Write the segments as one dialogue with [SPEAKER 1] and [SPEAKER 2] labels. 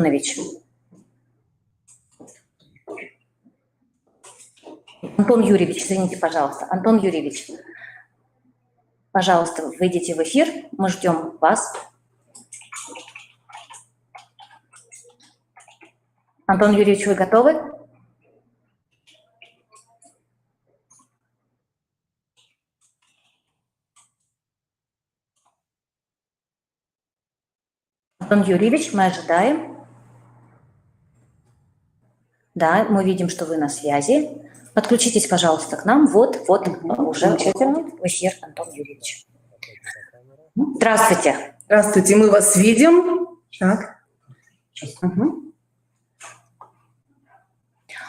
[SPEAKER 1] Антонович. Антон Юрьевич, извините, пожалуйста. Антон Юрьевич, пожалуйста, выйдите в эфир. Мы ждем вас. Антон Юрьевич, вы готовы? Антон Юрьевич, мы ожидаем. Да, мы видим, что вы на связи. Подключитесь, пожалуйста, к нам. Вот уже
[SPEAKER 2] замечательно.
[SPEAKER 1] В эфир Антон Юрьевич. Здравствуйте.
[SPEAKER 2] Здравствуйте, мы вас видим. Так.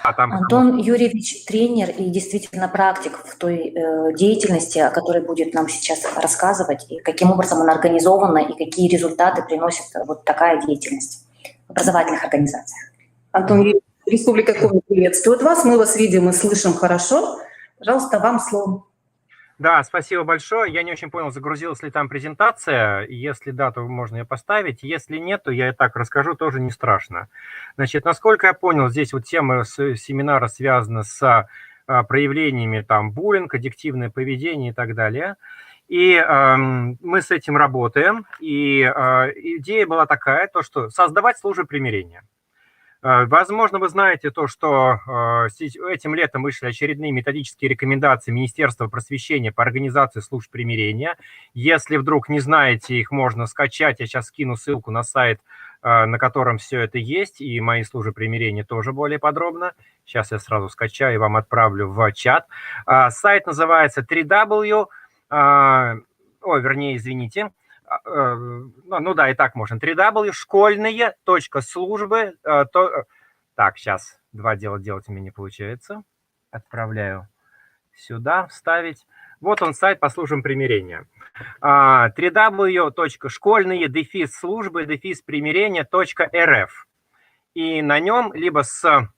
[SPEAKER 1] Антон Юрьевич тренер и действительно практик в той деятельности, о которой будет нам сейчас рассказывать, и каким образом она организована, и какие результаты приносит вот такая деятельность в образовательных организациях.
[SPEAKER 2] Антон Юрьевич, Республика Коми приветствует вас. Мы вас видим и слышим хорошо. Пожалуйста, вам слово.
[SPEAKER 3] Да, спасибо большое. Я не очень понял, загрузилась ли там презентация. Если да, то можно ее поставить. Если нет, то я и так расскажу, тоже не страшно. Значит, насколько я понял, здесь вот тема семинара связана с проявлениями там буллинг, аддиктивное поведение и так далее. И мы с этим работаем. И идея была такая, то что создавать службы примирения. Возможно, вы знаете то, что этим летом вышли очередные методические рекомендации Министерства просвещения по организации служб примирения. Если вдруг не знаете, их можно скачать. Я сейчас скину ссылку на сайт, на котором все это есть, и мои службы примирения тоже более подробно. Сейчас я сразу скачаю и вам отправлю в чат. Сайт называется 3W, извините. Ну да, и так можно. 3W школьные.службы. Так, сейчас два дела делать у меня не получается. Отправляю сюда, вставить. Вот он сайт по службам примирения. www.школьные-службы-примирения.рф. И на нем либо с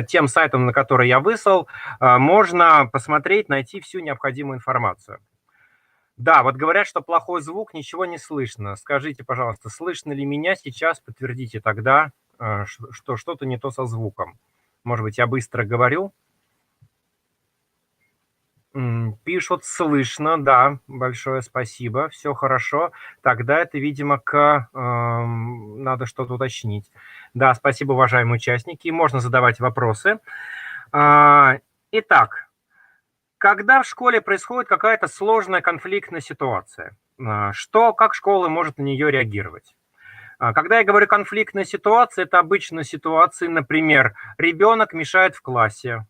[SPEAKER 3] тем сайтом, на который я выслал, можно посмотреть, найти всю необходимую информацию. Да, вот говорят, что плохой звук, ничего не слышно. Скажите, пожалуйста, слышно ли меня сейчас? Подтвердите тогда, что что-то не то со звуком. Может быть, я быстро говорю? Пишут, слышно, да, большое спасибо, все хорошо. Тогда это, видимо, надо что-то уточнить. Да, спасибо, уважаемые участники, можно задавать вопросы. Итак, когда в школе происходит какая-то сложная конфликтная ситуация, как школа может на нее реагировать? Когда я говорю конфликтная ситуация, это обычно ситуации, например, ребенок мешает в классе,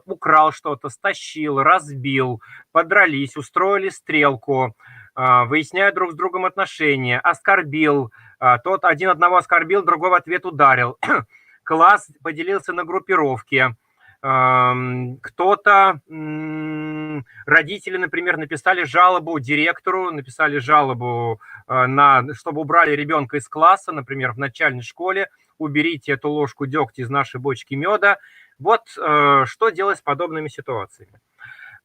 [SPEAKER 3] украл что-то, стащил, разбил, подрались, устроили стрелку, выясняют друг с другом отношения, оскорбил, тот один одного оскорбил, другой в ответ ударил, класс поделился на группировки, кто-то, родители, например, написали жалобу директору, написали жалобу, чтобы убрали ребенка из класса, например, в начальной школе, уберите эту ложку дегтя из нашей бочки меда. Вот что делать с подобными ситуациями.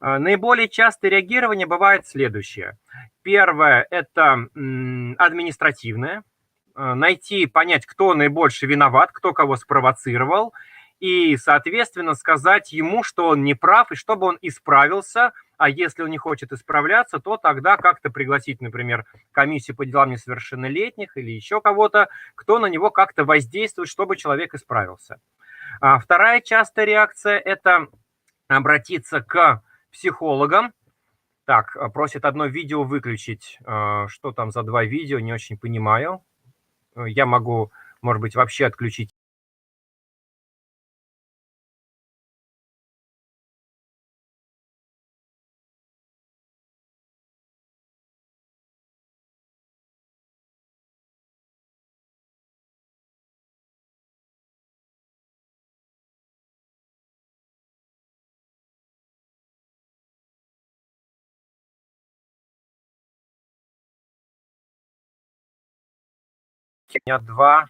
[SPEAKER 3] Наиболее частое реагирование бывает следующее. Первое – это административное. Понять, кто наибольше виноват, кто кого спровоцировал, и, соответственно, сказать ему, что он не прав, и чтобы он исправился, а если он не хочет исправляться, то тогда как-то пригласить, например, комиссию по делам несовершеннолетних или еще кого-то, кто на него как-то воздействует, чтобы человек исправился. Вторая частая реакция – это обратиться к психологам. Так, просит одно видео выключить. Что там за два видео, не очень понимаю. Я могу, может быть, вообще отключить. У меня два.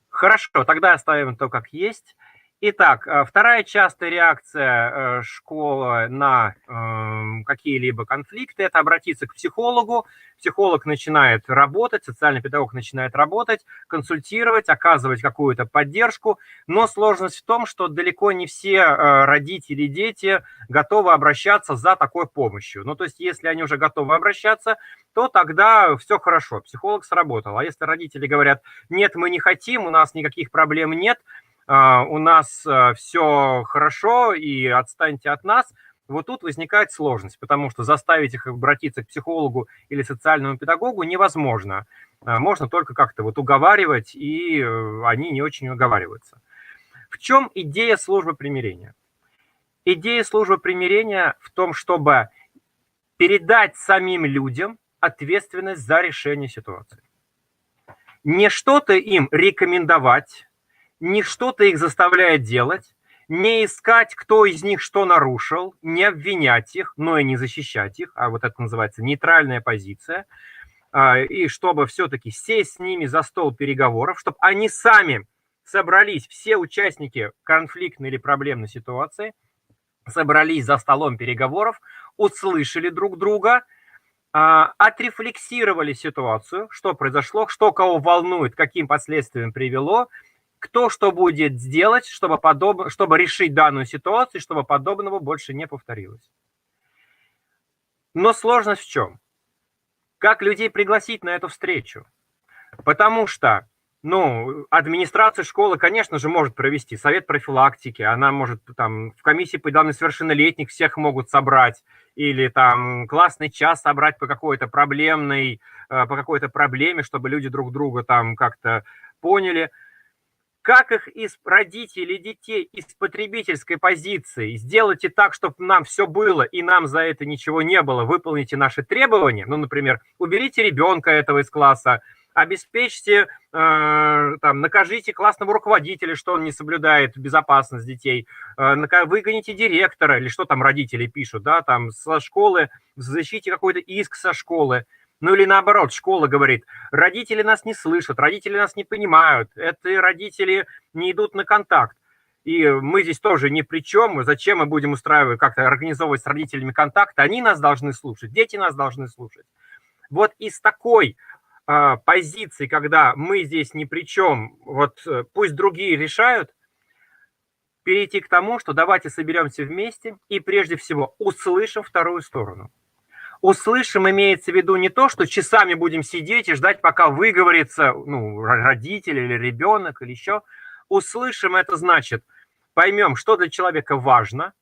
[SPEAKER 3] Хорошо, тогда оставим то, как есть. Итак, вторая частая реакция школы на какие-либо конфликты – это обратиться к психологу. Психолог начинает работать, социальный педагог начинает работать, консультировать, оказывать какую-то поддержку. Но сложность в том, что далеко не все родители и дети готовы обращаться за такой помощью. Ну, то есть, если они уже готовы обращаться, то тогда все хорошо, психолог сработал. А если родители говорят: нет, мы не хотим, у нас никаких проблем нет, у нас все хорошо и отстаньте от нас, вот тут возникает сложность, потому что заставить их обратиться к психологу или социальному педагогу невозможно. Можно только как-то вот уговаривать, и они не очень уговариваются. В чем идея службы примирения? Идея службы примирения в том, чтобы передать самим людям ответственность за решение ситуации. Не что-то им рекомендовать, не что-то их заставляет делать, не искать, кто из них что нарушил, не обвинять их, но и не защищать их, а вот это называется нейтральная позиция, и чтобы все-таки сесть с ними за стол переговоров, чтобы они сами собрались, все участники конфликтной или проблемной ситуации, собрались за столом переговоров, услышали друг друга, отрефлексировали ситуацию, что произошло, что кого волнует, каким последствиям привело, кто что будет сделать, чтобы решить данную ситуацию, чтобы подобного больше не повторилось. Но сложность в чем? Как людей пригласить на эту встречу? Потому что, администрация школы, конечно же, может провести совет профилактики, она может там в комиссии по делам несовершеннолетних всех могут собрать, или там классный час собрать по какой-то проблеме, чтобы люди друг друга там как-то поняли. Как их из родителей, детей, из потребительской позиции сделайте так, чтобы нам все было и нам за это ничего не было, выполните наши требования, например, уберите ребенка этого из класса, обеспечьте, накажите классного руководителя, что он не соблюдает безопасность детей, выгоните директора, или что там родители пишут, да, там со школы, защите какой-то иск со школы. Или наоборот, школа говорит: родители нас не слышат, родители нас не понимают, это родители не идут на контакт. И мы здесь тоже ни при чем, зачем мы будем устраивать, как-то организовывать с родителями контакт, они нас должны слушать, дети нас должны слушать. Вот из такой позиции, когда мы здесь ни при чем, пусть другие решают, перейти к тому, что давайте соберемся вместе и прежде всего услышим вторую сторону. Услышим имеется в виду не то, что часами будем сидеть и ждать, пока выговорится родитель или ребенок или еще. Услышим — это значит, поймем, что для человека важно.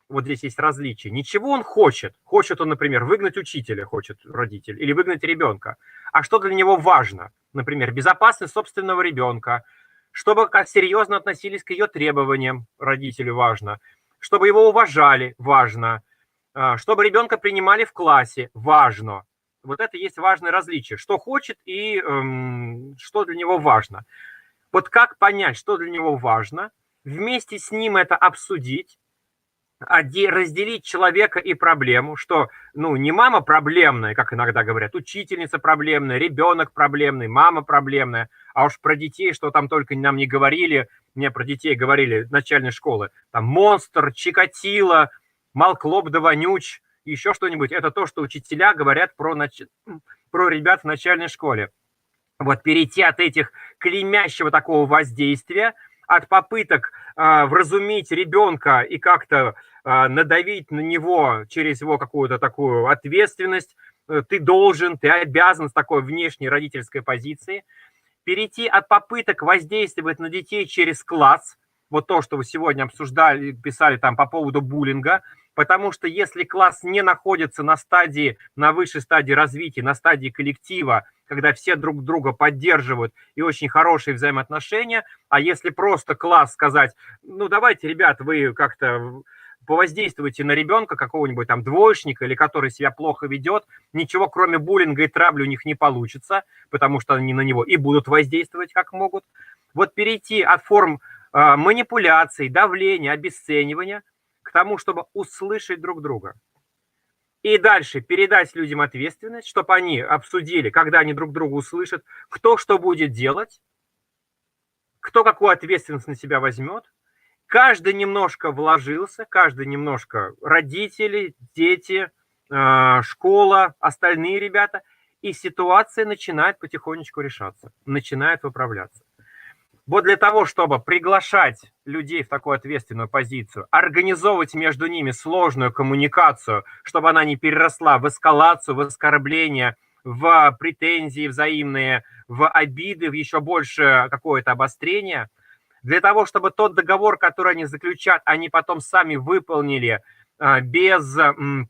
[SPEAKER 3] Вот здесь есть различие. Ничего он хочет. Хочет он, например, выгнать учителя, хочет родитель, или выгнать ребенка. А что для него важно? Например, безопасность собственного ребенка, чтобы серьезно относились к ее требованиям, родителю важно, чтобы его уважали, важно, чтобы ребенка принимали в классе, важно. Вот это есть важное различие. Что хочет и что для него важно. Вот как понять, что для него важно, вместе с ним это обсудить, разделить человека и проблему, что не мама проблемная, как иногда говорят, учительница проблемная, ребенок проблемный, мама проблемная, а уж про детей, что там только нам не говорили, мне про детей говорили в начальной школы, там монстр, Чикатило, Малклоп да вонюч, еще что-нибудь. Это то, что учителя говорят про ребят в начальной школе. Вот перейти от этих клеймящего такого воздействия, от попыток вразумить ребенка и как-то надавить на него через его какую-то такую ответственность, ты должен, ты обязан с такой внешней родительской позиции, перейти от попыток воздействовать на детей через класс, вот то, что вы сегодня обсуждали, писали там по поводу буллинга, потому что если класс не находится на высшей стадии развития, на стадии коллектива, когда все друг друга поддерживают и очень хорошие взаимоотношения, а если просто класс сказать: давайте, ребят, вы как-то повоздействуйте на ребенка, какого-нибудь там двоечника или который себя плохо ведет, ничего кроме буллинга и травли у них не получится, потому что они на него и будут воздействовать как могут. Вот перейти от форм манипуляций, давления, обесценивания к тому, чтобы услышать друг друга. И дальше передать людям ответственность, чтобы они обсудили, когда они друг друга услышат, кто что будет делать, кто какую ответственность на себя возьмет, Каждый немножко вложился, каждый немножко родители, дети, школа, остальные ребята, и ситуация начинает потихонечку решаться, начинает выправляться. Вот для того, чтобы приглашать людей в такую ответственную позицию, организовывать между ними сложную коммуникацию, чтобы она не переросла в эскалацию, в оскорбление, в претензии взаимные, в обиды, в еще больше какое-то обострение, для того, чтобы тот договор, который они заключат, они потом сами выполнили без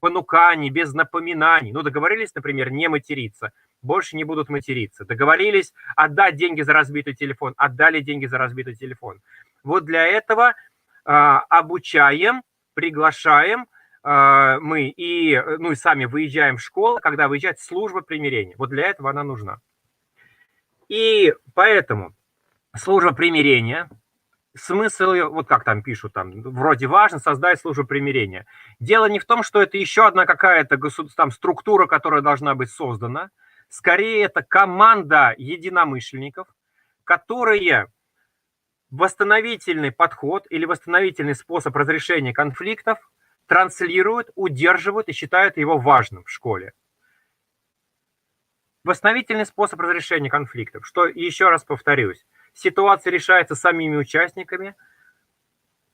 [SPEAKER 3] понуканий, без напоминаний. Ну, договорились, например, не материться, больше не будут материться. Договорились отдать деньги за разбитый телефон, отдали деньги за разбитый телефон. Вот для этого обучаем, приглашаем мы и сами выезжаем в школу, когда выезжает служба примирения. Вот для этого она нужна. И поэтому служба примирения, смысл ее, вот как там пишут, там вроде важно создать службу примирения. Дело не в том, что это еще одна какая-то там структура, которая должна быть создана. Скорее, это команда единомышленников, которые восстановительный подход или восстановительный способ разрешения конфликтов транслируют, удерживают и считают его важным в школе. Восстановительный способ разрешения конфликтов, что, еще раз повторюсь, ситуация решается самими участниками,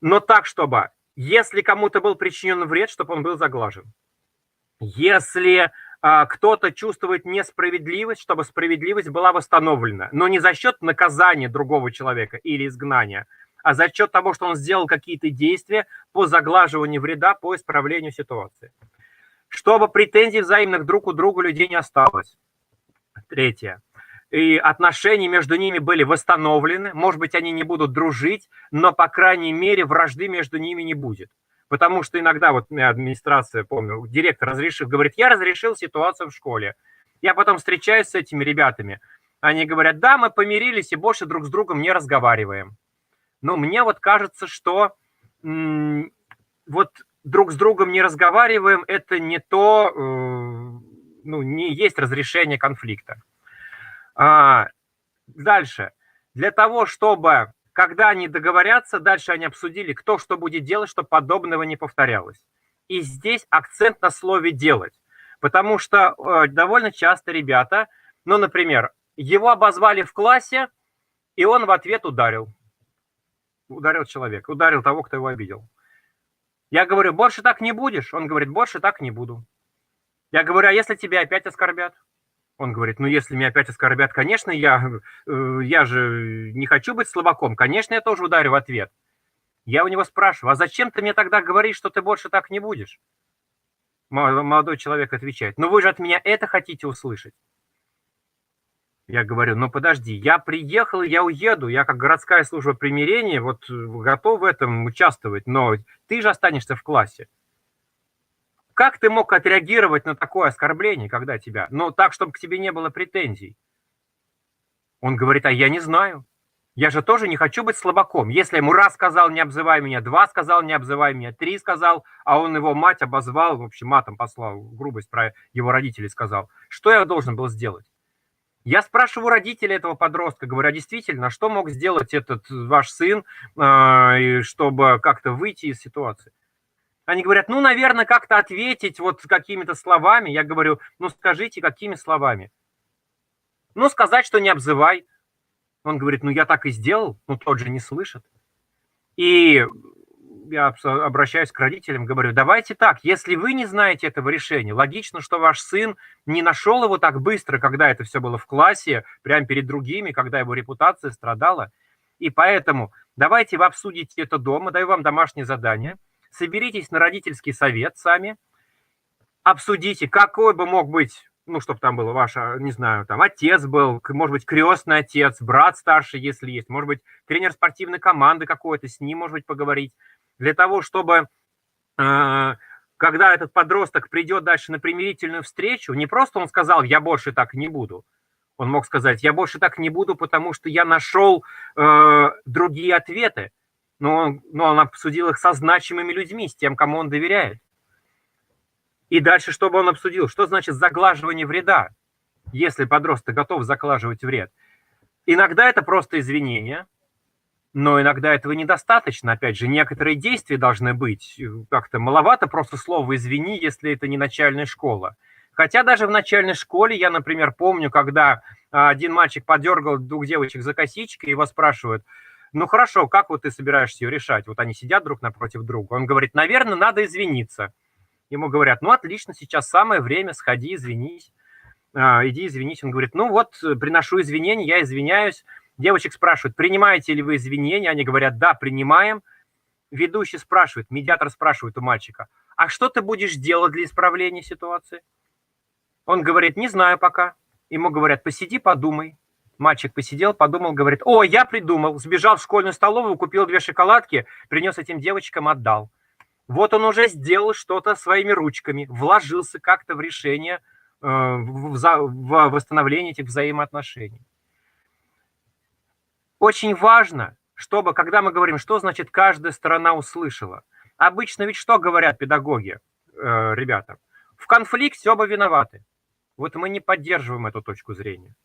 [SPEAKER 3] но так, чтобы, если кому-то был причинен вред, чтобы он был заглажен. Если кто-то чувствует несправедливость, чтобы справедливость была восстановлена, но не за счет наказания другого человека или изгнания, а за счет того, что он сделал какие-то действия по заглаживанию вреда, по исправлению ситуации. Чтобы претензий взаимных друг у друга людей не осталось. Третье. И отношения между ними были восстановлены. Может быть, они не будут дружить, но, по крайней мере, вражды между ними не будет. Потому что иногда, вот администрация, помню, директор разрешил, говорит, я разрешил ситуацию в школе. Я потом встречаюсь с этими ребятами. Они говорят, да, мы помирились и больше друг с другом не разговариваем. Но мне вот кажется, что вот друг с другом не разговариваем, это не то, не есть разрешение конфликта. Дальше. Для того, чтобы, когда они договорятся, дальше они обсудили, кто что будет делать, чтобы подобного не повторялось. И здесь акцент на слове «делать». Потому что довольно часто ребята, например, его обозвали в классе, и он в ответ ударил. Ударил человека, ударил того, кто его обидел. Я говорю, больше так не будешь? Он говорит, больше так не буду. Я говорю, а если тебя опять оскорбят? Он говорит, если меня опять оскорбят, конечно, я же не хочу быть слабаком, конечно, я тоже ударю в ответ. Я у него спрашиваю, а зачем ты мне тогда говоришь, что ты больше так не будешь? Молодой человек отвечает, вы же от меня это хотите услышать. Я говорю, подожди, я приехал, я уеду, я как городская служба примирения, вот готов в этом участвовать, но ты же останешься в классе. Как ты мог отреагировать на такое оскорбление, когда тебя, так, чтобы к тебе не было претензий? Он говорит, а я не знаю. Я же тоже не хочу быть слабаком. Если ему раз сказал, не обзывай меня, два сказал, не обзывай меня, три сказал, а он его мать обозвал, в общем, матом послал, грубость про его родителей сказал, что я должен был сделать? Я спрашиваю родителей этого подростка, говорю, а действительно, что мог сделать этот ваш сын, чтобы как-то выйти из ситуации? Они говорят, наверное, как-то ответить вот какими-то словами. Я говорю, скажите, какими словами? Сказать, что не обзывай. Он говорит, я так и сделал, тот же не слышит. И я обращаюсь к родителям, говорю, давайте так, если вы не знаете этого решения, логично, что ваш сын не нашел его так быстро, когда это все было в классе, прямо перед другими, когда его репутация страдала. И поэтому давайте вы обсудите это дома, даю вам домашнее задание, соберитесь на родительский совет сами, обсудите, какой бы мог быть, чтобы там было ваш, не знаю, там отец был, может быть, крестный отец, брат старший, если есть, может быть, тренер спортивной команды какой-то, с ним, может быть, поговорить, для того, чтобы, когда этот подросток придет дальше на примирительную встречу, не просто он сказал, я больше так не буду, он мог сказать, я больше так не буду, потому что я нашел другие ответы, но он обсудил их со значимыми людьми, с тем, кому он доверяет. И дальше, чтобы он обсудил, что значит заглаживание вреда, если подросток готов заглаживать вред. Иногда это просто извинения, Но иногда этого недостаточно. Опять же, некоторые действия должны быть. Как-то маловато просто слова «извини», если это не начальная школа. Хотя даже в начальной школе я, например, помню, когда один мальчик подергал двух девочек за косички, его спрашивают: ну хорошо, как вот ты собираешься ее решать? Вот они сидят друг напротив друга. Он говорит: наверное, надо извиниться. Ему говорят: ну отлично, сейчас самое время, сходи, извинись. Иди извинись. Он говорит: ну вот, приношу извинения, я извиняюсь. Девочек спрашивают: принимаете ли вы извинения? Они говорят: да, принимаем. Ведущий спрашивает, медиатор спрашивает у мальчика: а что ты будешь делать для исправления ситуации? Он говорит: не знаю пока. Ему говорят: посиди, подумай. Мальчик посидел, подумал, говорит: о, я придумал. Сбежал в школьную столовую, купил 2 шоколадки, принес этим девочкам, отдал. Вот он уже сделал что-то своими ручками, вложился как-то в решение, в восстановление этих взаимоотношений. Очень важно, чтобы, когда мы говорим, что значит каждая сторона услышала, обычно ведь что говорят педагоги, ребята? В конфликте оба виноваты. Вот мы не поддерживаем эту точку зрения.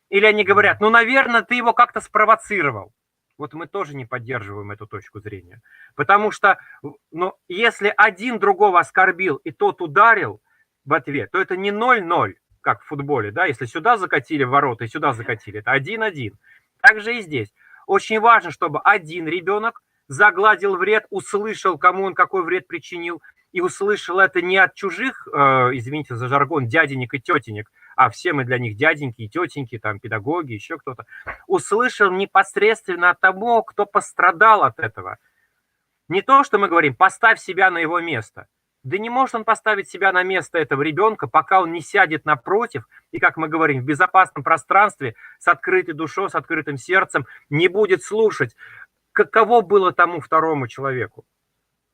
[SPEAKER 3] Или они говорят: ну, наверное, ты его как-то спровоцировал. Вот мы тоже не поддерживаем эту точку зрения. Потому что, ну, если один другого оскорбил и тот ударил в ответ, то это не 0-0, как в футболе, да, если сюда закатили ворота и сюда закатили, это 1-1. Так же и здесь. Очень важно, чтобы один ребенок загладил вред, услышал, кому он какой вред причинил, и услышал это не от чужих, извините за жаргон, дяденек и тетенек, а все мы для них дяденьки и тетеньки, там, педагоги, еще кто-то, услышал непосредственно от того, кто пострадал от этого. Не то, что мы говорим: поставь себя на его место. Да не может он поставить себя на место этого ребенка, пока он не сядет напротив и, как мы говорим, в безопасном пространстве, с открытой душой, с открытым сердцем, не будет слушать, каково было тому второму человеку.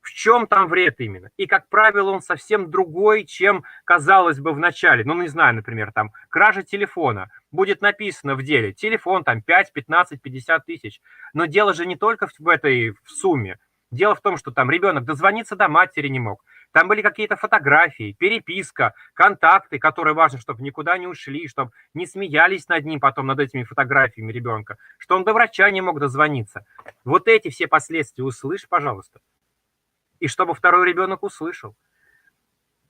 [SPEAKER 3] В чем там вред именно? И, как правило, он совсем другой, чем казалось бы в начале. Ну, не знаю, например, там, кража телефона. Будет написано в деле: телефон там 5, 15, 50 тысяч. Но дело же не только в этой сумме. Дело в том, что там ребенок дозвониться до матери не мог. Там были какие-то фотографии, переписка, контакты, которые важно, чтобы никуда не ушли, чтобы не смеялись над ним потом, над этими фотографиями ребенка, что он до врача не мог дозвониться. Вот эти все последствия услышь, пожалуйста. И чтобы второй ребенок услышал.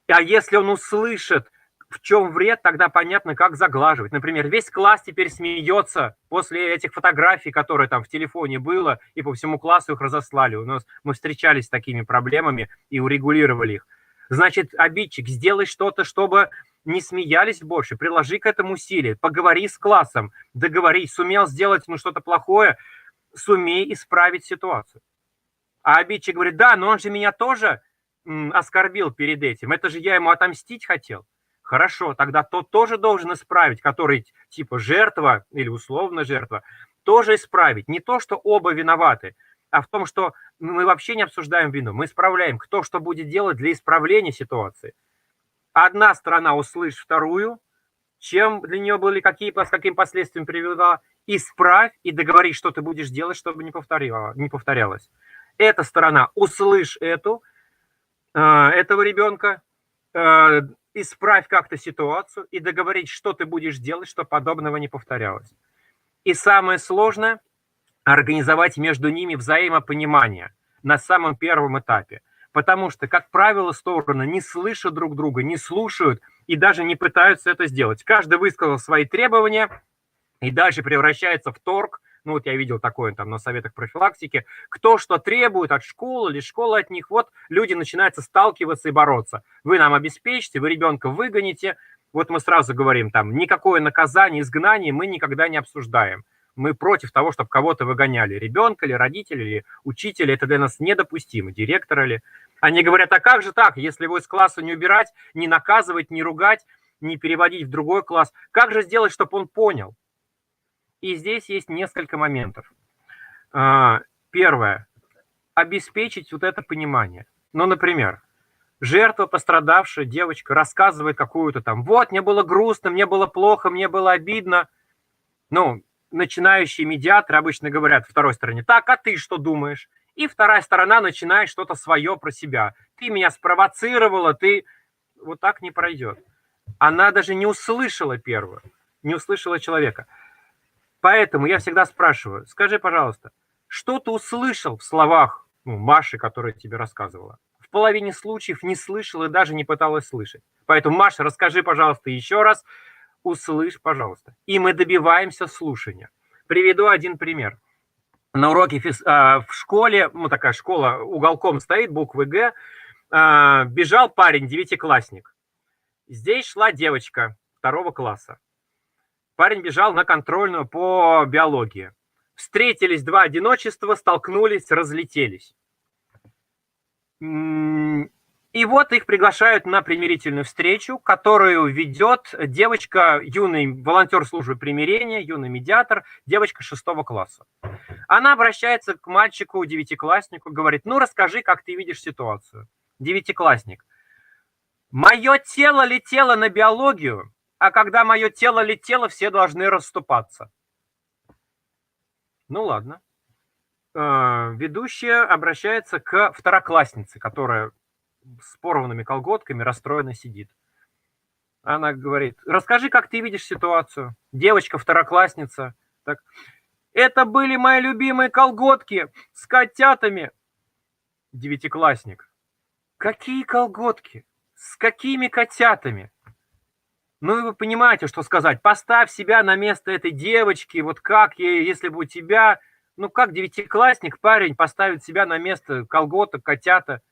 [SPEAKER 3] А если он услышит, в чем вред, тогда понятно, как заглаживать. Например, весь класс теперь смеется после этих фотографий, которые там в телефоне было, и по всему классу их разослали. Мы встречались с такими проблемами и урегулировали их. Значит, обидчик, сделай что-то, чтобы не смеялись больше, приложи к этому усилия, поговори с классом, договорись, сумел сделать что-то плохое, сумей исправить ситуацию. А обидчик говорит: да, но он же меня тоже оскорбил перед этим, это же я ему отомстить хотел. Хорошо, тогда тот тоже должен исправить, который типа жертва или условно жертва, тоже исправить. Не то, что оба виноваты, а в том, что мы вообще не обсуждаем вину, мы исправляем, кто что будет делать для исправления ситуации. Одна сторона услышит вторую, чем для нее были, с каким последствием привела, исправь и договорись, что ты будешь делать, чтобы не повторялось. Эта сторона услышь этого ребенка, исправь как-то ситуацию и договорить, что ты будешь делать, чтобы подобного не повторялось. И самое сложное – организовать между ними взаимопонимание на самом первом этапе. Потому что, как правило, стороны не слышат друг друга, не слушают и даже не пытаются это сделать. Каждый высказал свои требования, и дальше превращается в торг. Ну вот я видел такое там на советах профилактики. Кто что требует от школы или школа от них, вот люди начинают сталкиваться и бороться. Вы нам обеспечите, вы ребенка выгоните. Вот мы сразу говорим, там, никакое наказание, изгнание мы никогда не обсуждаем. Мы против того, чтобы кого-то выгоняли. Ребенка или родителя, или учителя. Это для нас недопустимо. Директора ли. Они говорят: а как же так, если его из класса не убирать, не наказывать, не ругать, не переводить в другой класс? Как же сделать, чтобы он понял? И здесь есть несколько моментов. Первое. Обеспечить вот это понимание. Ну, например, жертва, пострадавшая девочка, рассказывает какую-то там: вот, мне было грустно, мне было плохо, мне было обидно. Ну, начинающие медиаторы обычно говорят второй стороне: так, а ты что думаешь? И вторая сторона начинает что-то свое про себя. Ты меня спровоцировала, ты... Вот так не пройдет. Она даже не услышала первую, не услышала человека. Поэтому я всегда спрашиваю: скажи, пожалуйста, Что ты услышал в словах Маши, которая тебе рассказывала? В половине случаев не слышал и даже не пыталась слышать. Поэтому, Маша, расскажи, пожалуйста, еще раз, услышь, пожалуйста. И мы добиваемся слушания. Приведу один пример. На уроке в школе, такая школа, уголком стоит, буквы «Г», бежал парень, 9-классник. Здесь шла девочка 2 класса. Парень бежал на контрольную по биологии. Встретились 2 одиночества, столкнулись, разлетелись. И вот их приглашают на примирительную встречу, которую ведет девочка, юный волонтер службы примирения, юный медиатор, девочка 6 класса. Она обращается к мальчику, 9-класснику, говорит: ну расскажи, как ты видишь ситуацию. 9-классник: мое тело летело на биологию, а когда мое тело летело, все должны расступаться. Ну ладно. Ведущая обращается к 2-класснице, которая с порванными колготками расстроенно сидит. Она говорит: расскажи, как ты видишь ситуацию. Девочка, 2-классница. Так. Это были мои любимые колготки с котятами. 9-классник: какие колготки? С какими котятами? Ну и вы понимаете, что сказать. Поставь себя на место этой девочки. Вот как ей, если бы у тебя... Ну как 9-классник, парень, поставит себя на место колготок, котята?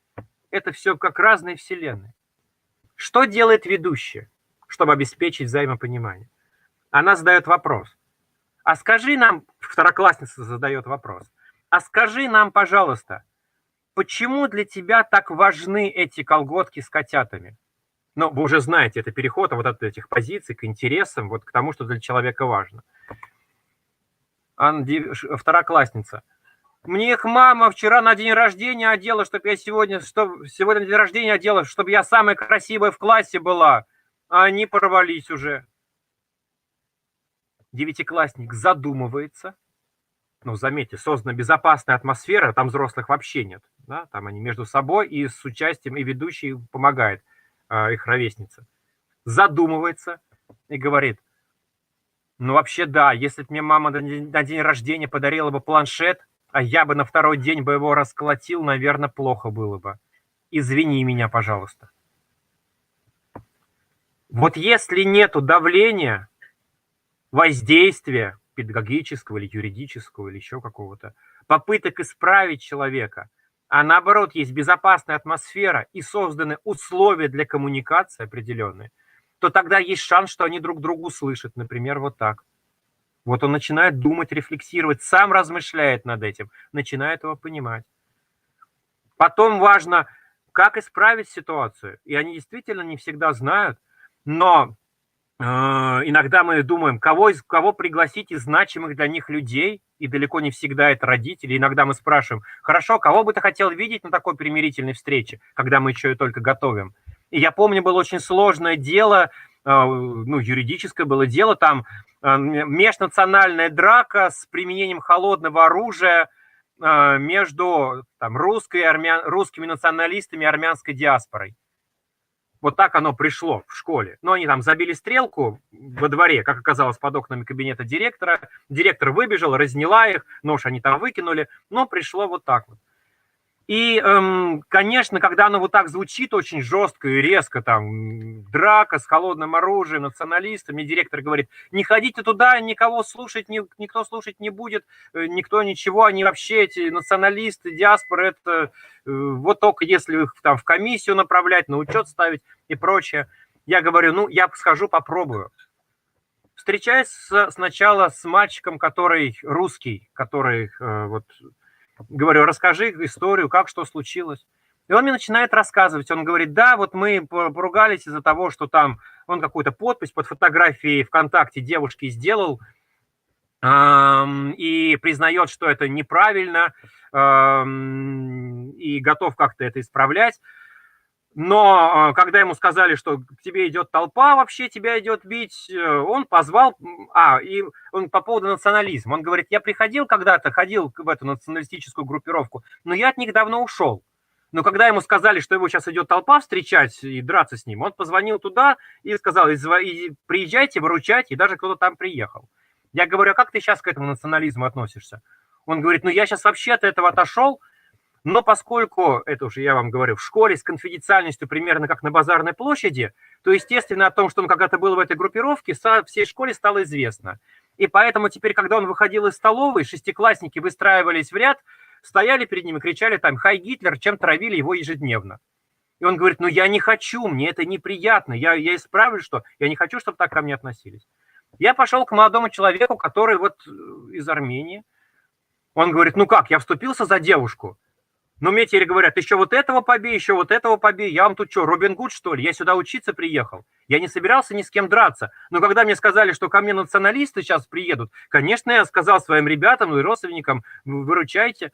[SPEAKER 3] Это все как разные вселенные. Что делает ведущая, чтобы обеспечить взаимопонимание? Она задает вопрос. А скажи нам, 2-классница задает вопрос, а скажи нам, пожалуйста, почему для тебя так важны эти колготки с котятами? Ну, вы уже знаете, это переход от этих позиций к интересам, вот к тому, что для человека важно. 2-классница: мне их мама вчера на день рождения одела, чтобы я сегодня на день рождения одела, чтобы я самая красивая в классе была, а они порвались уже. 9-классник задумывается. Ну, заметьте, создана безопасная атмосфера, там взрослых вообще нет. Да? Там они между собой и с участием, и ведущий помогает их ровесница. Задумывается и говорит: ну, вообще, да, если бы мне мама на день рождения подарила бы планшет, а я бы на 2-й день бы его расколотил, наверное, плохо было бы. Извини меня, пожалуйста. Вот если нету давления, воздействия педагогического или юридического или еще какого-то, попыток исправить человека, а наоборот есть безопасная атмосфера и созданы условия для коммуникации определенные, то тогда есть шанс, что они друг другу слышат. Например, вот так. Вот он начинает думать, рефлексировать, сам размышляет над этим, начинает его понимать. Потом важно, как исправить ситуацию. И они действительно не всегда знают, но иногда мы думаем, кого пригласить из значимых для них людей, и далеко не всегда это родители. Иногда мы спрашиваем: хорошо, кого бы ты хотел видеть на такой примирительной встрече, когда мы еще и только готовим? И я помню, было очень сложное дело, юридическое было дело, там межнациональная драка с применением холодного оружия между русскими националистами и армянской диаспорой. Вот так оно пришло в школе. Но они там забили стрелку во дворе, как оказалось, под окнами кабинета директора. Директор выбежал, разняла их, нож они там выкинули, но пришло вот так вот. И, конечно, когда оно вот так звучит очень жестко и резко, там, драка с холодным оружием, националистами, директор говорит: не ходите туда, никого слушать, никто слушать не будет, никто ничего, они вообще, эти националисты, диаспоры, это вот только если их там в комиссию направлять, на учет ставить и прочее. Я говорю: я схожу, попробую. Встречаюсь сначала с мальчиком, который русский, который говорю: расскажи историю, как, что случилось. И он мне начинает рассказывать. Он говорит: да, вот мы поругались из-за того, что там он какую-то подпись под фотографией ВКонтакте девушки сделал и признает, что это неправильно, и готов как-то это исправлять. Но когда ему сказали, что к тебе идет толпа, вообще тебя идет бить, он позвал... и он по поводу национализма. Он говорит: я ходил в эту националистическую группировку, но я от них давно ушел. Но когда ему сказали, что его сейчас идет толпа встречать и драться с ним, он позвонил туда и сказал: приезжайте, выручайте, и даже кто-то там приехал. Я говорю: а как ты сейчас к этому национализму относишься? Он говорит, ну я сейчас вообще от этого отошел, но поскольку, это уже я вам говорю, в школе с конфиденциальностью примерно как на базарной площади, то, естественно, о том, что он когда-то был в этой группировке, всей школе стало известно. И поэтому теперь, когда он выходил из столовой, шестиклассники выстраивались в ряд, стояли перед ним и кричали там «Хай Гитлер», чем травили его ежедневно. И он говорит, ну я не хочу, мне это неприятно, я исправлю, что я не хочу, чтобы так ко мне относились. Я пошел к молодому человеку, который вот из Армении. Он говорит, ну как, я вступился за девушку. Но мне теперь говорят, еще вот этого побей, еще вот этого побей. Я вам тут что, Робин Гуд, что ли? Я сюда учиться приехал. Я не собирался ни с кем драться. Но когда мне сказали, что ко мне националисты сейчас приедут, конечно, я сказал своим ребятам и родственникам, выручайте.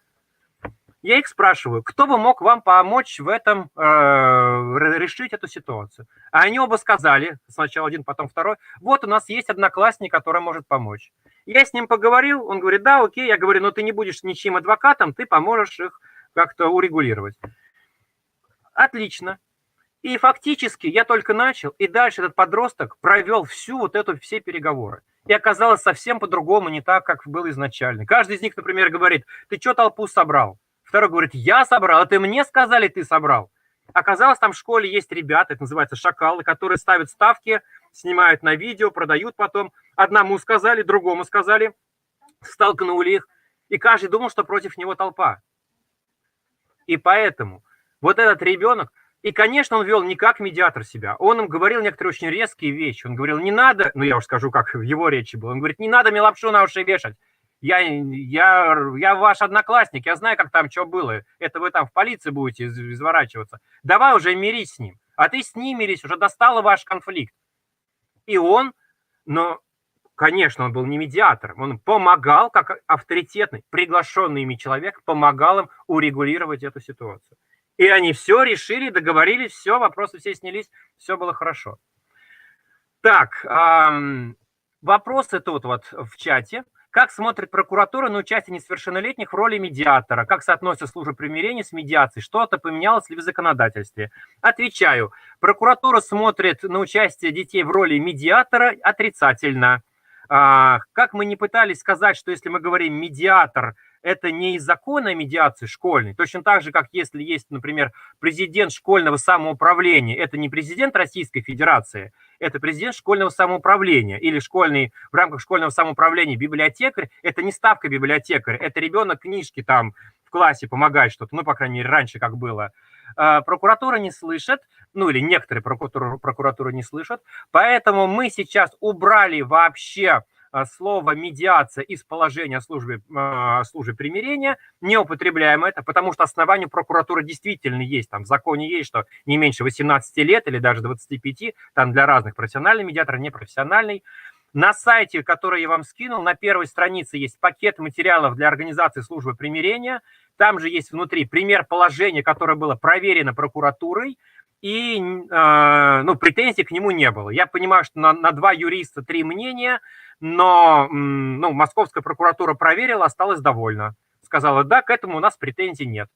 [SPEAKER 3] Я их спрашиваю, кто бы мог вам помочь в этом, решить эту ситуацию? А они оба сказали, сначала один, потом второй, вот у нас есть одноклассник, который может помочь. Я с ним поговорил, он говорит, да, окей. Я говорю, но ты не будешь ничьим адвокатом, ты поможешь их как-то урегулировать. Отлично. И фактически я только начал, и дальше этот подросток провел все переговоры. И оказалось совсем по-другому, не так, как было изначально. Каждый из них, например, говорит, ты что толпу собрал? Второй говорит, я собрал, а ты мне сказали, ты собрал. Оказалось, там в школе есть ребята, это называется шакалы, которые ставят ставки, снимают на видео, продают потом. Одному сказали, другому сказали, столкнули их. И каждый думал, что против него толпа. И поэтому вот этот ребенок, и, конечно, он вел не как медиатор себя, он им говорил некоторые очень резкие вещи. Он говорил, не надо, ну я уж скажу, как в его речи было, он говорит, не надо мне лапшу на уши вешать. Я ваш одноклассник, я знаю, как там что было. Это вы там в полиции будете изворачиваться. Давай уже мирись с ним. А ты с ним мирись, уже достала ваш конфликт. И он, но, конечно, он был не медиатором, он помогал, как авторитетный, приглашенный ими человек, помогал им урегулировать эту ситуацию. И они все решили, договорились, все, вопросы все снялись, все было хорошо. Так, вопросы тут вот в чате. Как смотрит прокуратура на участие несовершеннолетних в роли медиатора? Как соотносится служба примирения с медиацией? Что-то поменялось ли в законодательстве? Отвечаю. Прокуратура смотрит на участие детей в роли медиатора отрицательно. Как мы не пытались сказать, что если мы говорим «медиатор», это не из закона медиации школьной, точно так же, как если есть, например, президент школьного самоуправления, это не президент Российской Федерации, это президент школьного самоуправления, или школьный, в рамках школьного самоуправления библиотекарь, это не ставка библиотекаря, это ребенок книжки там в классе помогает что-то, ну, по крайней мере, раньше как было. Прокуратура не слышит, ну, или некоторые прокуратуры не слышат, поэтому мы сейчас убрали вообще слово «медиация» из положения службы примирения, не употребляем это, потому что основание прокуратуры действительно есть, там в законе есть, что не меньше 18 лет или даже 25, там для разных профессиональный медиатор, непрофессиональный. На сайте, который я вам скинул, на первой странице есть пакет материалов для организации службы примирения, там же есть внутри пример положения, которое было проверено прокуратурой, и претензий к нему не было. Я понимаю, что на два юриста 3 мнения, но московская прокуратура проверила, осталась довольна. Сказала, да, к этому у нас претензий нет.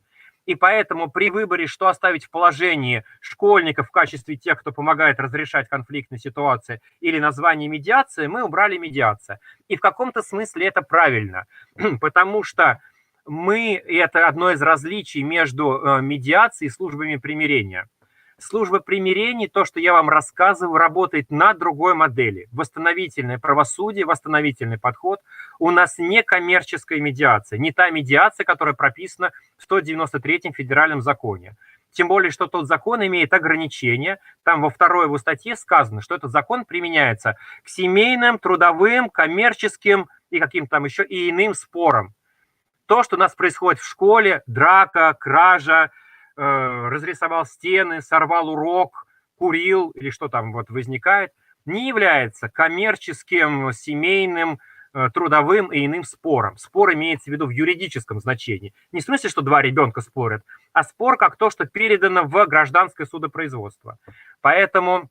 [SPEAKER 3] И поэтому при выборе, что оставить в положении школьников в качестве тех, кто помогает разрешать конфликтные ситуации, или название медиации, мы убрали медиация. И в каком-то смысле это правильно, потому что это одно из различий между медиацией и службами примирения. Служба примирений, то, что я вам рассказываю, работает на другой модели. Восстановительное правосудие, восстановительный подход. У нас не коммерческая медиация, не та медиация, которая прописана в 193-м федеральном законе. Тем более, что тот закон имеет ограничения. Там во второй его статье сказано, что этот закон применяется к семейным, трудовым, коммерческим и каким-то там еще и иным спорам. То, что у нас происходит в школе, драка, кража, разрисовал стены, сорвал урок, курил или что там вот возникает, не является коммерческим, семейным, трудовым и иным спором. Спор имеется в виду в юридическом значении. Не в смысле, что два ребенка спорят, а спор как то, что передано в гражданское судопроизводство. Поэтому,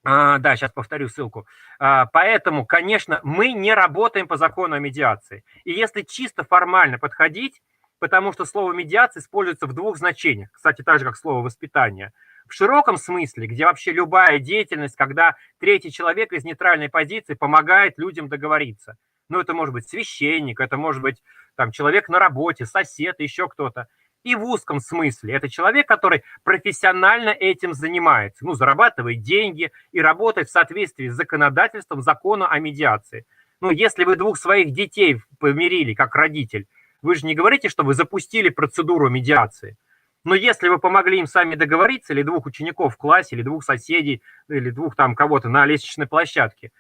[SPEAKER 3] да, сейчас повторю ссылку. Поэтому, конечно, мы не работаем по закону о медиации. И если чисто формально подходить, потому что слово «медиация» используется в двух значениях, кстати, так же, как слово «воспитание». В широком смысле, где вообще любая деятельность, когда третий человек из нейтральной позиции помогает людям договориться. Ну, это может быть священник, это может быть там человек на работе, сосед, еще кто-то. И в узком смысле это человек, который профессионально этим занимается, ну, зарабатывает деньги и работает в соответствии с законодательством, закона о медиации. Ну, если вы двух своих детей помирили как родитель, вы же не говорите, что вы запустили процедуру медиации. Но если вы помогли им сами договориться, или двух учеников в классе, или двух соседей, или двух там кого-то на лестничной площадке,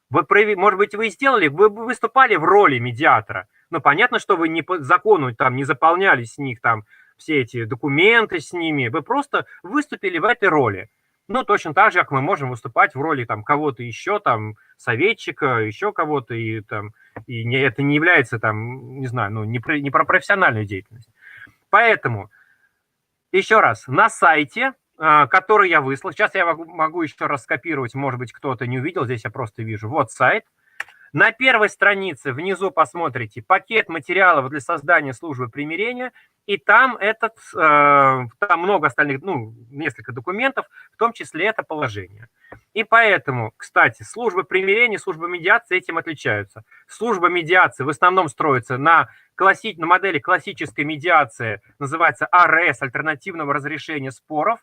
[SPEAKER 3] вы, может быть, вы сделали, вы выступали в роли медиатора. Но понятно, что вы не по закону там не заполняли с них там все эти документы с ними, вы просто выступили в этой роли. Ну, точно так же, как мы можем выступать в роли там кого-то еще, там, советчика, еще кого-то, и это не является там, не знаю, ну, не про профессиональную деятельность. Поэтому, еще раз, на сайте, который я выслал, сейчас я могу еще раз скопировать, может быть, кто-то не увидел, здесь я просто вижу, вот сайт. На первой странице внизу посмотрите пакет материалов для создания службы примирения, и там там много остальных, ну, несколько документов, в том числе это положение. И поэтому, кстати, служба примирения, служба медиации этим отличаются. Служба медиации в основном строится на модели классической медиации, называется АРС, альтернативного разрешения споров.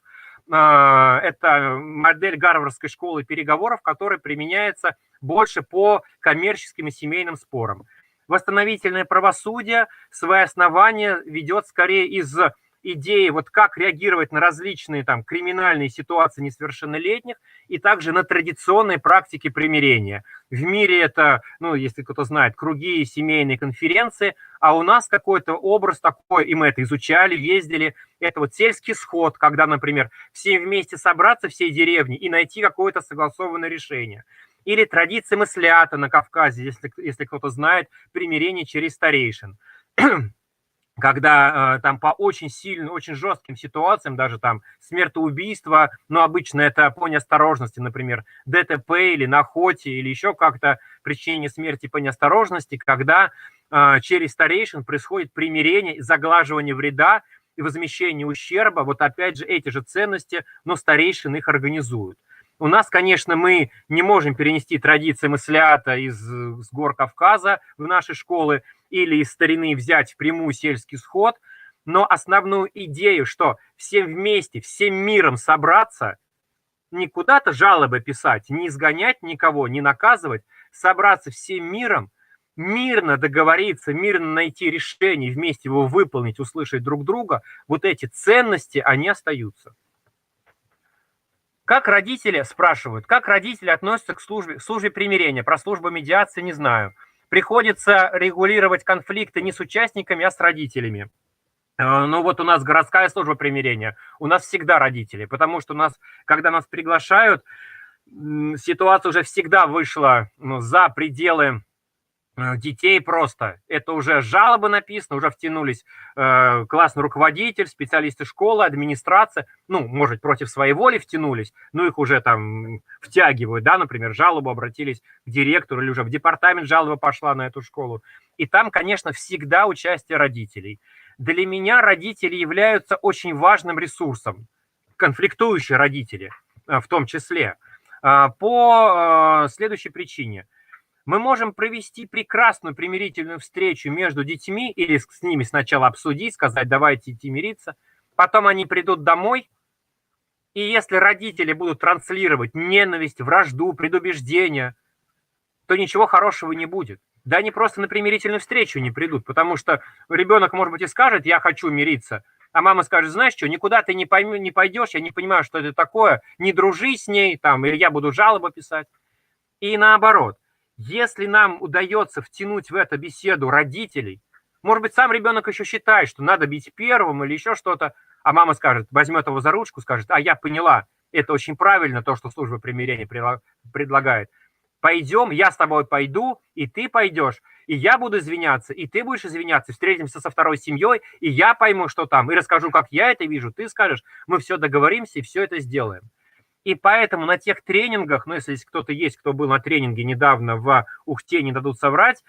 [SPEAKER 3] Это модель Гарвардской школы переговоров, которая применяется больше по коммерческим и семейным спорам. Восстановительное правосудие свои основания ведет скорее из идеи, вот как реагировать на различные там криминальные ситуации несовершеннолетних и также на традиционные практики примирения. В мире это, ну, если кто-то знает, круги, семейные конференции, а у нас какой-то образ такой, и мы это изучали, ездили, это вот сельский сход, когда, например, все вместе собраться, всей деревни, и найти какое-то согласованное решение. Или традиции мыслята на Кавказе, если кто-то знает, примирение через старейшин. Когда там по очень сильным, очень жестким ситуациям, даже там смертоубийство, но обычно это по неосторожности, например, ДТП или на охоте, или еще как-то причинение смерти по неосторожности, когда через старейшин происходит примирение, заглаживание вреда и возмещение ущерба. Вот опять же эти же ценности, но старейшины их организуют. У нас, конечно, мы не можем перенести традиции мыслята с гор Кавказа в наши школы или из старины взять впрямую сельский сход, но основную идею, что всем вместе, всем миром собраться, не куда-то жалобы писать, не изгонять никого, не наказывать, собраться всем миром, мирно договориться, мирно найти решение, вместе его выполнить, услышать друг друга, вот эти ценности, они остаются. Как родители, спрашивают, как родители относятся к службе примирения? Про службу медиации не знаю. Приходится регулировать конфликты не с участниками, а с родителями. Ну вот у нас городская служба примирения, у нас всегда родители, потому что у нас, когда нас приглашают, ситуация уже всегда вышла за пределы детей просто. Это уже жалобы написаны, уже втянулись классный руководитель, специалисты школы, администрация, ну, может, против своей воли втянулись, но их уже там втягивают, да, например, жалобу обратились к директору или уже в департамент жалоба пошла на эту школу. И там, конечно, всегда участие родителей. Для меня родители являются очень важным ресурсом, конфликтующие родители в том числе, по следующей причине. Мы можем провести прекрасную примирительную встречу между детьми или с ними сначала обсудить, сказать, давайте идти мириться. Потом они придут домой, и если родители будут транслировать ненависть, вражду, предубеждение, то ничего хорошего не будет. Да они просто на примирительную встречу не придут, потому что ребенок, может быть, и скажет, я хочу мириться, а мама скажет, знаешь что, никуда ты не пойдешь, я не понимаю, что это такое, не дружи с ней, там, или я буду жалобу писать. И наоборот. Если нам удается втянуть в эту беседу родителей, может быть, сам ребенок еще считает, что надо бить первым или еще что-то, а мама скажет, возьмет его за ручку, скажет, а я поняла, это очень правильно, то, что служба примирения предлагает. Пойдем, я с тобой пойду, и ты пойдешь, и я буду извиняться, и ты будешь извиняться, встретимся со второй семьей, и я пойму, что там, и расскажу, как я это вижу, ты скажешь, мы все договоримся и все это сделаем. И поэтому на тех тренингах, ну, если кто-то есть, кто был на тренинге недавно в Ухте, не дадут соврать,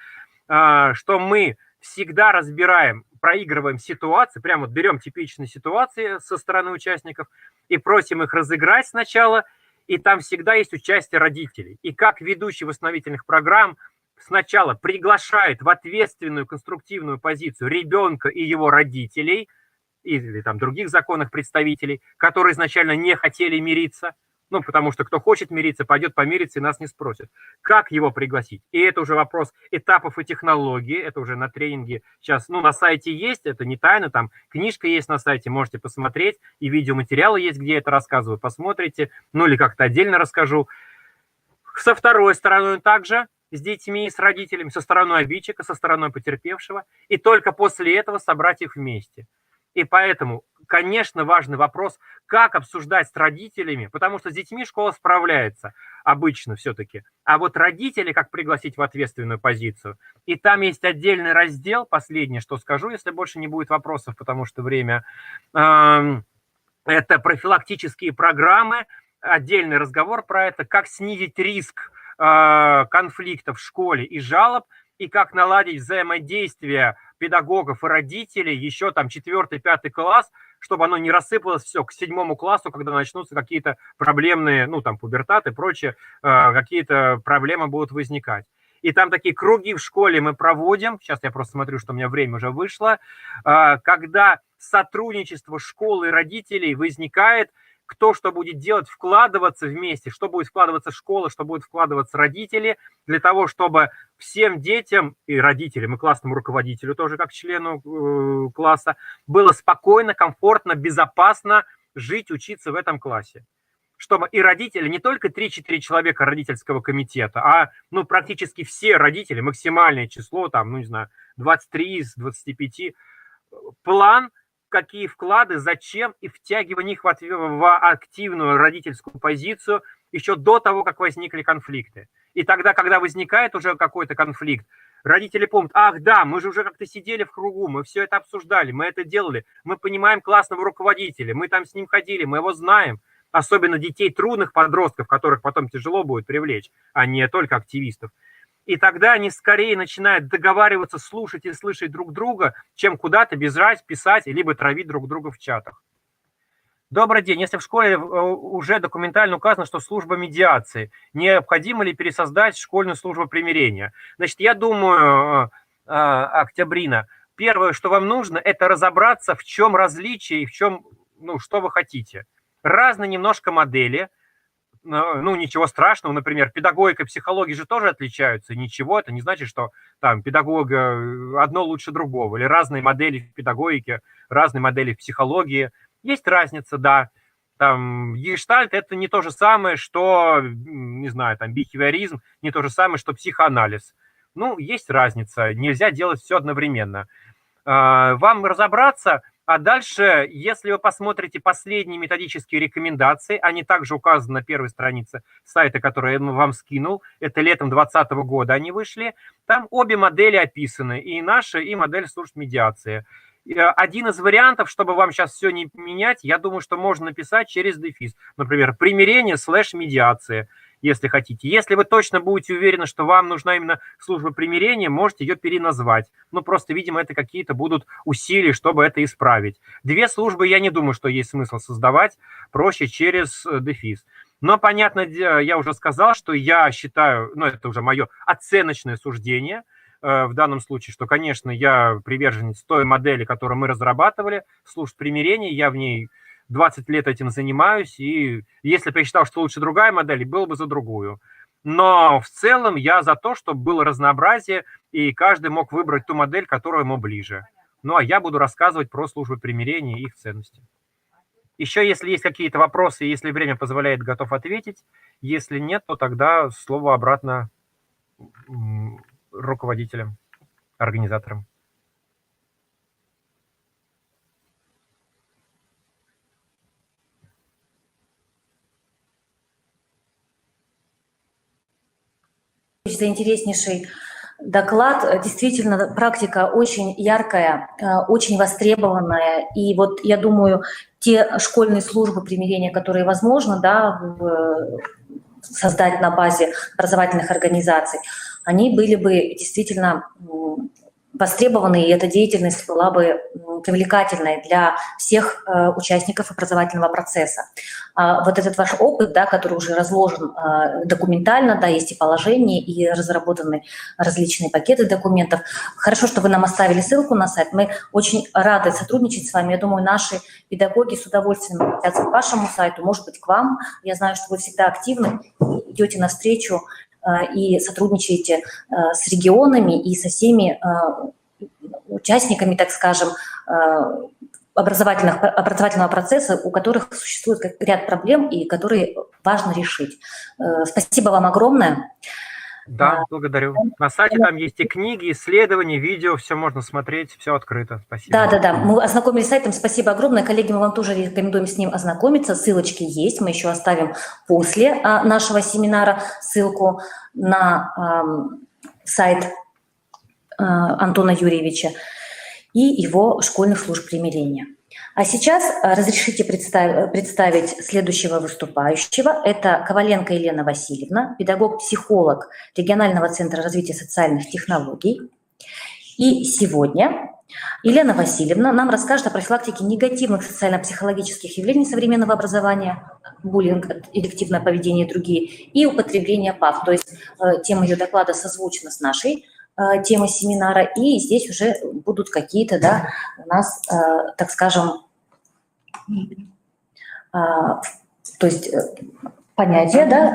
[SPEAKER 3] что мы всегда разбираем, проигрываем ситуации, прямо вот берем типичные ситуации со стороны участников и просим их разыграть сначала, и там всегда есть участие родителей. И как ведущий восстановительных программ сначала приглашает в ответственную конструктивную позицию ребенка и его родителей, или там других законных представителей, которые изначально не хотели мириться, ну, потому что кто хочет мириться, пойдет помириться и нас не спросит. Как его пригласить? И это уже вопрос этапов и технологий, это уже на тренинге сейчас, ну, на сайте есть, это не тайна, там книжка есть на сайте, можете посмотреть, и видеоматериалы есть, где я это рассказываю, посмотрите, ну, или как-то отдельно расскажу. Со второй стороной также, с детьми, с родителями, со стороной обидчика, со стороной потерпевшего, и только после этого собрать их вместе. И поэтому, конечно, важный вопрос, как обсуждать с родителями, потому что с детьми школа справляется обычно все-таки. А вот родители, как пригласить в ответственную позицию. И там есть отдельный раздел, последнее, что скажу, если больше не будет вопросов, потому что время. Это профилактические программы, отдельный разговор про это, как снизить риск конфликтов в школе и жалоб, и как наладить взаимодействие педагогов и родителей еще там 4-5 класс, чтобы оно не рассыпалось все к 7 классу, когда начнутся какие-то проблемные, ну там пубертат и прочее, какие-то проблемы будут возникать. И там такие круги в школе мы проводим, сейчас я просто смотрю, что у меня время уже вышло, когда сотрудничество школы и родителей возникает, кто что будет делать, вкладываться вместе, что будет вкладываться школа, что будет вкладываться родители, для того, чтобы всем детям и родителям, и классному руководителю тоже как члену класса было спокойно, комфортно, безопасно жить, учиться в этом классе. Чтобы и родители, не только 3-4 человека родительского комитета, а ну, практически все родители, максимальное число, там, ну не знаю, 23 из 25, план, какие вклады, зачем, и втягивание их в активную родительскую позицию еще до того, как возникли конфликты. И тогда, когда возникает уже какой-то конфликт, родители помнят, ах да, мы же уже как-то сидели в кругу, мы все это обсуждали, мы это делали, мы понимаем классного руководителя, мы там с ним ходили, мы его знаем. Особенно детей трудных подростков, которых потом тяжело будет привлечь, а не только активистов. И тогда они скорее начинают договариваться, слушать и слышать друг друга, чем куда-то бежать, писать, либо травить друг друга в чатах. Добрый день. Если в школе уже документально указано, что служба медиации, необходимо ли пересоздать школьную службу примирения? Значит, я думаю, Октябрина, первое, что вам нужно, это разобраться, в чем различие и в чем, ну, что вы хотите. Разные немножко модели. Ну, ничего страшного, например, педагогика и психология же тоже отличаются, ничего, это не значит, что там педагога одно лучше другого, или разные модели в педагогике, разные модели в психологии, есть разница, да, там, гештальт это не то же самое, что, не знаю, там, бихевиоризм, не то же самое, что психоанализ, ну, есть разница, нельзя делать все одновременно. Вам разобраться. А дальше, если вы посмотрите последние методические рекомендации, они также указаны на первой странице сайта, который я вам скинул, это летом 2020 года они вышли, там обе модели описаны, и наша, и модель служб медиации. Один из вариантов, чтобы вам сейчас все не менять, я думаю, что можно написать через дефис, например, примирение / медиация, если хотите. Если вы точно будете уверены, что вам нужна именно служба примирения, можете ее переназвать. Ну, просто, видимо, это какие-то будут усилия, чтобы это исправить. Две службы я не думаю, что есть смысл создавать, проще через дефис. Но, понятно, я уже сказал, что я считаю, ну, это уже мое оценочное суждение в данном случае, что, конечно, я приверженец той модели, которую мы разрабатывали, служб примирения, я в ней 20 лет этим занимаюсь, и если бы я считал, что лучше другая модель, было бы за другую. Но в целом я за то, чтобы было разнообразие, и каждый мог выбрать ту модель, которая ему ближе. Ну, а я буду рассказывать про службы примирения и их ценности. Еще, если есть какие-то вопросы, если время позволяет, готов ответить. Если нет, то тогда слово обратно руководителям, организаторам.
[SPEAKER 1] За интереснейший доклад. Действительно, практика очень яркая, очень востребованная. И вот я думаю, те школьные службы примирения, которые возможно, да, создать на базе образовательных организаций, они были бы действительно востребованы, и эта деятельность была бы привлекательной для всех участников образовательного процесса. Вот этот ваш опыт, да, который уже разложен документально, да, есть и положения, и разработаны различные пакеты документов. Хорошо, что вы нам оставили ссылку на сайт. Мы очень рады сотрудничать с вами. Я думаю, наши педагоги с удовольствием обратятся к вашему сайту, может быть, к вам. Я знаю, что вы всегда активны, идете навстречу и сотрудничаете с регионами и со всеми участниками, так скажем, образовательного процесса, у которых существует ряд проблем и которые важно решить. Спасибо вам огромное.
[SPEAKER 3] Да, благодарю. На сайте там есть и книги, исследования, видео, все можно смотреть, все открыто. Спасибо.
[SPEAKER 1] Да. Мы ознакомились с сайтом. Спасибо огромное. Коллеги, мы вам тоже рекомендуем с ним ознакомиться. Ссылочки есть. Мы еще оставим после нашего семинара ссылку на сайт Антона Юрьевича и его школьных служб примирения. А сейчас разрешите представить следующего выступающего. Это Коваленко Елена Васильевна, педагог-психолог Регионального центра развития социальных технологий. И сегодня Елена Васильевна нам расскажет о профилактике негативных социально-психологических явлений современного образования, буллинг, элективное поведение и другие, и употребление ПАВ. То есть тема ее доклада созвучна с нашей темы семинара, и здесь уже будут какие-то, да, у нас, так скажем, то есть понятия, да,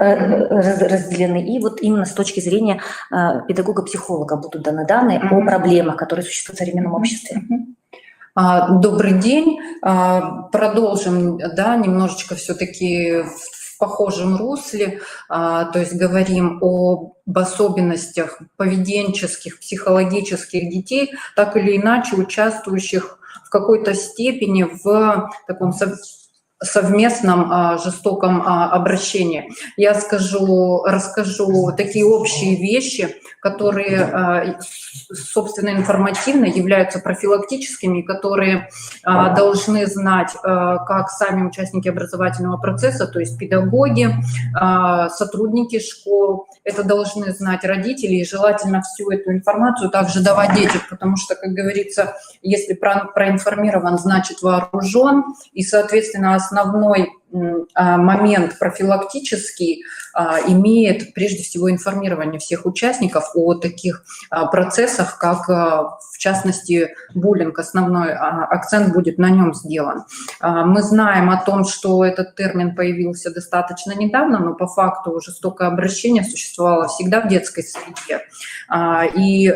[SPEAKER 1] разделены, и вот именно с точки зрения педагога-психолога будут даны данные о проблемах, которые существуют в современном обществе.
[SPEAKER 2] Добрый день. Продолжим, да, немножечко все-таки в похожем русле, то есть говорим об особенностях поведенческих, психологических детей, так или иначе участвующих в какой-то степени в таком совместном жестоком обращении. Я расскажу такие общие вещи, которые, собственно, информативно являются профилактическими, которые должны знать как сами участники образовательного процесса, то есть педагоги, сотрудники школ, это должны знать родители, и желательно всю эту информацию также давать детям, потому что, как говорится, если проинформирован, значит вооружен, и, соответственно, основной момент профилактический имеет прежде всего информирование всех участников о таких процессах, как в частности буллинг. Основной акцент будет на нем сделан. Мы знаем о том, что этот термин появился достаточно недавно, но по факту жестокое обращение существовало всегда в детской среде. И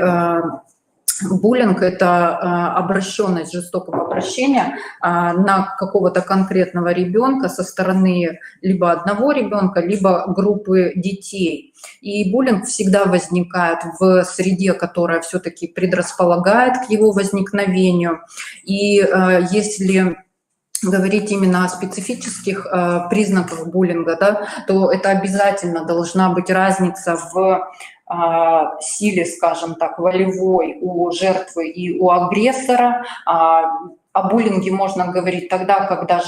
[SPEAKER 2] буллинг – это обращенность жестокого обращения на какого-то конкретного ребенка со стороны либо одного ребенка, либо группы детей. И буллинг всегда возникает в среде, которая все-таки предрасполагает к его возникновению. И если говорить именно о специфических признаках буллинга, да, то это обязательно должна быть разница в силе, скажем так, волевой у жертвы и у агрессора. О буллинге можно говорить тогда, когда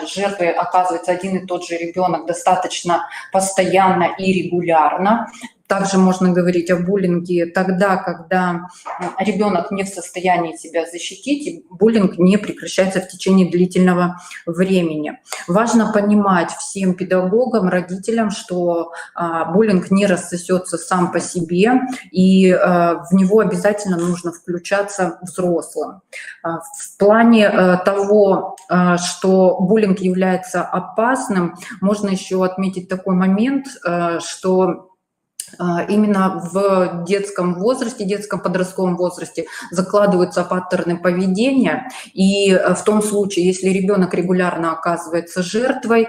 [SPEAKER 2] жертвой оказывается один и тот же ребенок достаточно постоянно и регулярно. Также можно говорить о буллинге тогда, когда ребенок не в состоянии себя защитить, и буллинг не прекращается в течение длительного времени. Важно понимать всем педагогам, родителям, что буллинг не рассосется сам по себе, и в него обязательно нужно включаться взрослым. В плане того, что буллинг является опасным, можно еще отметить такой момент, что именно в детском возрасте, детском подростковом возрасте закладываются паттерны поведения, и в том случае, если ребенок регулярно оказывается жертвой,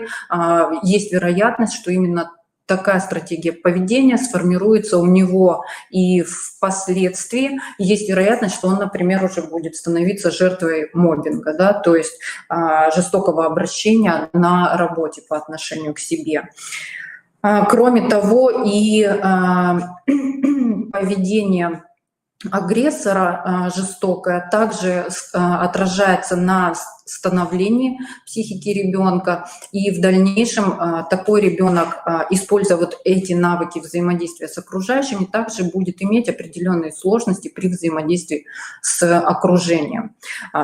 [SPEAKER 2] есть вероятность, что именно такая стратегия поведения сформируется у него, и впоследствии есть вероятность, что он, например, уже будет становиться жертвой моббинга, да, то есть жестокого обращения на работе по отношению к себе. Кроме того, и поведение агрессора жестокое также отражается на становлении психики ребенка, и в дальнейшем такой ребенок, используя вот эти навыки взаимодействия с окружающими, также будет иметь определенные сложности при взаимодействии с окружением.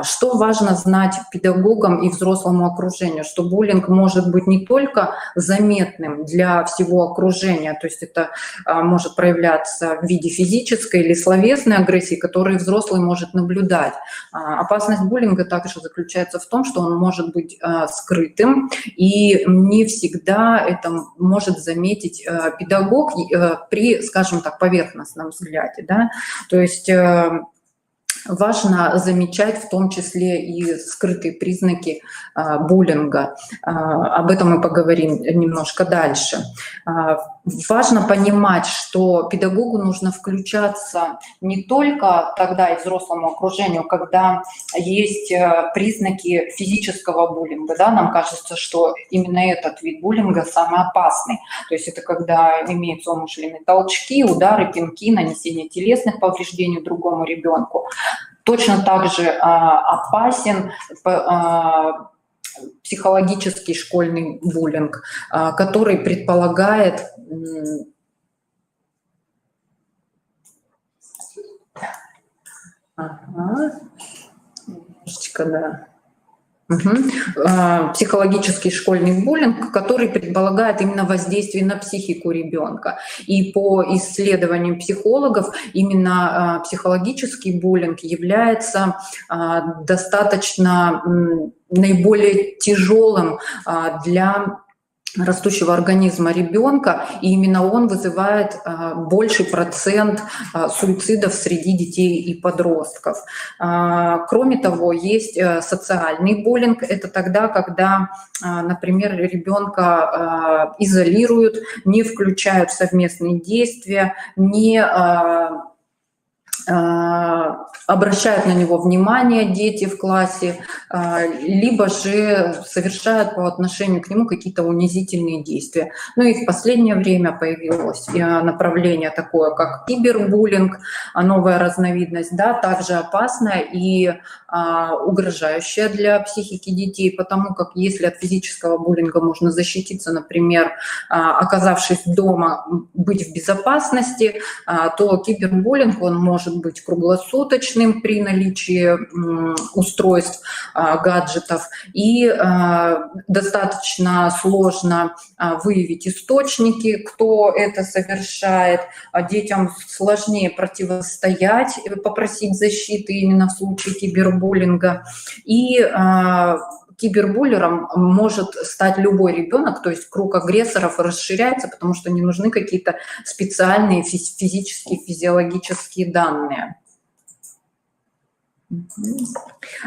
[SPEAKER 2] Что важно знать педагогам и взрослому окружению, что буллинг может быть не только заметным для всего окружения, то есть это может проявляться в виде физической или словесной агрессии, которую взрослый может наблюдать. Опасность буллинга также заключается в том, что он может быть скрытым, и не всегда это может заметить педагог при, скажем так, поверхностном взгляде. Да? То есть важно замечать в том числе и скрытые признаки буллинга. Об этом мы поговорим немножко дальше. Важно понимать, что педагогу нужно включаться не только тогда и взрослому окружению, когда есть признаки физического буллинга. Да? Нам кажется, что именно этот вид буллинга самый опасный. То есть это когда имеются умышленные толчки, удары, пинки, нанесение телесных повреждений другому ребенку. Точно так же опасен психологический школьный буллинг, который предполагает немножечко, да. Психологический школьный буллинг, который предполагает именно воздействие на психику ребенка. И по исследованиям психологов именно психологический буллинг является достаточно наиболее тяжелым для растущего организма ребенка, и именно он вызывает больший процент суицидов среди детей и подростков. Кроме того, есть социальный буллинг. Это тогда, когда, например, ребенка изолируют, не включают в совместные действия, не обращают на него внимание дети в классе, либо же совершают по отношению к нему какие-то унизительные действия. Ну и в последнее время появилось направление такое, как кибербуллинг, новая разновидность, да, также опасная и угрожающая для психики детей, потому как если от физического буллинга можно защититься, например, оказавшись дома, быть в безопасности, то кибербуллинг, он может быть круглосуточным при наличии устройств, гаджетов, и достаточно сложно выявить источники, кто это совершает. Детям сложнее противостоять, попросить защиты именно в случае кибербуллинга. И кибербуллером может стать любой ребенок, то есть круг агрессоров расширяется, потому что не нужны какие-то специальные физические, физиологические данные.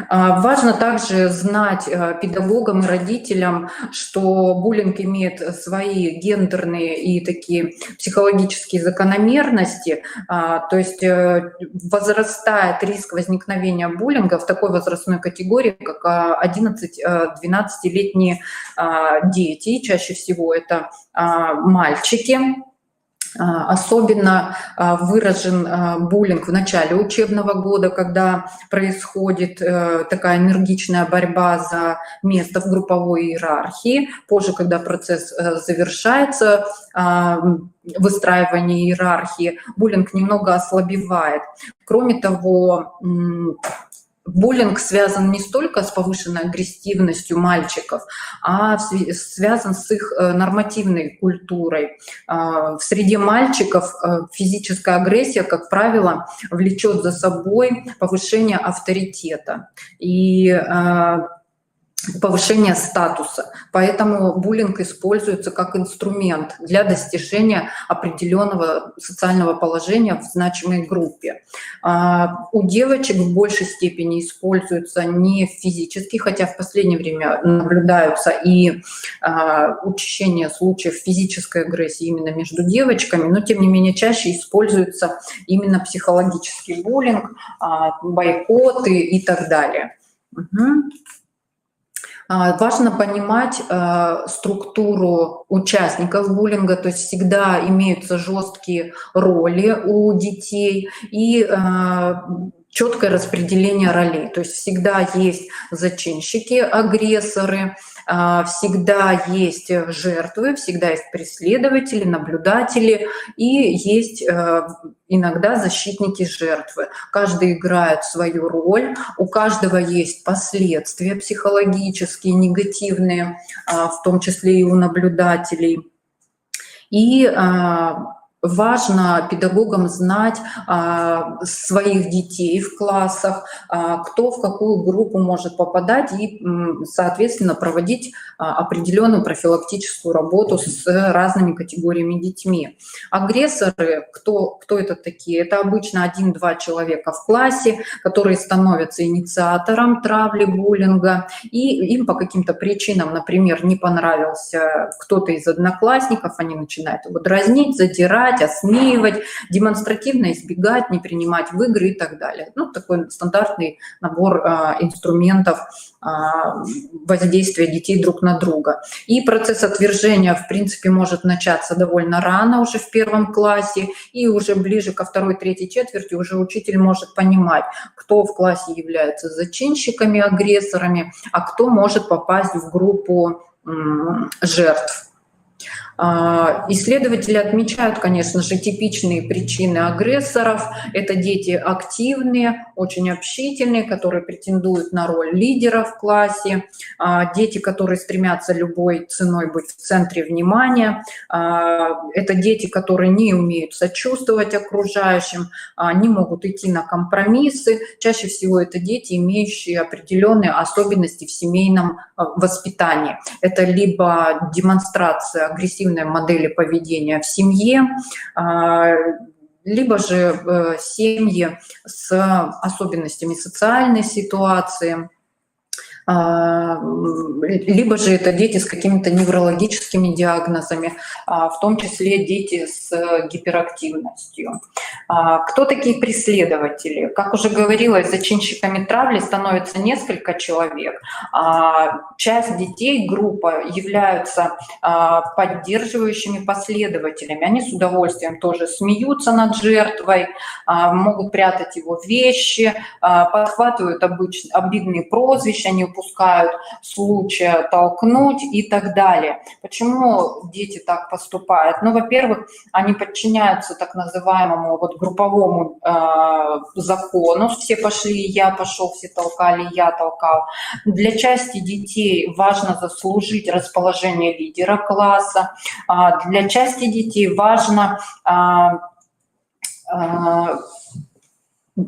[SPEAKER 2] Важно также знать педагогам и родителям, что буллинг имеет свои гендерные и такие психологические закономерности, то есть возрастает риск возникновения буллинга в такой возрастной категории, как 11-12-летние дети, чаще всего это мальчики. Особенно выражен буллинг в начале учебного года, когда происходит такая энергичная борьба за место в групповой иерархии. Позже, когда процесс завершается, выстраивание иерархии, буллинг немного ослабевает. Кроме того, буллинг связан не столько с повышенной агрессивностью мальчиков, а связан с их нормативной культурой. В среде мальчиков физическая агрессия, как правило, влечет за собой повышение авторитета и повышение статуса. Поэтому буллинг используется как инструмент для достижения определенного социального положения в значимой группе. У девочек в большей степени используется не физически, хотя в последнее время наблюдаются и учащение случаев физической агрессии именно между девочками, но тем не менее чаще используется именно психологический буллинг, бойкоты и так далее. Важно понимать структуру участников буллинга, то есть всегда имеются жесткие роли у детей, и четкое распределение ролей. То есть всегда есть зачинщики, агрессоры, всегда есть жертвы, всегда есть преследователи, наблюдатели и есть иногда защитники жертвы. Каждый играет свою роль, у каждого есть последствия психологические, негативные, в том числе и у наблюдателей. И важно педагогам знать своих детей в классах, кто в какую группу может попадать и, соответственно, проводить определенную профилактическую работу с разными категориями детьми. Агрессоры, кто это такие? Это обычно 1-2 человека в классе, которые становятся инициатором травли, буллинга, и им по каким-то причинам, например, не понравился кто-то из одноклассников, они начинают его дразнить, задирать, осмеивать, демонстративно избегать, не принимать в игры и так далее. Ну, такой стандартный набор инструментов воздействия детей друг на друга. И процесс отвержения, в принципе, может начаться довольно рано, уже в 1 классе, и уже ближе ко 2-3 четверти уже учитель может понимать, кто в классе является зачинщиками, агрессорами, а кто может попасть в группу жертв. Исследователи отмечают, конечно же, типичные причины агрессоров. Это дети активные, очень общительные, которые претендуют на роль лидера в классе, дети, которые стремятся любой ценой быть в центре внимания. Это дети, которые не умеют сочувствовать окружающим, не могут идти на компромиссы. Чаще всего это дети, имеющие определенные особенности в семейном воспитании. Это либо демонстрация агрессивной модели поведения в семье, либо же семьи с особенностями социальной ситуации, либо же это дети с какими-то неврологическими диагнозами, в том числе дети с гиперактивностью. Кто такие преследователи? Как уже говорилось, зачинщиками травли становится несколько человек. Часть детей, группа, являются поддерживающими последователями. Они с удовольствием тоже смеются над жертвой, могут прятать его вещи, подхватывают обидные прозвища, не упускают случая толкнуть и так далее. Почему дети так поступают? Ну, во-первых, они подчиняются так называемому групповому закону. Все пошли, я пошел, все толкали, я толкал. Для части детей важно заслужить расположение лидера класса. Для части детей важно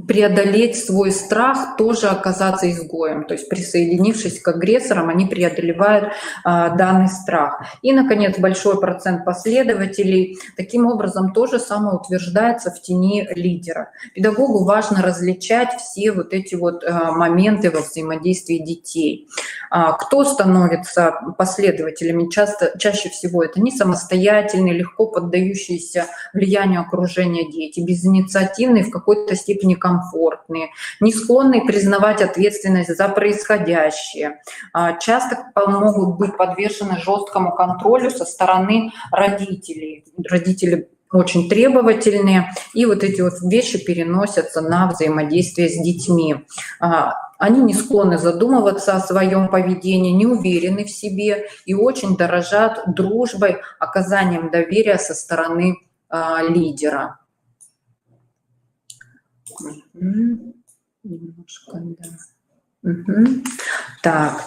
[SPEAKER 2] преодолеть свой страх, тоже оказаться изгоем. То есть присоединившись к агрессорам, они преодолевают данный страх. И, наконец, большой процент последователей таким образом тоже самоутверждается в тени лидера. Педагогу важно различать все вот эти вот моменты во взаимодействии детей. Кто становится последователями? Чаще всего это не самостоятельные, легко поддающиеся влиянию окружения дети, безинициативные, в какой-то степени комфортные, не склонные признавать ответственность за происходящее, часто могут быть подвержены жесткому контролю со стороны родителей. Родители очень требовательные, и вот эти вот вещи переносятся на взаимодействие с детьми. Они не склонны задумываться о своем поведении, не уверены в себе и очень дорожат дружбой, оказанием доверия со стороны лидера. Немножко, да. Так.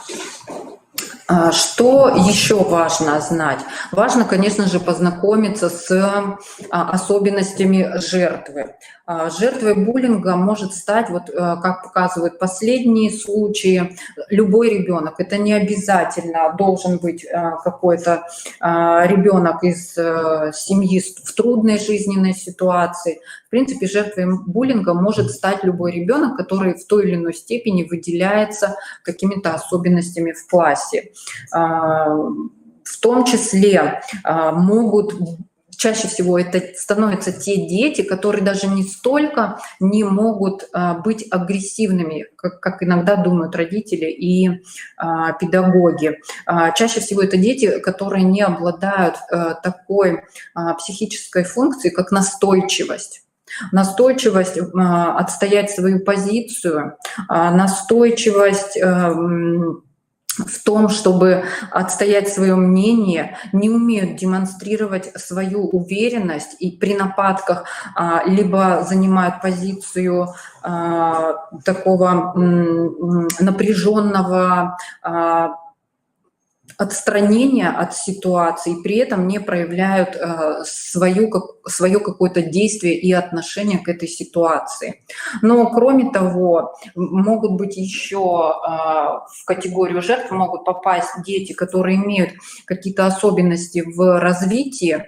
[SPEAKER 2] Что еще важно знать? Важно, конечно же, познакомиться с особенностями жертвы. Жертвой буллинга может стать, вот как показывают последние случаи, любой ребенок. Это не обязательно должен быть какой-то ребенок из семьи в трудной жизненной ситуации. В принципе, жертвой буллинга может стать любой ребенок, который в той или иной степени выделяется какими-то особенностями в классе. В том числе могут... Чаще всего это становятся те дети, которые даже не столько не могут быть агрессивными, как иногда думают родители и педагоги. Чаще всего это дети, которые не обладают такой психической функцией, как настойчивость. Настойчивость отстоять свою позицию, настойчивость в том, чтобы отстоять свое мнение, не умеют демонстрировать свою уверенность и при нападках либо занимают позицию такого напряженного отстранения от ситуации, при этом не проявляют свое какое-то действие и отношение к этой ситуации. Но кроме того, могут быть еще в категорию жертв могут попасть дети, которые имеют какие-то особенности в развитии,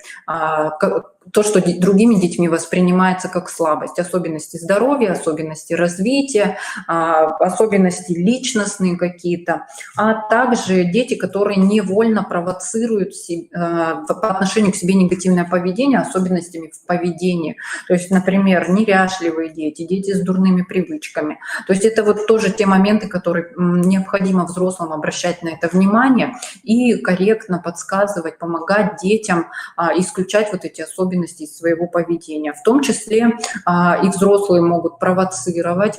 [SPEAKER 2] то, что другими детьми воспринимается как слабость, особенности здоровья, особенности развития, особенности личностные какие-то, а также дети, которые невольно провоцируют по отношению к себе негативное поведение, особенностями в поведении. То есть, например, неряшливые дети, дети с дурными привычками. То есть это вот тоже те моменты, которые необходимо взрослым обращать на это внимание и корректно подсказывать, помогать детям исключать вот эти особенности из своего поведения. В том числе и взрослые могут провоцировать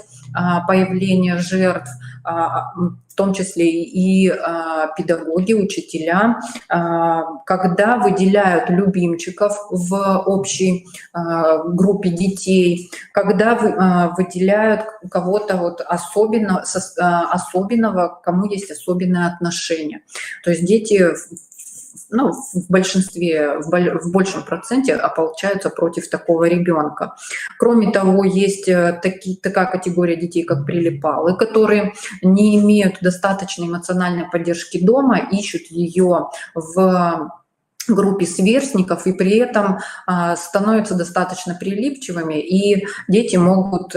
[SPEAKER 2] появление жертв, в том числе и педагоги, учителя, когда выделяют любимчиков в общей группе детей, когда выделяют кого-то вот особенного, кому есть особенное отношение. То есть дети в большинстве, в большем проценте ополчаются против такого ребенка. Кроме того, есть такая категория детей, как прилипалы, которые не имеют достаточной эмоциональной поддержки дома, ищут ее в группе сверстников и при этом становятся достаточно прилипчивыми, и дети могут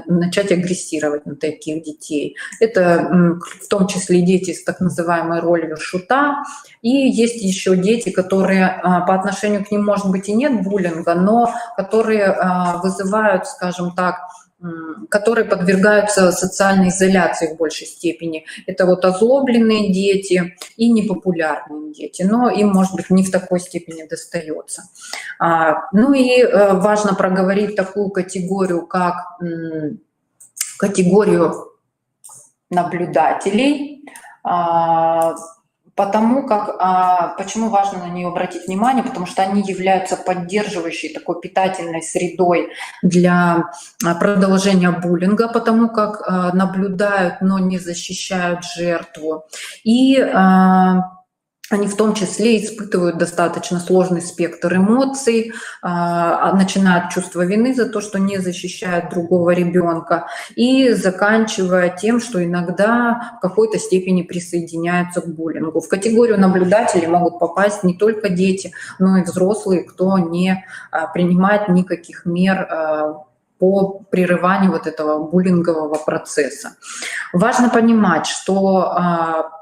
[SPEAKER 2] начать агрессировать на таких детей. Это в том числе дети с так называемой ролью шута. И есть еще дети, которые по отношению к ним, может быть, и нет буллинга, но которые вызывают, скажем так, которые подвергаются социальной изоляции в большей степени. Это вот озлобленные дети и непопулярные дети, но им, может быть, не в такой степени достается. Ну и важно проговорить такую категорию, как категорию наблюдателей, почему важно на нее обратить внимание, потому что они являются поддерживающей такой питательной средой для продолжения буллинга, потому как наблюдают, но не защищают жертву. И они в том числе испытывают достаточно сложный спектр эмоций, начиная от чувства вины за то, что не защищают другого ребенка, и заканчивая тем, что иногда в какой-то степени присоединяются к буллингу. В категорию наблюдателей могут попасть не только дети, но и взрослые, кто не принимает никаких мер по прерыванию вот этого буллингового процесса. Важно понимать, что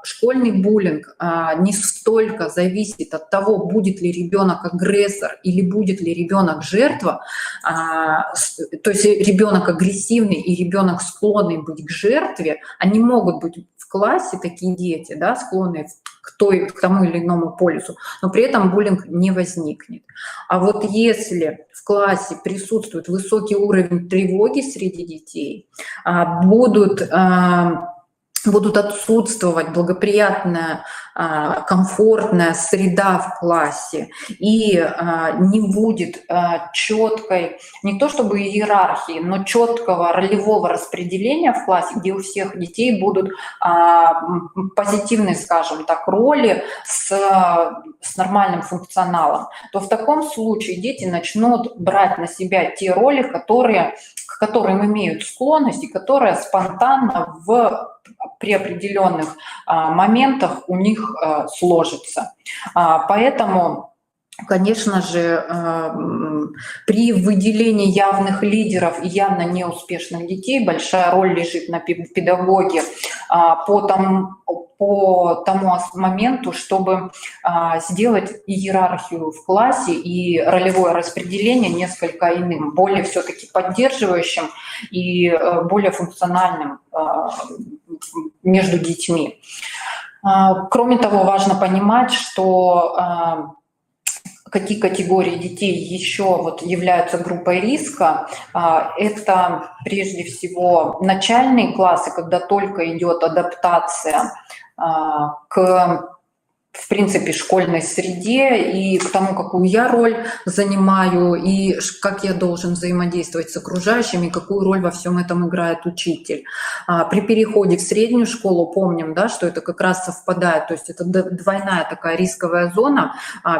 [SPEAKER 2] школьный буллинг не столько зависит от того, будет ли ребенок агрессор или будет ли ребенок жертва, то есть ребенок агрессивный и ребенок склонный быть к жертве, они могут быть в классе, такие дети, да, склонные к тому или иному полюсу, но при этом буллинг не возникнет. А вот если в классе присутствует высокий уровень тревоги среди детей, будут отсутствовать благоприятная, комфортная среда в классе и не будет четкой, не то чтобы иерархии, но четкого ролевого распределения в классе, где у всех детей будут позитивные, скажем так, роли с нормальным функционалом, то в таком случае дети начнут брать на себя те роли, к которым имеют склонность и которые спонтанно при определенных моментах у них сложится. Поэтому, конечно же, при выделении явных лидеров и явно неуспешных детей большая роль лежит на педагоге по тому моменту, чтобы сделать иерархию в классе и ролевое распределение несколько иным, более все-таки поддерживающим и более функциональным между детьми. Кроме того, важно понимать, что какие категории детей еще вот являются группой риска. Это прежде всего начальные классы, когда только идет адаптация к, в принципе, школьной среде и к тому, какую я роль занимаю, и как я должен взаимодействовать с окружающими, какую роль во всем этом играет учитель. При переходе в среднюю школу помним, да, что это как раз совпадает, то есть это двойная такая рисковая зона,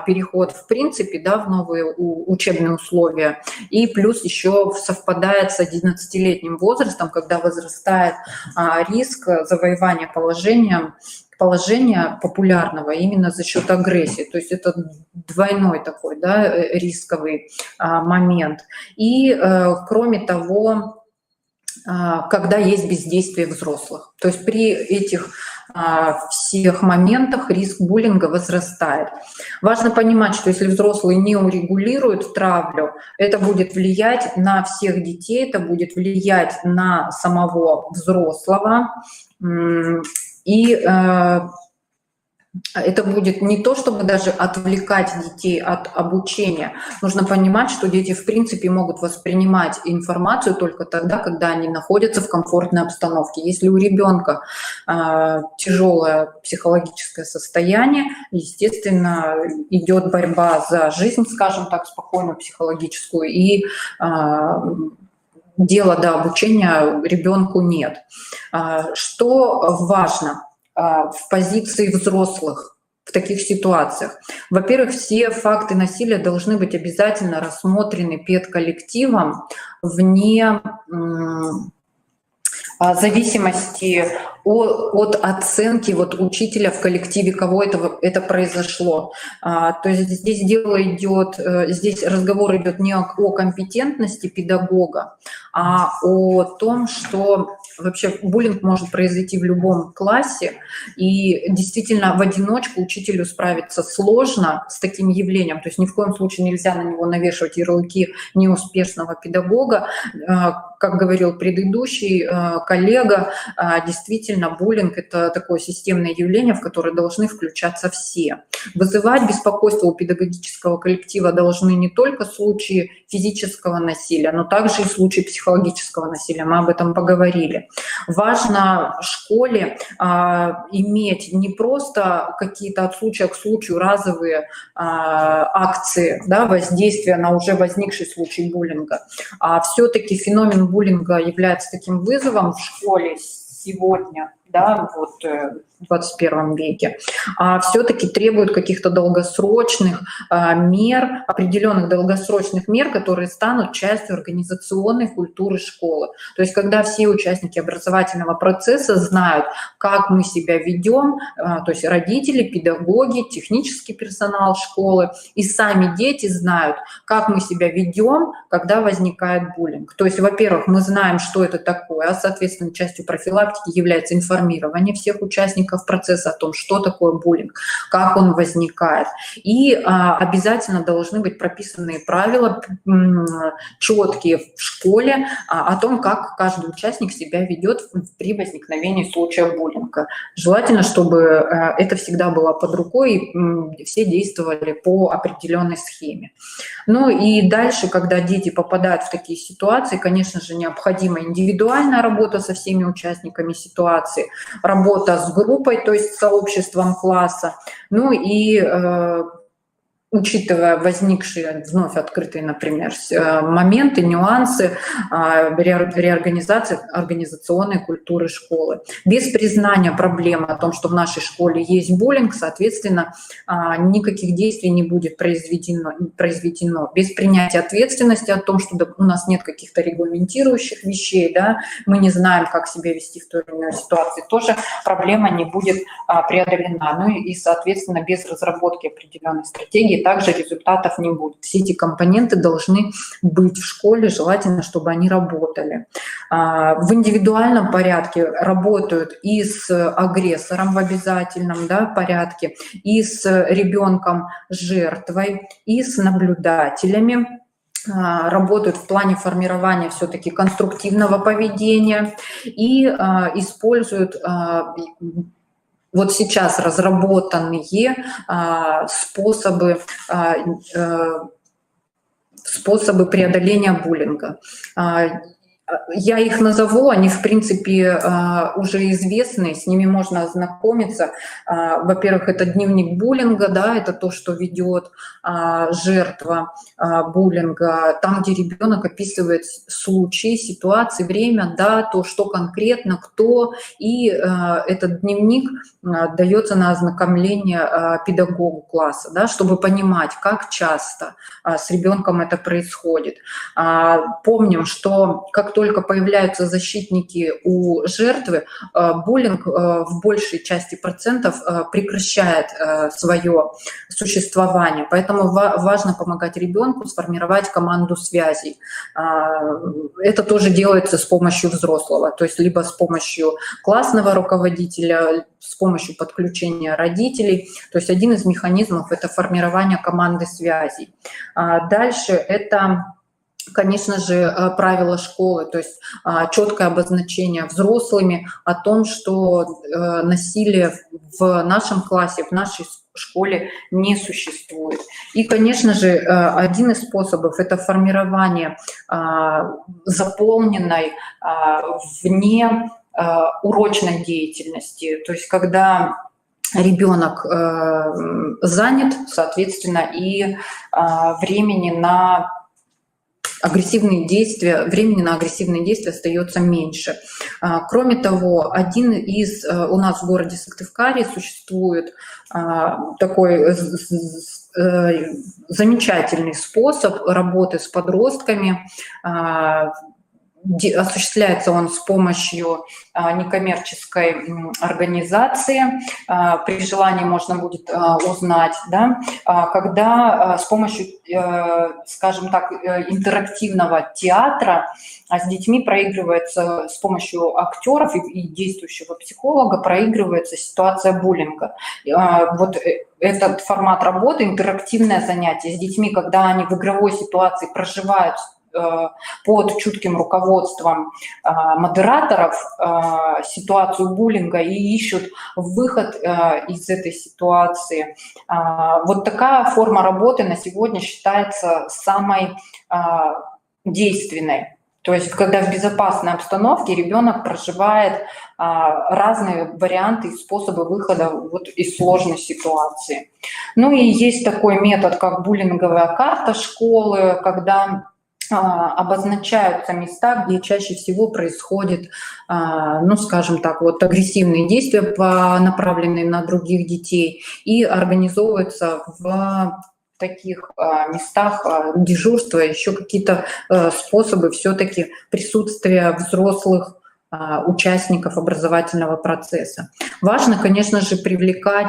[SPEAKER 2] переход в принципе, да, в новые учебные условия, и плюс еще совпадает с 11-летним возрастом, когда возрастает риск завоевания положения популярного именно за счет агрессии. То есть это двойной такой, да, рисковый момент. И кроме того, когда есть бездействие взрослых. То есть при этих всех моментах риск буллинга возрастает. Важно понимать, что если взрослые не урегулируют травлю, это будет влиять на всех детей, это будет влиять на самого взрослого. И это будет не то, чтобы даже отвлекать детей от обучения. Нужно понимать, что дети в принципе могут воспринимать информацию только тогда, когда они находятся в комфортной обстановке. Если у ребенка тяжелое психологическое состояние, естественно, идет борьба за жизнь, скажем так, спокойную психологическую, и дела до обучения ребенку нет. Что важно в позиции взрослых в таких ситуациях? Во-первых, все факты насилия должны быть обязательно рассмотрены педколлективом вне зависимости от оценки вот учителя в коллективе, кого это произошло. То есть здесь дело идет, здесь разговор идет не о компетентности педагога, а о том, что вообще буллинг может произойти в любом классе, и действительно в одиночку учителю справиться сложно с таким явлением, то есть ни в коем случае нельзя на него навешивать ярлыки неуспешного педагога. Как говорил предыдущий коллега, действительно буллинг — это такое системное явление, в которое должны включаться все. Вызывать беспокойство у педагогического коллектива должны не только случаи физического насилия, но также и случаи психологического насилия. Мы об этом поговорили. Важно в школе иметь не просто какие-то от случая к случаю разовые акции, да, воздействия на уже возникший случай буллинга, а все-таки феномен буллинга является таким вызовом в школе сегодня, да, вот в 21 веке, а все-таки требует каких-то долгосрочных мер, определенных долгосрочных мер, которые станут частью организационной культуры школы. То есть когда все участники образовательного процесса знают, как мы себя ведем, то есть родители, педагоги, технический персонал школы, и сами дети знают, как мы себя ведем, когда возникает буллинг. То есть, во-первых, мы знаем, что это такое, а, соответственно, частью профилактики является информирование всех участников процесса о том, что такое буллинг, как он возникает. И обязательно должны быть прописанные правила четкие в школе о том, как каждый участник себя ведет при возникновении случая буллинга. Желательно, чтобы это всегда было под рукой, и все действовали по определенной схеме. Ну и дальше, когда дети попадают в такие ситуации, конечно же, необходима индивидуальная работа со всеми участниками ситуации, работа с группой, то есть с сообществом класса, ну и учитывая возникшие, вновь открытые, например, моменты, нюансы реорганизации организационной культуры школы. Без признания проблемы о том, что в нашей школе есть буллинг, соответственно, никаких действий не будет произведено. Без принятия ответственности о том, что у нас нет каких-то регламентирующих вещей, да, мы не знаем, как себя вести в той или иной ситуации, тоже проблема не будет преодолена. Ну и, соответственно, без разработки определенной стратегии также результатов не будет. Все эти компоненты должны быть в школе, желательно, чтобы они работали. В индивидуальном порядке работают и с агрессором в обязательном, да, порядке, и с ребенком жертвой, и с наблюдателями. Работают в плане формирования все-таки конструктивного поведения и используют вот сейчас разработанные способы преодоления буллинга. Я их назову, они, в принципе, уже известны, с ними можно ознакомиться. Во-первых, это дневник буллинга, да, это то, что ведет жертва буллинга, там, где ребенок описывает случаи, ситуации, время, дату, что конкретно, кто, и этот дневник дается на ознакомление педагогу класса, да, чтобы понимать, как часто с ребенком это происходит. Помним, что как только появляются защитники у жертвы, буллинг в большей части процентов прекращает свое существование. Поэтому важно помогать ребенку сформировать команду связей. Это тоже делается с помощью взрослого, то есть либо с помощью классного руководителя, с помощью подключения родителей. То есть один из механизмов – это формирование команды связей. Дальше это, конечно же, правила школы, то есть четкое обозначение взрослыми о том, что насилие в нашем классе, в нашей школе не существует. И, конечно же, один из способов – это формирование заполненной вне урочной деятельности, то есть когда ребенок занят, соответственно, и времени на агрессивные действия остается меньше. Кроме того, у нас в городе Сыктывкаре существует такой замечательный способ работы с подростками. Осуществляется он с помощью некоммерческой организации. При желании можно будет узнать, да, когда с помощью, скажем так, интерактивного театра с детьми проигрывается, с помощью актеров и действующего психолога проигрывается ситуация буллинга. Вот этот формат работы, интерактивное занятие с детьми, когда они в игровой ситуации проживают под чутким руководством модераторов ситуацию буллинга и ищут выход из этой ситуации. Вот такая форма работы на сегодня считается самой действенной. То есть когда в безопасной обстановке ребенок проживает разные варианты и способы выхода вот из сложной ситуации. Ну и есть такой метод, как буллинговая карта школы, когда обозначаются места, где чаще всего происходят, ну, скажем так, вот агрессивные действия, направленные на других детей, и организовываются в таких местах дежурства, еще какие-то способы все-таки присутствия взрослых участников образовательного процесса. Важно, конечно же,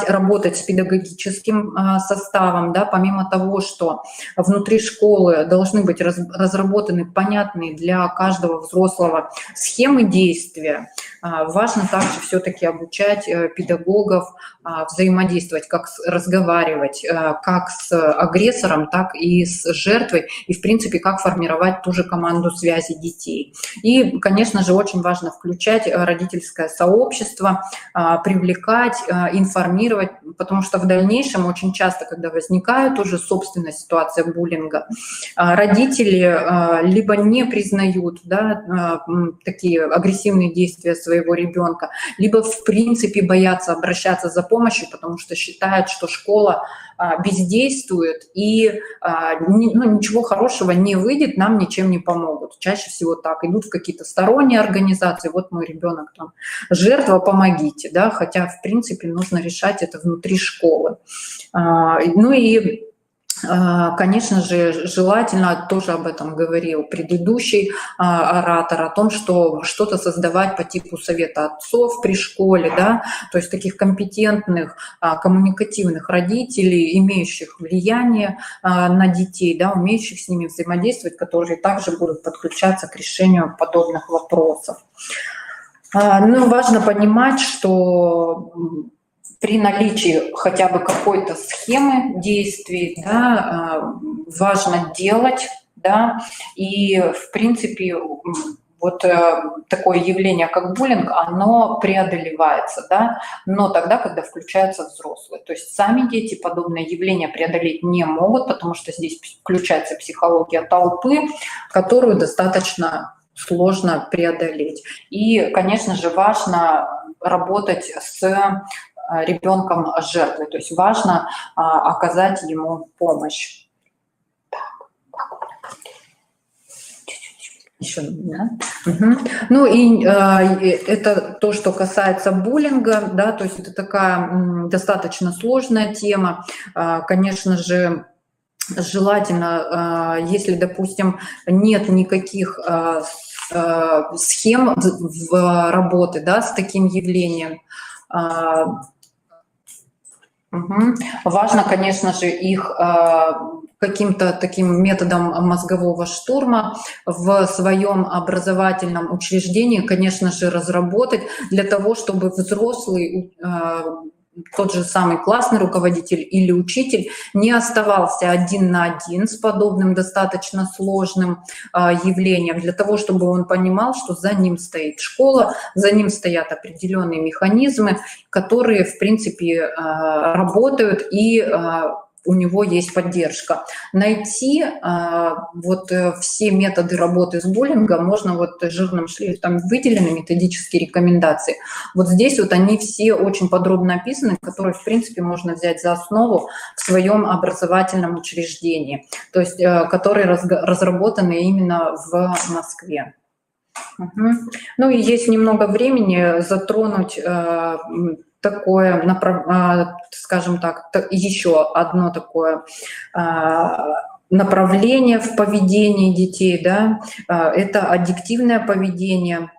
[SPEAKER 2] работать с педагогическим составом, да, помимо того, что внутри школы должны быть разработаны понятные для каждого взрослого схемы действия. Важно также все-таки обучать педагогов взаимодействовать, как разговаривать, как с агрессором, так и с жертвой, и, в принципе, как формировать ту же команду связи детей. И, конечно же, очень важно включать родительское сообщество, привлекать, информировать, потому что в дальнейшем очень часто, когда возникает уже собственная ситуация буллинга, родители либо не признают, да, такие агрессивные действия своего ребенка, либо в принципе боятся обращаться за помощью, потому что считают, что школа бездействует и ничего хорошего не выйдет, нам ничем не помогут. Чаще всего так, идут в какие-то сторонние организации, вот мой ребенок там жертва, помогите, да, хотя в принципе нужно решать это внутри школы. Ну и конечно же, желательно, тоже об этом говорил предыдущий оратор, о том, что что-то создавать по типу совета отцов при школе, да, то есть таких компетентных, коммуникативных родителей, имеющих влияние на детей, да, умеющих с ними взаимодействовать, которые также будут подключаться к решению подобных вопросов. Ну, важно понимать, что при наличии хотя бы какой-то схемы действий, да, важно делать, да, и в принципе вот такое явление, как буллинг, оно преодолевается, да, но тогда, когда включаются взрослые. То есть сами дети подобное явление преодолеть не могут, потому что здесь включается психология толпы, которую достаточно сложно преодолеть. И, конечно же, важно работать с ребенком жертвы, то есть важно оказать ему помощь. Еще, да? Угу. Ну и это то, что касается буллинга, да, то есть это такая достаточно сложная тема. Конечно же, желательно, если, допустим, нет никаких схем в работе, да, с таким явлением, важно, конечно же, их каким-то таким методом мозгового штурма в своем образовательном учреждении, конечно же, разработать для того, чтобы взрослый, тот же самый классный руководитель или учитель не оставался один на один с подобным достаточно сложным явлением, для того, чтобы он понимал, что за ним стоит школа, за ним стоят определенные механизмы, которые, в принципе, работают, и у него есть поддержка. Найти вот все методы работы с буллингом можно вот жирным шрифтом выделены методические рекомендации. Вот здесь вот они все очень подробно описаны, которые, в принципе, можно взять за основу в своем образовательном учреждении, то есть которые разработаны именно в Москве. Угу. Ну и есть немного времени затронуть такое, скажем так, еще одно такое направление в поведении детей, да, это аддиктивное поведение.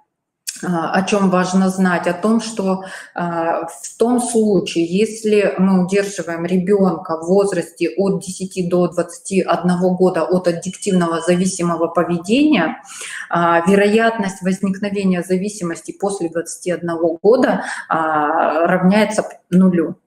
[SPEAKER 2] О чем важно знать? О том, что в том случае, если мы удерживаем ребенка в возрасте от 10 до 21 года от аддиктивного зависимого поведения, вероятность возникновения зависимости после 21 года равняется нулю.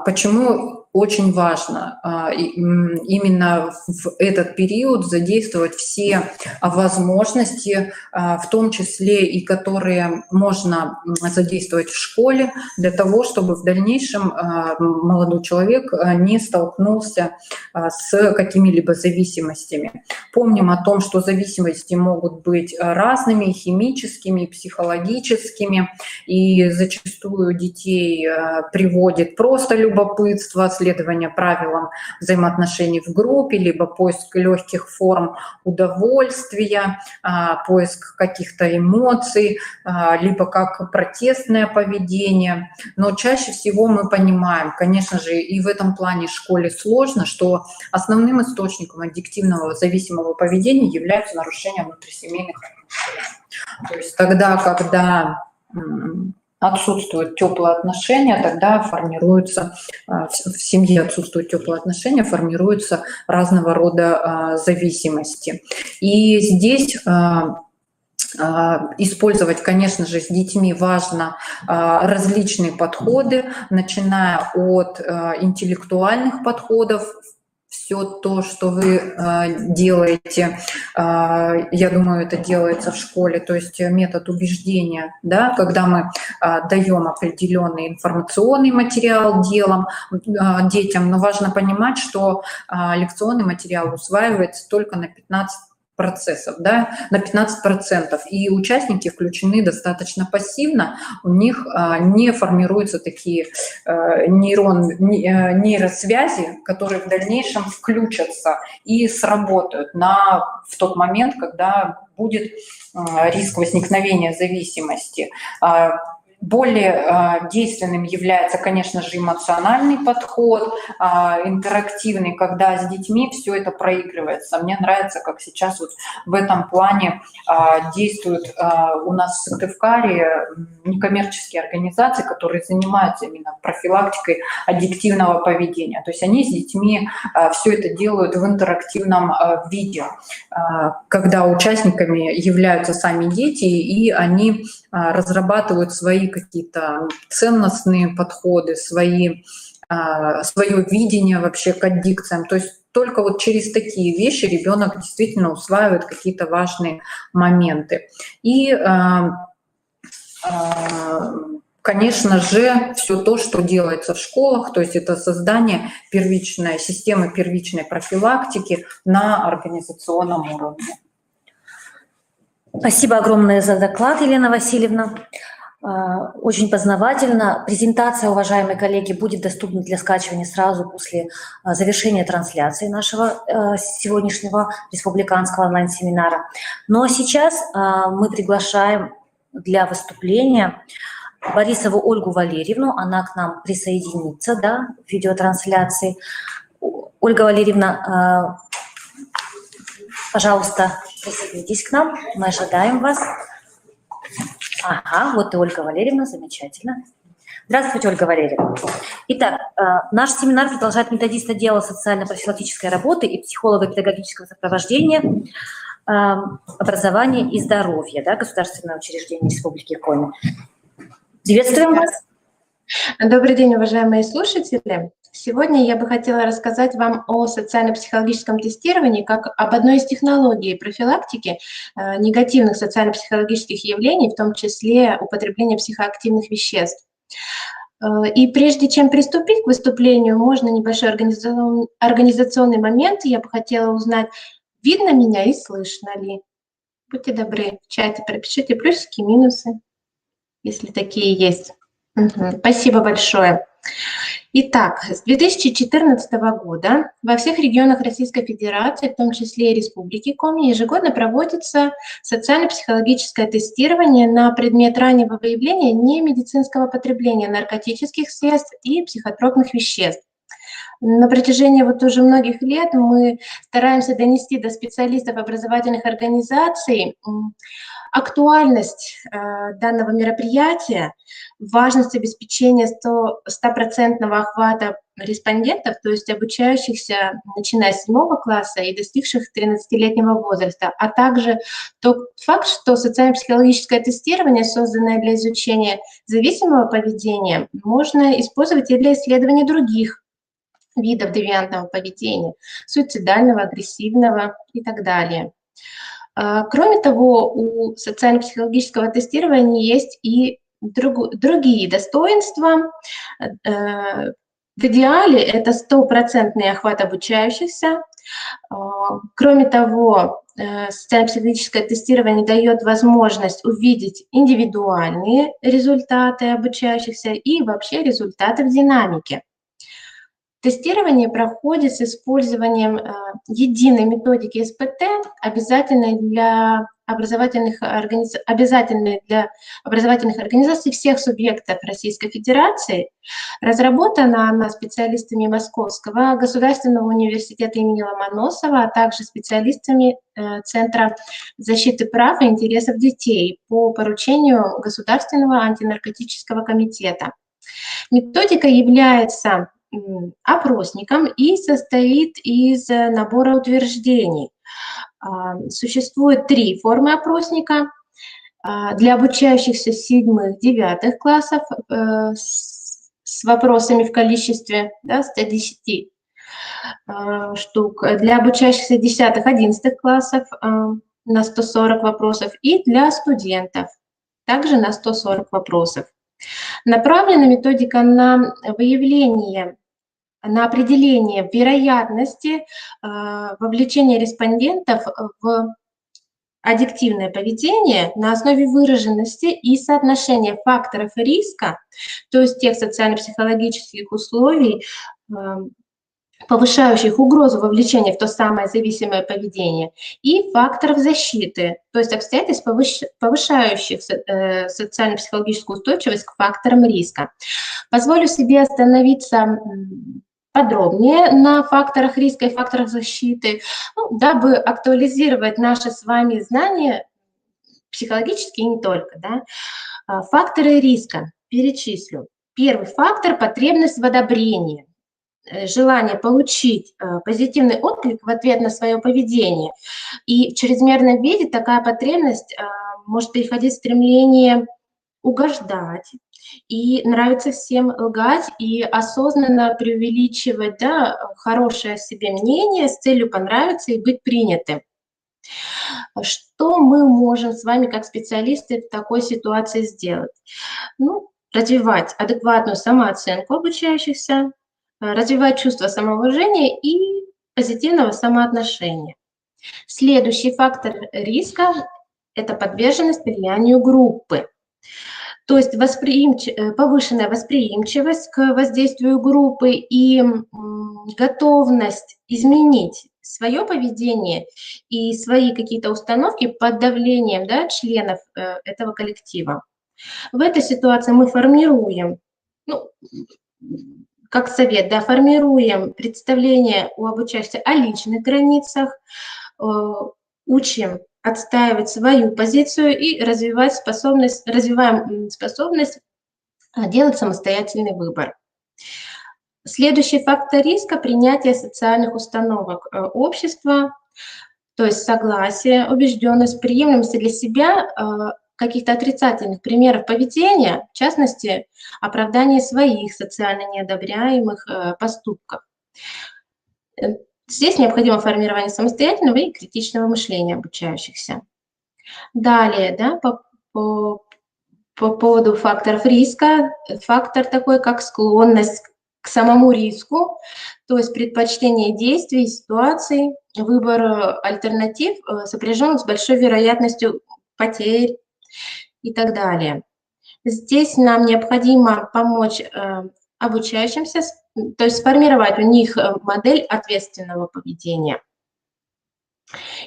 [SPEAKER 2] Почему очень важно именно в этот период задействовать все возможности, в том числе и которые можно задействовать в школе, для того, чтобы в дальнейшем молодой человек не столкнулся с какими-либо зависимостями. Помним о том, что зависимости могут быть разными, химическими, психологическими, и зачастую детей приводит просто любопытство, следование правилам взаимоотношений в группе, либо поиск легких форм удовольствия, поиск каких-то эмоций, либо как протестное поведение. Но чаще всего мы понимаем, конечно же, и в этом плане школе сложно, что основным источником аддиктивного зависимого поведения является нарушение внутрисемейных отношений. То есть тогда, когда отсутствуют теплые отношения, тогда формируются, в семье отсутствуют теплые отношения, формируются разного рода зависимости. И здесь использовать, конечно же, с детьми важно различные подходы, начиная от интеллектуальных подходов. Все то, что вы делаете, я думаю, это делается в школе, то есть метод убеждения, да, когда мы даем определенный информационный материал детям, но важно понимать, что лекционный материал усваивается только на 15%, да, на 15%, и участники включены достаточно пассивно, у них не формируются такие нейросвязи, которые в дальнейшем включатся и сработают в тот момент, когда будет риск возникновения зависимости. Более действенным является, конечно же, эмоциональный подход, интерактивный, когда с детьми все это проигрывается. Мне нравится, как сейчас вот в этом плане действуют у нас в Сыктывкаре некоммерческие организации, которые занимаются именно профилактикой аддиктивного поведения. То есть они с детьми все это делают в интерактивном виде, когда участниками являются сами дети, и они разрабатывают свои какие-то ценностные подходы, свое видение вообще к аддикциям. То есть только вот через такие вещи ребенок действительно усваивает какие-то важные моменты. И, конечно же, все то, что делается в школах, то есть это создание первичной системы первичной профилактики на организационном уровне.
[SPEAKER 1] Спасибо огромное за доклад, Елена Васильевна. Очень познавательно. Презентация, уважаемые коллеги, будет доступна для скачивания сразу после завершения трансляции нашего сегодняшнего республиканского онлайн-семинара. Но сейчас мы приглашаем для выступления Борисову Ольгу Валерьевну. Она к нам присоединится, да, в видеотрансляции. Ольга Валерьевна, пожалуйста, присоединитесь к нам. Мы ожидаем вас. Ага, вот и Ольга Валерьевна, замечательно. Здравствуйте, Ольга Валерьевна. Итак, наш семинар продолжает методист отдела социально-профилактической работы и психолого-педагогического сопровождения образования и здоровья, да, Государственное учреждение Республики Коми. Приветствуем вас.
[SPEAKER 4] Добрый день, уважаемые слушатели. Сегодня я бы хотела рассказать вам о социально-психологическом тестировании как об одной из технологий профилактики негативных социально-психологических явлений, в том числе употребления психоактивных веществ. И прежде чем приступить к выступлению, можно небольшой организационный момент. Я бы хотела узнать, видно меня и слышно ли. Будьте добры, в чате пропишите плюсики, минусы, если такие есть. Спасибо большое. Итак, с 2014 года во всех регионах Российской Федерации, в том числе и Республики Коми, ежегодно проводится социально-психологическое тестирование на предмет раннего выявления немедицинского потребления наркотических средств и психотропных веществ. На протяжении вот уже многих лет мы стараемся донести до специалистов образовательных организаций актуальность данного мероприятия, важность обеспечения 100% охвата респондентов, то есть обучающихся, начиная с 7 класса и достигших 13-летнего возраста, а также тот факт, что социально-психологическое тестирование, созданное для изучения зависимого поведения, можно использовать и для исследования других видов девиантного поведения, суицидального, агрессивного и так далее. Кроме того, у социально-психологического тестирования есть и другие достоинства. В идеале это 100% охват обучающихся. Кроме того, социально-психологическое тестирование дает возможность увидеть индивидуальные результаты обучающихся и вообще результаты в динамике. Тестирование проходит с использованием единой методики СПТ, обязательной для образовательных организаций всех субъектов Российской Федерации. Разработана она специалистами Московского государственного университета имени Ломоносова, а также специалистами Центра защиты прав и интересов детей по поручению Государственного антинаркотического комитета. Методика является опросником и состоит из набора утверждений. Существует 3 формы опросника. Для обучающихся 7-9 классов с вопросами в количестве 110 штук. Для обучающихся 10-11 классов на 140 вопросов и для студентов также на 140 вопросов. Направлена методика на выявление, на определение вероятности вовлечения респондентов в аддиктивное поведение на основе выраженности и соотношения факторов риска, то есть тех социально-психологических условий, повышающих угрозу вовлечения в то самое зависимое поведение, и факторов защиты, то есть обстоятельств, повышающих социально-психологическую устойчивость к факторам риска. Позволю себе остановиться подробнее на факторах риска и факторах защиты, дабы актуализировать наши с вами знания психологические и не только. Да? Факторы риска перечислю. Первый фактор – потребность в одобрении. Желание получить позитивный отклик в ответ на свое поведение. И в чрезмерном виде такая потребность может переходить в стремление угождать, и нравится всем лгать, и осознанно преувеличивать, да, хорошее о себе мнение с целью понравиться и быть принятым. Что мы можем с вами как специалисты в такой ситуации сделать? Ну, развивать адекватную самооценку обучающихся, развивать чувство самоуважения и позитивного самоотношения. Следующий фактор риска – это подверженность влиянию группы. То есть повышенная восприимчивость к воздействию группы и готовность изменить свое поведение и свои какие-то установки под давлением, да, членов этого коллектива. В этой ситуации мы формируем, ну, как совет, да, формируем представление у обучающихся о личных границах, учим отстаивать свою позицию и развиваем способность делать самостоятельный выбор. Следующий фактор риска – принятие социальных установок общества, то есть согласие, убежденность, приемлемость для себя каких-то отрицательных примеров поведения, в частности, оправдание своих социально неодобряемых поступков. Здесь необходимо формирование самостоятельного и критичного мышления обучающихся. Далее, да, по поводу факторов риска, фактор такой, как склонность к самому риску, то есть предпочтение действий, ситуаций, выбор альтернатив, сопряженных с большой вероятностью потерь и так далее. Здесь нам необходимо помочь обучающимся, то есть сформировать у них модель ответственного поведения.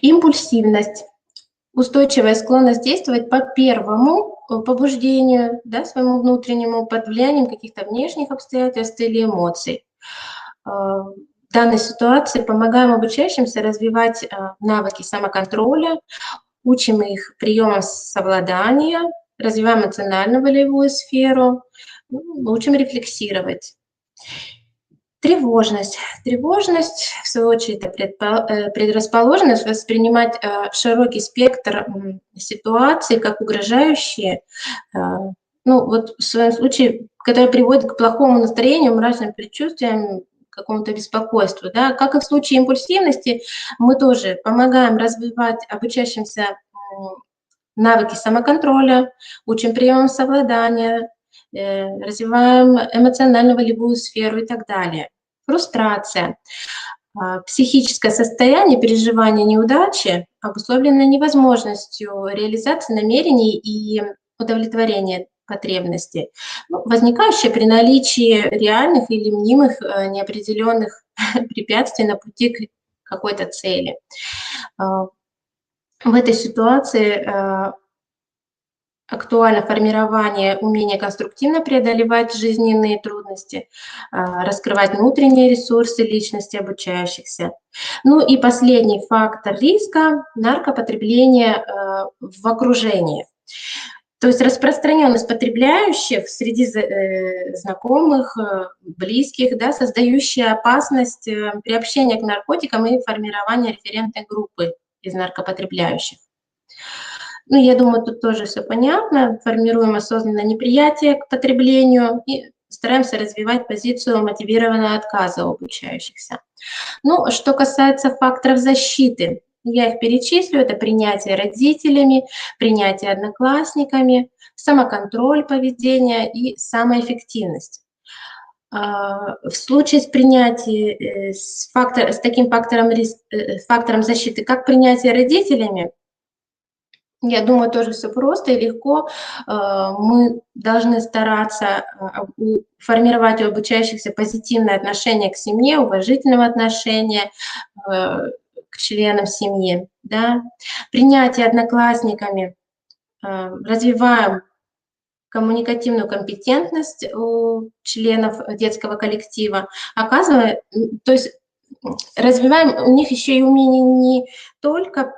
[SPEAKER 4] Импульсивность, устойчивая склонность действовать по первому побуждению, да, своему внутреннему, под влиянием каких-то внешних обстоятельств или эмоций. В данной ситуации помогаем обучающимся развивать навыки самоконтроля, учим их приемам совладания, развиваем эмоционально-волевую сферу, учим рефлексировать. Тревожность. Тревожность, в свою очередь, предрасположенность воспринимать широкий спектр ситуаций как угрожающие, ну, вот в своем случае, которые приводят к плохому настроению, мрачным предчувствиям, какому-то беспокойству. Да? Как и в случае импульсивности, мы тоже помогаем развивать обучающимся навыки самоконтроля, учим приемам совладания, развиваем эмоционально-волевую сферу и так далее. Фрустрация. Психическое состояние переживания неудачи обусловлено невозможностью реализации намерений и удовлетворения потребностей, возникающие при наличии реальных или мнимых неопределенных препятствий на пути к какой-то цели. В этой ситуации актуально формирование умения конструктивно преодолевать жизненные трудности, раскрывать внутренние ресурсы личности обучающихся. Ну и последний фактор риска – наркопотребление в окружении. То есть распространенность потребляющих среди знакомых, близких, да, создающая опасность приобщения к наркотикам и формирования референтной группы из наркопотребляющих. Ну, я думаю, тут тоже все понятно. Формируем осознанное неприятие к потреблению и стараемся развивать позицию мотивированного отказа у обучающихся. Ну, что касается факторов защиты, я их перечислю. Это принятие родителями, принятие одноклассниками, самоконтроль поведения и самоэффективность. В случае с принятием, с таким фактором защиты, как принятие родителями, я думаю, тоже все просто и легко. Мы должны стараться формировать у обучающихся позитивное отношение к семье, уважительное отношение к членам семьи. Да? Принятие одноклассниками. Развиваем коммуникативную компетентность у членов детского коллектива. То есть развиваем у них еще и умение не только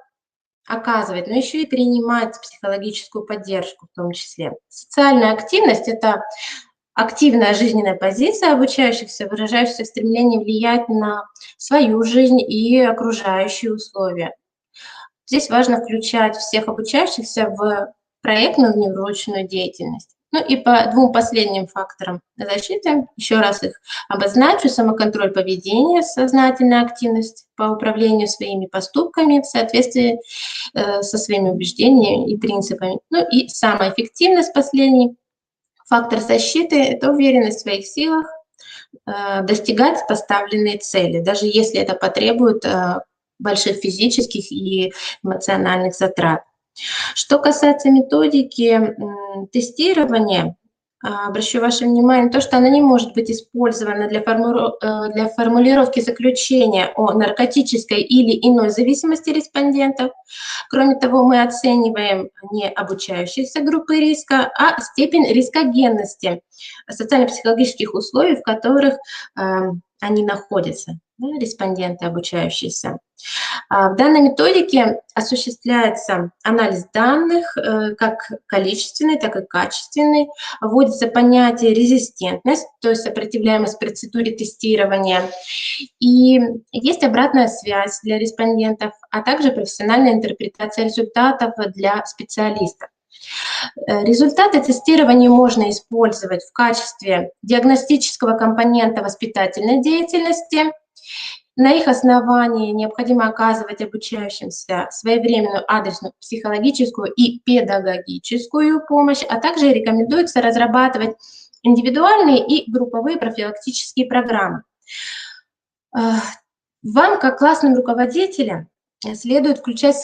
[SPEAKER 4] оказывать, но еще и принимать психологическую поддержку в том числе. Социальная активность – это активная жизненная позиция обучающихся, выражающаяся в стремлении влиять на свою жизнь и окружающие условия. Здесь важно включать всех обучающихся в проектную внеурочную деятельность. Ну и по двум последним факторам защиты, еще раз их обозначу: самоконтроль поведения, сознательная активность по управлению своими поступками в соответствии со своими убеждениями и принципами. Ну и самая эффективность, последний фактор защиты – это уверенность в своих силах, достигать поставленные цели, даже если это потребует больших физических и эмоциональных затрат. Что касается методики тестирования, обращу ваше внимание на то, что она не может быть использована для формулировки заключения о наркотической или иной зависимости респондентов. Кроме того, мы оцениваем не обучающиеся группы риска, а степень рискогенности социально-психологических условий, в которых они находятся, да, респонденты обучающиеся. В данной методике осуществляется анализ данных, как количественный, так и качественный. Вводится понятие резистентность, то есть сопротивляемость процедуре тестирования. И есть обратная связь для респондентов, а также профессиональная интерпретация результатов для специалистов. Результаты тестирования можно использовать в качестве диагностического компонента воспитательной деятельности. На их основании необходимо оказывать обучающимся своевременную адресную психологическую и педагогическую помощь, а также рекомендуется разрабатывать индивидуальные и групповые профилактические программы. Вам, как классным руководителям, следует включать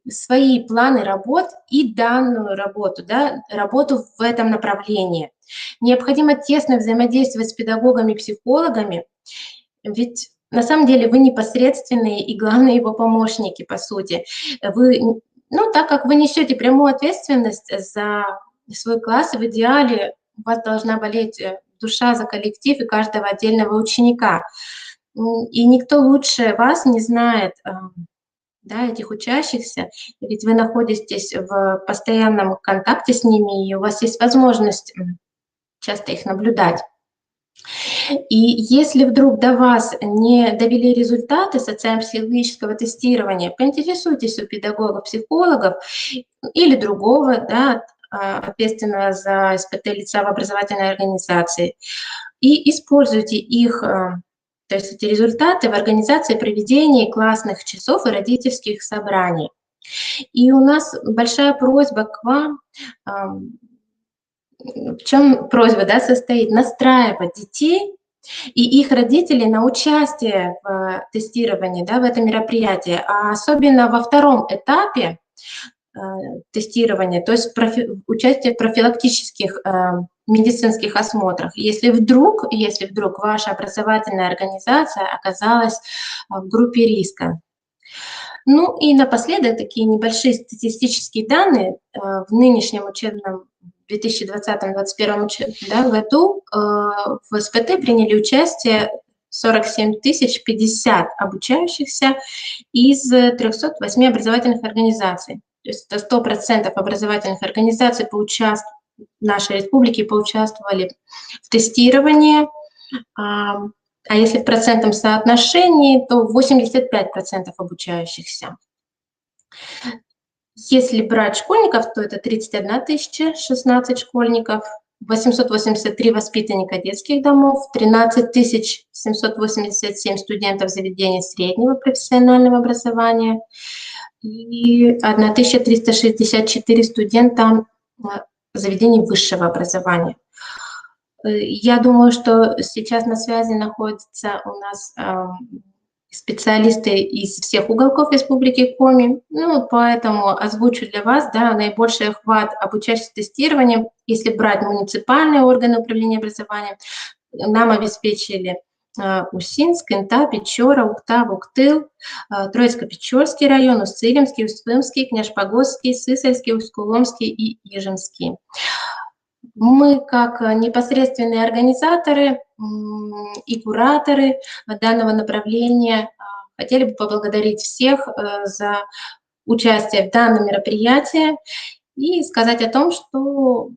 [SPEAKER 4] свои планы работ и данную работу, да, работу в этом направлении. Необходимо тесно взаимодействовать с педагогами и психологами, ведь на самом деле вы непосредственные и главные его помощники, по сути. Так как вы несете прямую ответственность за свой класс, в идеале у вас должна болеть душа за коллектив и каждого отдельного ученика. И никто лучше вас не знает, да, этих учащихся, ведь вы находитесь в постоянном контакте с ними, и у вас есть возможность часто их наблюдать. И если вдруг до вас не довели результаты социально-психологического тестирования, поинтересуйтесь у педагогов-психологов или другого, да, ответственного за СПТ лица в образовательной организации, и используйте их, то есть эти результаты, в организации проведения классных часов и родительских собраний. И у нас большая просьба к вам. В чем просьба, да, состоит? Настраивать детей и их родителей на участие в тестировании, да, в этом мероприятии, а особенно во втором этапе тестирования, то есть участие в профилактических медицинских осмотрах, если вдруг ваша образовательная организация оказалась в группе риска. Ну и напоследок такие небольшие статистические данные. В нынешнем учебном 2020-2021 году в СПТ приняли участие 47 050 обучающихся из 308 образовательных организаций. То есть это 100% образовательных организаций нашей республики поучаствовали в тестировании. А если в процентном соотношении, то 85% обучающихся. Если брать школьников, то это 31 016 школьников, 883 воспитанника детских домов, 13 787 студентов заведений среднего профессионального образования и 1364 студента заведений высшего образования. Я думаю, что сейчас на связи находятся у нас специалисты из всех уголков Республики Коми. Ну, поэтому озвучу для вас, да, наибольший охват обучающихся тестированием, если брать муниципальные органы управления образованием, нам обеспечили Усинск, Инта, Печора, Ухта, Уктыл, Троицко-Печорский район, Усть-Илимский, Усть-Илимский, Княж-Погосский, Сысольский, Усть-Куломский и Ижемский. Мы, как непосредственные организаторы и кураторы данного направления, хотели бы поблагодарить всех за участие в данном мероприятии и сказать о том, что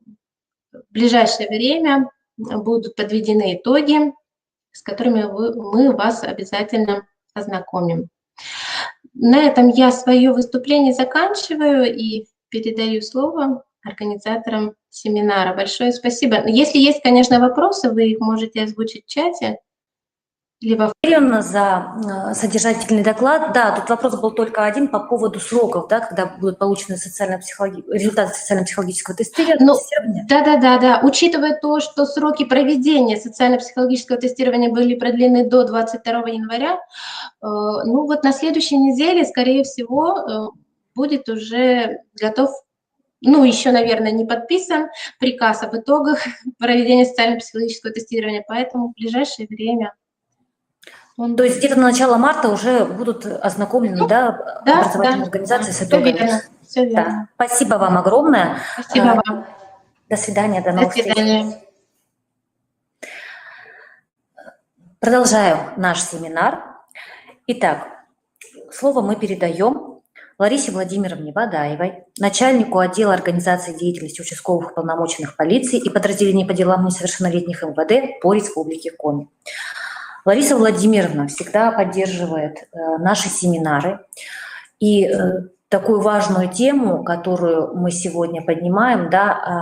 [SPEAKER 4] в ближайшее время будут подведены итоги, с которыми мы вас обязательно ознакомим. На этом я свое выступление заканчиваю и передаю слово организаторам семинара. Большое спасибо. Если есть, конечно, вопросы, вы их можете озвучить в чате. Либо...
[SPEAKER 1] За содержательный доклад. Да, тут вопрос был только один по поводу сроков, да, когда будут получены результаты социально-психологического тестирования.
[SPEAKER 4] Да. Учитывая то, что сроки проведения социально-психологического тестирования были продлены до 22 января, на следующей неделе, скорее всего, будет уже готов, еще, наверное, не подписан приказ об итогах проведения социально-психологического тестирования, поэтому в ближайшее время.
[SPEAKER 1] То есть где-то на начало марта уже будут ознакомлены, образовательные организации с итогами.
[SPEAKER 4] Все верно.
[SPEAKER 1] Да. Спасибо вам огромное.
[SPEAKER 4] Спасибо вам.
[SPEAKER 1] До свидания, до новых встреч. Продолжаем наш семинар. Итак, слово мы передаем Ларисе Владимировне Бадаевой, начальнику отдела организации деятельности участковых уполномоченных полиции и подразделений по делам несовершеннолетних МВД по Республике Коми. Лариса Владимировна всегда поддерживает наши семинары, и такую важную тему, которую мы сегодня поднимаем,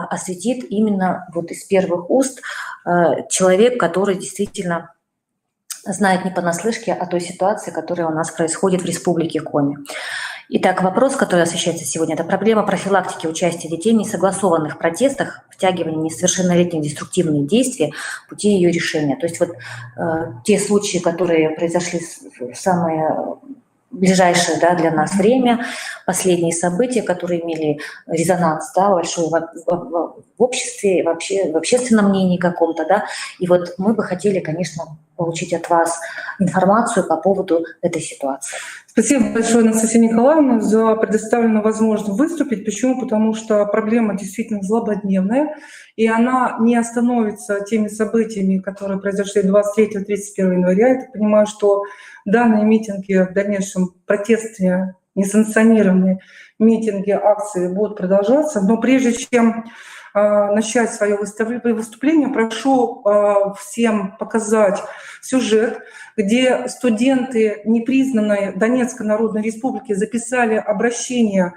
[SPEAKER 1] осветит именно из первых уст человек, который действительно знает не понаслышке о той ситуации, которая у нас происходит в Республике Коми. Итак, вопрос, который освещается сегодня, это проблема профилактики участия детей в несогласованных протестах, втягивания несовершеннолетних в деструктивные действия, пути ее решения. То есть те случаи, которые произошли в самое ближайшее для нас время, последние события, которые имели резонанс большой в обществе, вообще в общественном мнении каком-то. И мы бы хотели, конечно, получить от вас информацию по поводу этой ситуации.
[SPEAKER 5] Спасибо большое, Анастасия Николаевна, за предоставленную возможность выступить. Почему? Потому что проблема действительно злободневная, и она не остановится теми событиями, которые произошли 23-31 января. Я так понимаю, что данные митинги, в дальнейшем протестные, несанкционированные митинги, акции будут продолжаться. Но прежде чем начать свое выступление, прошу всем показать сюжет, где студенты непризнанной Донецкой Народной Республики записали обращение,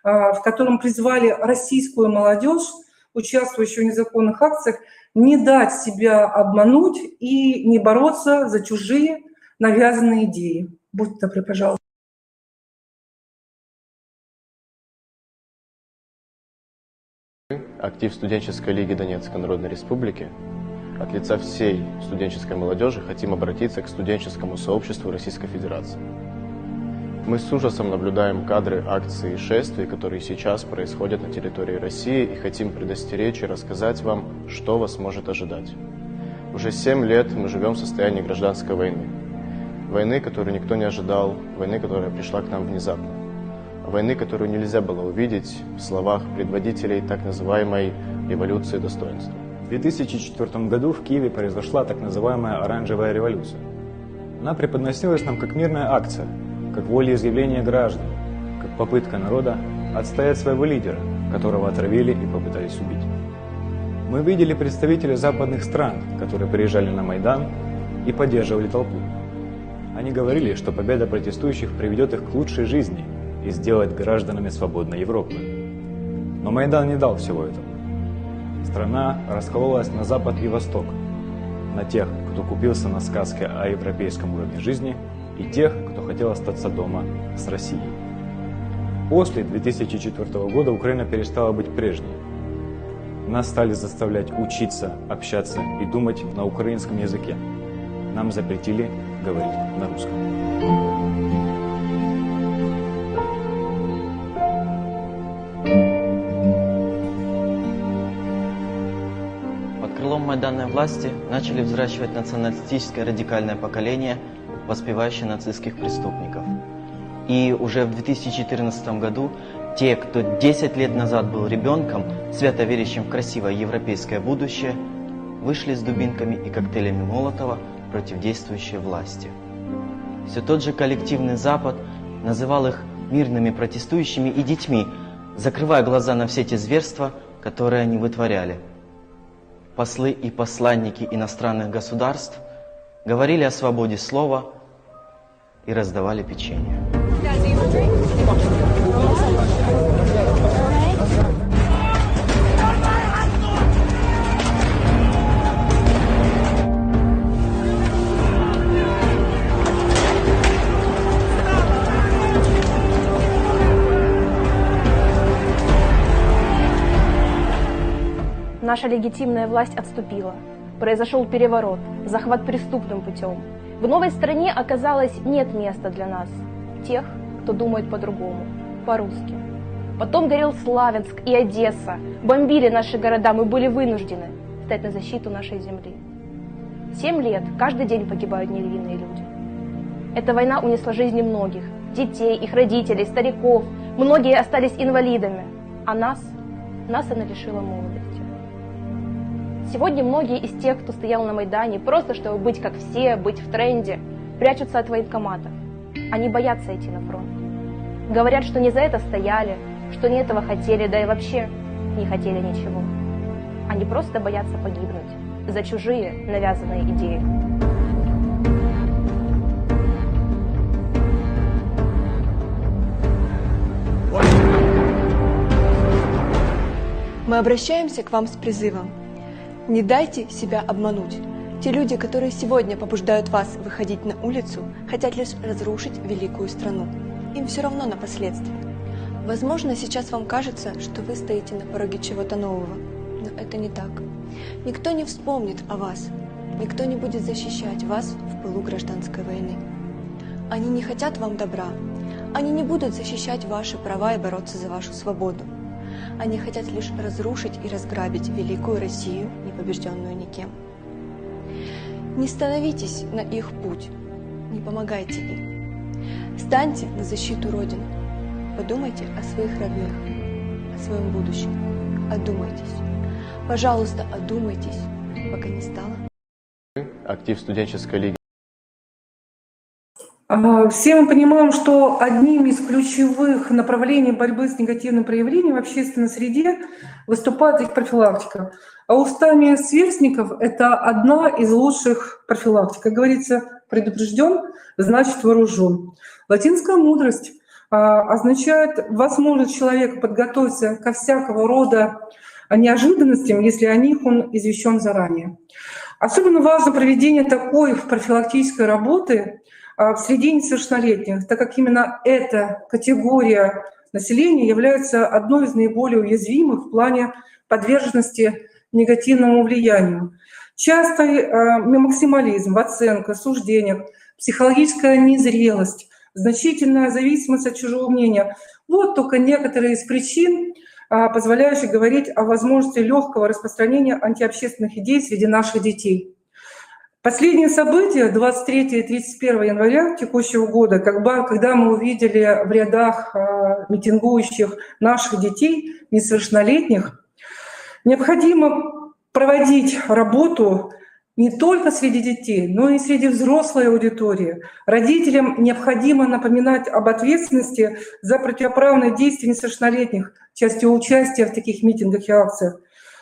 [SPEAKER 5] в котором призвали российскую молодежь, участвующую в незаконных акциях, не дать себя обмануть и не бороться за чужие навязанные идеи. Будьте добры, пожалуйста.
[SPEAKER 6] Актив студенческой лиги Донецкой Народной Республики. От лица всей студенческой молодежи хотим обратиться к студенческому сообществу Российской Федерации. Мы с ужасом наблюдаем кадры акций и шествий, которые сейчас происходят на территории России, и хотим предостеречь и рассказать вам, что вас может ожидать. Уже 7 лет мы живем в состоянии гражданской войны. Войны, которую никто не ожидал, войны, которая пришла к нам внезапно. Войны, которую нельзя было увидеть в словах предводителей так называемой революции достоинства.
[SPEAKER 7] В 2004 году в Киеве произошла так называемая «Оранжевая революция». Она преподносилась нам как мирная акция, как волеизъявление граждан, как попытка народа отстоять своего лидера, которого отравили и попытались убить. Мы видели представителей западных стран, которые приезжали на Майдан и поддерживали толпу. Они говорили, что победа протестующих приведет их к лучшей жизни и сделает гражданами свободной Европы. Но Майдан не дал всего этого. Страна раскололась на Запад и Восток, на тех, кто купился на сказке о европейском уровне жизни, и тех, кто хотел остаться дома с Россией. После 2004 года Украина перестала быть прежней. Нас стали заставлять учиться, общаться и думать на украинском языке. Нам запретили говорить на русском.
[SPEAKER 8] Майданной власти начали взращивать националистическое радикальное поколение, воспевающее нацистских преступников. И уже в 2014 году те, кто 10 лет назад был ребенком, свято верящим в красивое европейское будущее, вышли с дубинками и коктейлями Молотова против действующей власти. Все тот же коллективный Запад называл их мирными протестующими и детьми, закрывая глаза на все те зверства, которые они вытворяли. Послы и посланники иностранных государств говорили о свободе слова и раздавали печенье.
[SPEAKER 9] наша легитимная власть отступила. Произошел переворот, захват преступным путем. В новой стране оказалось нет места для нас, тех, кто думает по-другому, по-русски. Потом горел Славянск и Одесса, бомбили наши города, мы были вынуждены стать на защиту нашей земли. 7 лет, каждый день погибают невинные люди. Эта война унесла жизни многих, детей, их родителей, стариков, многие остались инвалидами, а нас она лишила молодости. Сегодня многие из тех, кто стоял на Майдане, просто чтобы быть как все, быть в тренде, прячутся от военкоматов. Они боятся идти на фронт. Говорят, что не за это стояли, что не этого хотели, да и вообще не хотели ничего. Они просто боятся погибнуть за чужие навязанные идеи.
[SPEAKER 10] Мы обращаемся к вам с призывом. Не дайте себя обмануть. Те люди, которые сегодня побуждают вас выходить на улицу, хотят лишь разрушить великую страну. Им все равно на последствия. Возможно, сейчас вам кажется, что вы стоите на пороге чего-то нового, но это не так. Никто не вспомнит о вас, никто не будет защищать вас в пылу гражданской войны. Они не хотят вам добра, они не будут защищать ваши права и бороться за вашу свободу. Они хотят лишь разрушить и разграбить великую Россию, не побежденную никем. Не становитесь на их путь, не помогайте им. Встаньте на защиту Родины. Подумайте о своих родных, о своем будущем. Одумайтесь. Пожалуйста, одумайтесь, пока не стало.
[SPEAKER 6] Актив студенческой лиги.
[SPEAKER 5] Все мы понимаем, что одним из ключевых направлений борьбы с негативным проявлением в общественной среде выступает их профилактика. А устами сверстников это одна из лучших профилактик. Как говорится, предупрежден, значит вооружен. Латинская мудрость означает возможность человека подготовиться ко всякого рода неожиданностям, если о них он извещен заранее. Особенно важно проведение такой профилактической работы в среде несовершеннолетних, так как именно эта категория населения является одной из наиболее уязвимых в плане подверженности негативному влиянию. Частый максимализм в оценках, суждениях, психологическая незрелость, значительная зависимость от чужого мнения – вот только некоторые из причин, позволяющих говорить о возможности легкого распространения антиобщественных идей среди наших детей. Последние события 23 и 31 января текущего года, когда мы увидели в рядах митингующих наших детей, несовершеннолетних, необходимо проводить работу не только среди детей, но и среди взрослой аудитории. Родителям необходимо напоминать об ответственности за противоправные действия несовершеннолетних в части участия в таких митингах и акциях,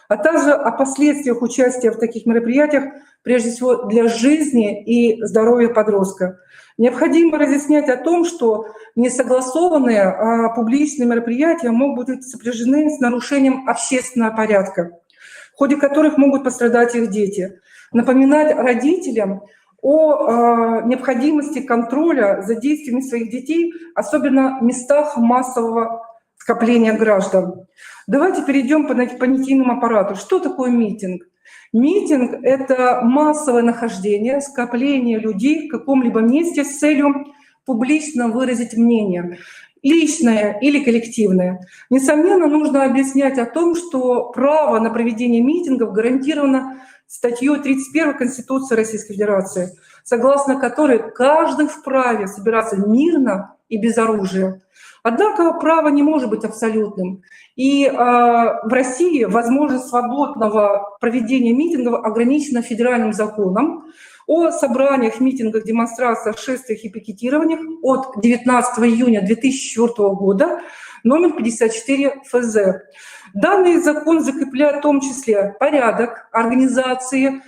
[SPEAKER 5] а также о последствиях участия в таких мероприятиях, прежде всего для жизни и здоровья подростка. Необходимо разъяснять о том, что несогласованные публичные мероприятия могут быть сопряжены с нарушением общественного порядка, в ходе которых могут пострадать их дети. Напоминать родителям о необходимости контроля за действиями своих детей, особенно в местах массового скопления граждан. Давайте перейдем по понятийному аппарату. Что такое митинг? Митинг – это массовое нахождение, скопление людей в каком-либо месте с целью публично выразить мнение, личное или коллективное. Несомненно, нужно объяснять о том, что право на проведение митингов гарантировано статьей 31 Конституции Российской Федерации, согласно которой каждый вправе собираться мирно и без оружия. Однако право не может быть абсолютным. И в России возможность свободного проведения митингов ограничена федеральным законом о собраниях, митингах, демонстрациях, шествиях и пикетированиях от 19 июня 2004 года, номер 54 ФЗ. Данный закон закрепляет в том числе порядок организации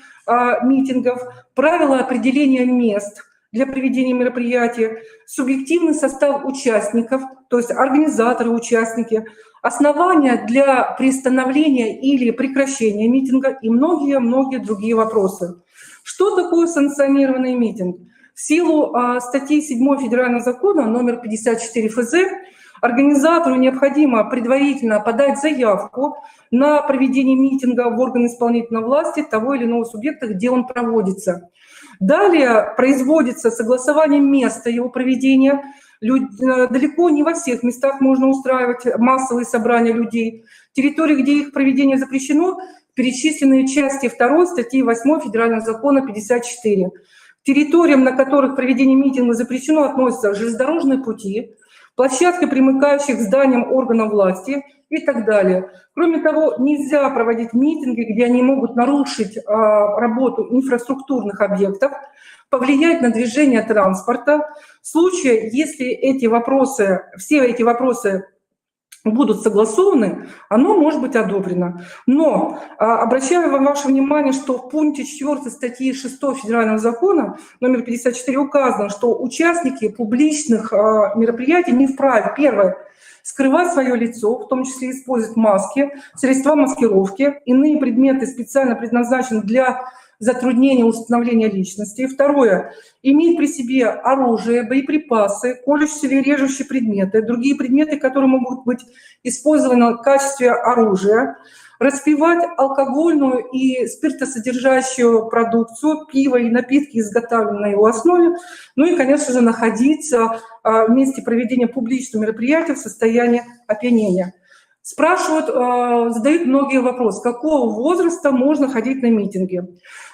[SPEAKER 5] митингов, правила определения мест для проведения мероприятия, субъективный состав участников, то есть организаторы, участники, основания для приостановления или прекращения митинга и многие-многие другие вопросы. Что такое санкционированный митинг? В силу статьи 7 Федерального закона номер 54 ФЗ организатору необходимо предварительно подать заявку на проведение митинга в органы исполнительной власти того или иного субъекта, где он проводится. Далее производится согласование места его проведения. Далеко не во всех местах можно устраивать массовые собрания людей. Территории, где их проведение запрещено, перечислены в части 2 статьи 8 Федерального закона 54. К территориям, на которых проведение митинга запрещено, относятся железнодорожные пути, площадки, примыкающих к зданиям органов власти и так далее. Кроме того, нельзя проводить митинги, где они могут нарушить работу инфраструктурных объектов, повлиять на движение транспорта. В случае, если все эти вопросы будут согласованы, оно может быть одобрено. Но обращаю ваше внимание, что в пункте 4 статьи 6 Федерального закона номер 54 указано, что участники публичных мероприятий не вправе, первое, скрывать свое лицо, в том числе использовать маски, средства маскировки, иные предметы, специально предназначенные для затруднения установления личности. Второе, иметь при себе оружие, боеприпасы, колющие или режущие предметы, другие предметы, которые могут быть использованы в качестве оружия, распивать алкогольную и спиртосодержащую продукцию, пиво и напитки, изготовленные на его основе, ну и, конечно же, находиться в месте проведения публичного мероприятия в состоянии опьянения. Спрашивают, задают многие вопросы, какого возраста можно ходить на митинги.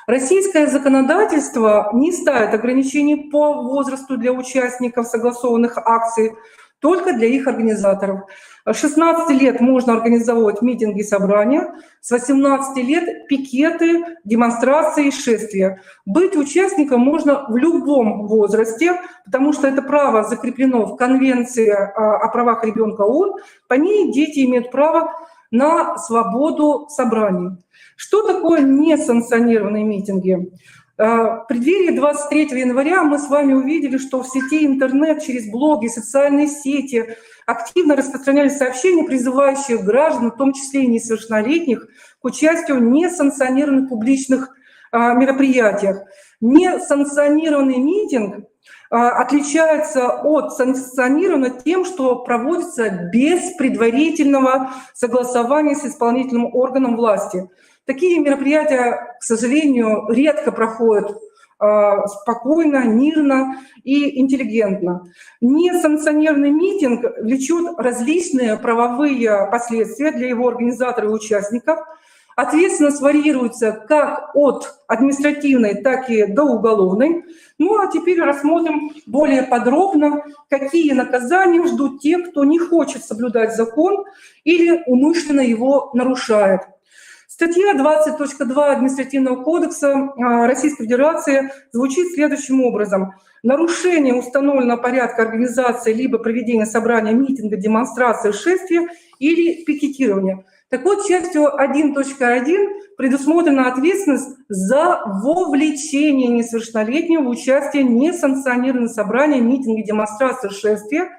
[SPEAKER 5] Российское законодательство не ставит ограничений по возрасту для участников согласованных акций, только для их организаторов. С 16 лет можно организовывать митинги и собрания, с 18 лет пикеты, демонстрации и шествия. Быть участником можно в любом возрасте, потому что это право закреплено в Конвенции о правах ребенка ООН. По ней дети имеют право на свободу собраний. Что такое несанкционированные митинги? В преддверии 23 января мы с вами увидели, что в сети интернет через блоги, социальные сети активно распространялись сообщения, призывающие граждан, в том числе и несовершеннолетних, к участию в несанкционированных публичных мероприятиях. Несанкционированный митинг отличается от санкционированного тем, что проводится без предварительного согласования с исполнительным органом власти. Такие мероприятия, к сожалению, редко проходят спокойно, мирно и интеллигентно. Несанкционированный митинг влечет различные правовые последствия для его организаторов и участников. Ответственность варьируется как от административной, так и до уголовной. Ну а теперь рассмотрим более подробно, какие наказания ждут тех, кто не хочет соблюдать закон или умышленно его нарушает. Статья 20.2 Административного кодекса Российской Федерации звучит следующим образом. Нарушение установленного порядка организации либо проведения собрания, митинга, демонстрации, шествия или пикетирования. Так вот, частью 1.1 предусмотрена ответственность за вовлечение несовершеннолетнего в участие в несанкционированных собраниях, митинге, демонстрации, шествия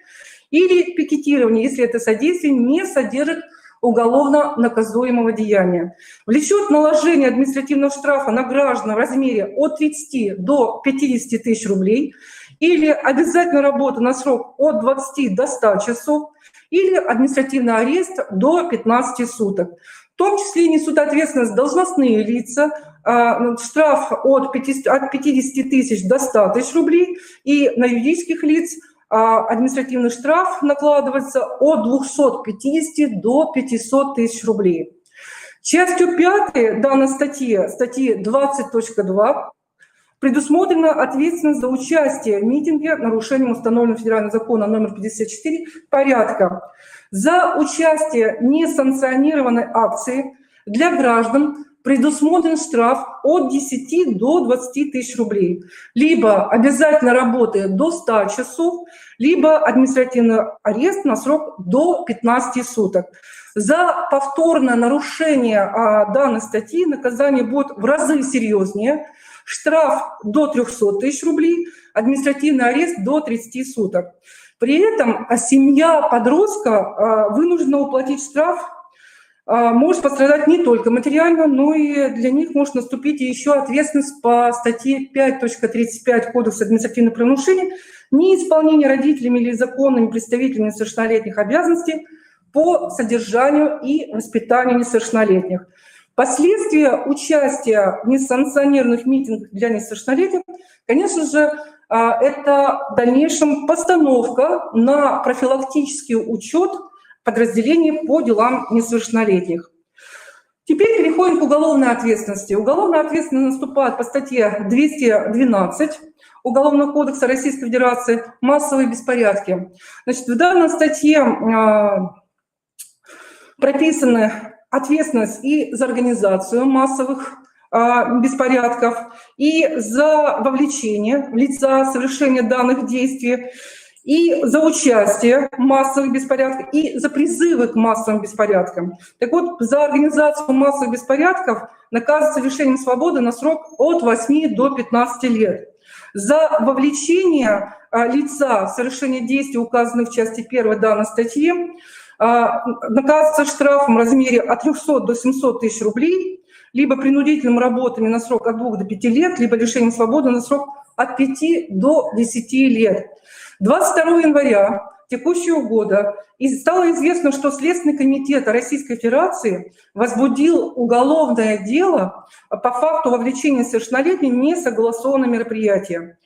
[SPEAKER 5] или пикетирования, если это содействие не содержит уголовно наказуемого деяния. Влечет наложение административного штрафа на граждан в размере от 30 до 50 тысяч рублей или обязательную работу на срок от 20 до 100 часов или административный арест до 15 суток. В том числе несут ответственность должностные лица, штраф от 50 тысяч до 100 тысяч рублей, и на юридических лиц административный штраф накладывается от 250 до 500 тысяч рублей. Частью 5 данной статьи 20.2, предусмотрена ответственность за участие в митинге нарушением установленного федеральным законом номер 54 порядка. За участие в несанкционированной акции для граждан предусмотрен штраф от 10 до 20 тысяч рублей, либо обязательно работы до 100 часов, либо административный арест на срок до 15 суток. За повторное нарушение данной статьи наказание будет в разы серьезнее. Штраф до 300 тысяч рублей, административный арест до 30 суток. При этом семья подростка вынуждена уплатить штраф может пострадать не только материально, но и для них может наступить еще ответственность по статье 5.35 Кодекса административных правонарушений неисполнение родителями или законными представителями несовершеннолетних обязанностей по содержанию и воспитанию несовершеннолетних. Последствия участия в несанкционированных митингах для несовершеннолетних, конечно же, это в дальнейшем постановка на профилактический учет подразделений по делам несовершеннолетних. Теперь переходим к уголовной ответственности. Уголовная ответственность наступает по статье 212 Уголовного кодекса Российской Федерации «Массовые беспорядки». Значит, в данной статье прописаны ответственность и за организацию массовых беспорядков, и за вовлечение лица в совершение данных действий, и за участие в массовых беспорядках, и за призывы к массовым беспорядкам. Так вот, за организацию массовых беспорядков наказывается лишением свободы на срок от 8 до 15 лет. За вовлечение лица в совершение действий, указанных в части 1 данной статьи, наказывается штрафом в размере от 300 до 700 тысяч рублей, либо принудительным работами на срок от 2 до 5 лет, либо лишением свободы на срок от 5 до 10 лет. 22 января текущего года стало известно, что Следственный комитет Российской Федерации возбудил уголовное дело по факту вовлечения совершеннолетних в несогласованные мероприятия.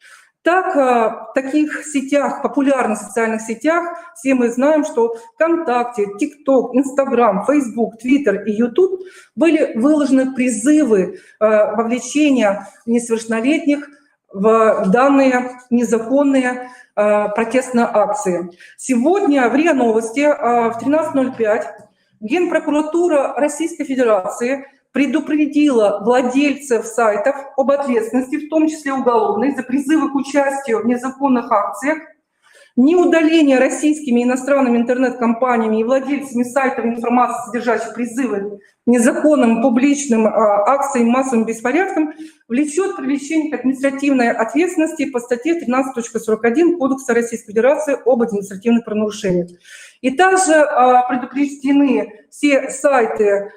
[SPEAKER 5] Так, в таких сетях, популярных социальных сетях, все мы знаем, что ВКонтакте, ТикТок, Инстаграм, Фейсбук, Твиттер и Ютуб были выложены призывы вовлечения несовершеннолетних в данные незаконные протестные акции. Сегодня в РИА Новости в 13:05 Генпрокуратура Российской Федерации предупредила владельцев сайтов об ответственности, в том числе уголовной, за призывы к участию в незаконных акциях, неудаление российскими и иностранными интернет-компаниями и владельцами сайтов информации, содержащих призывы к незаконным публичным акциям и массовым беспорядкам, влечет привлечение к административной ответственности по статье 13.41 Кодекса Российской Федерации об административных правонарушениях. И также предупреждены все сайты,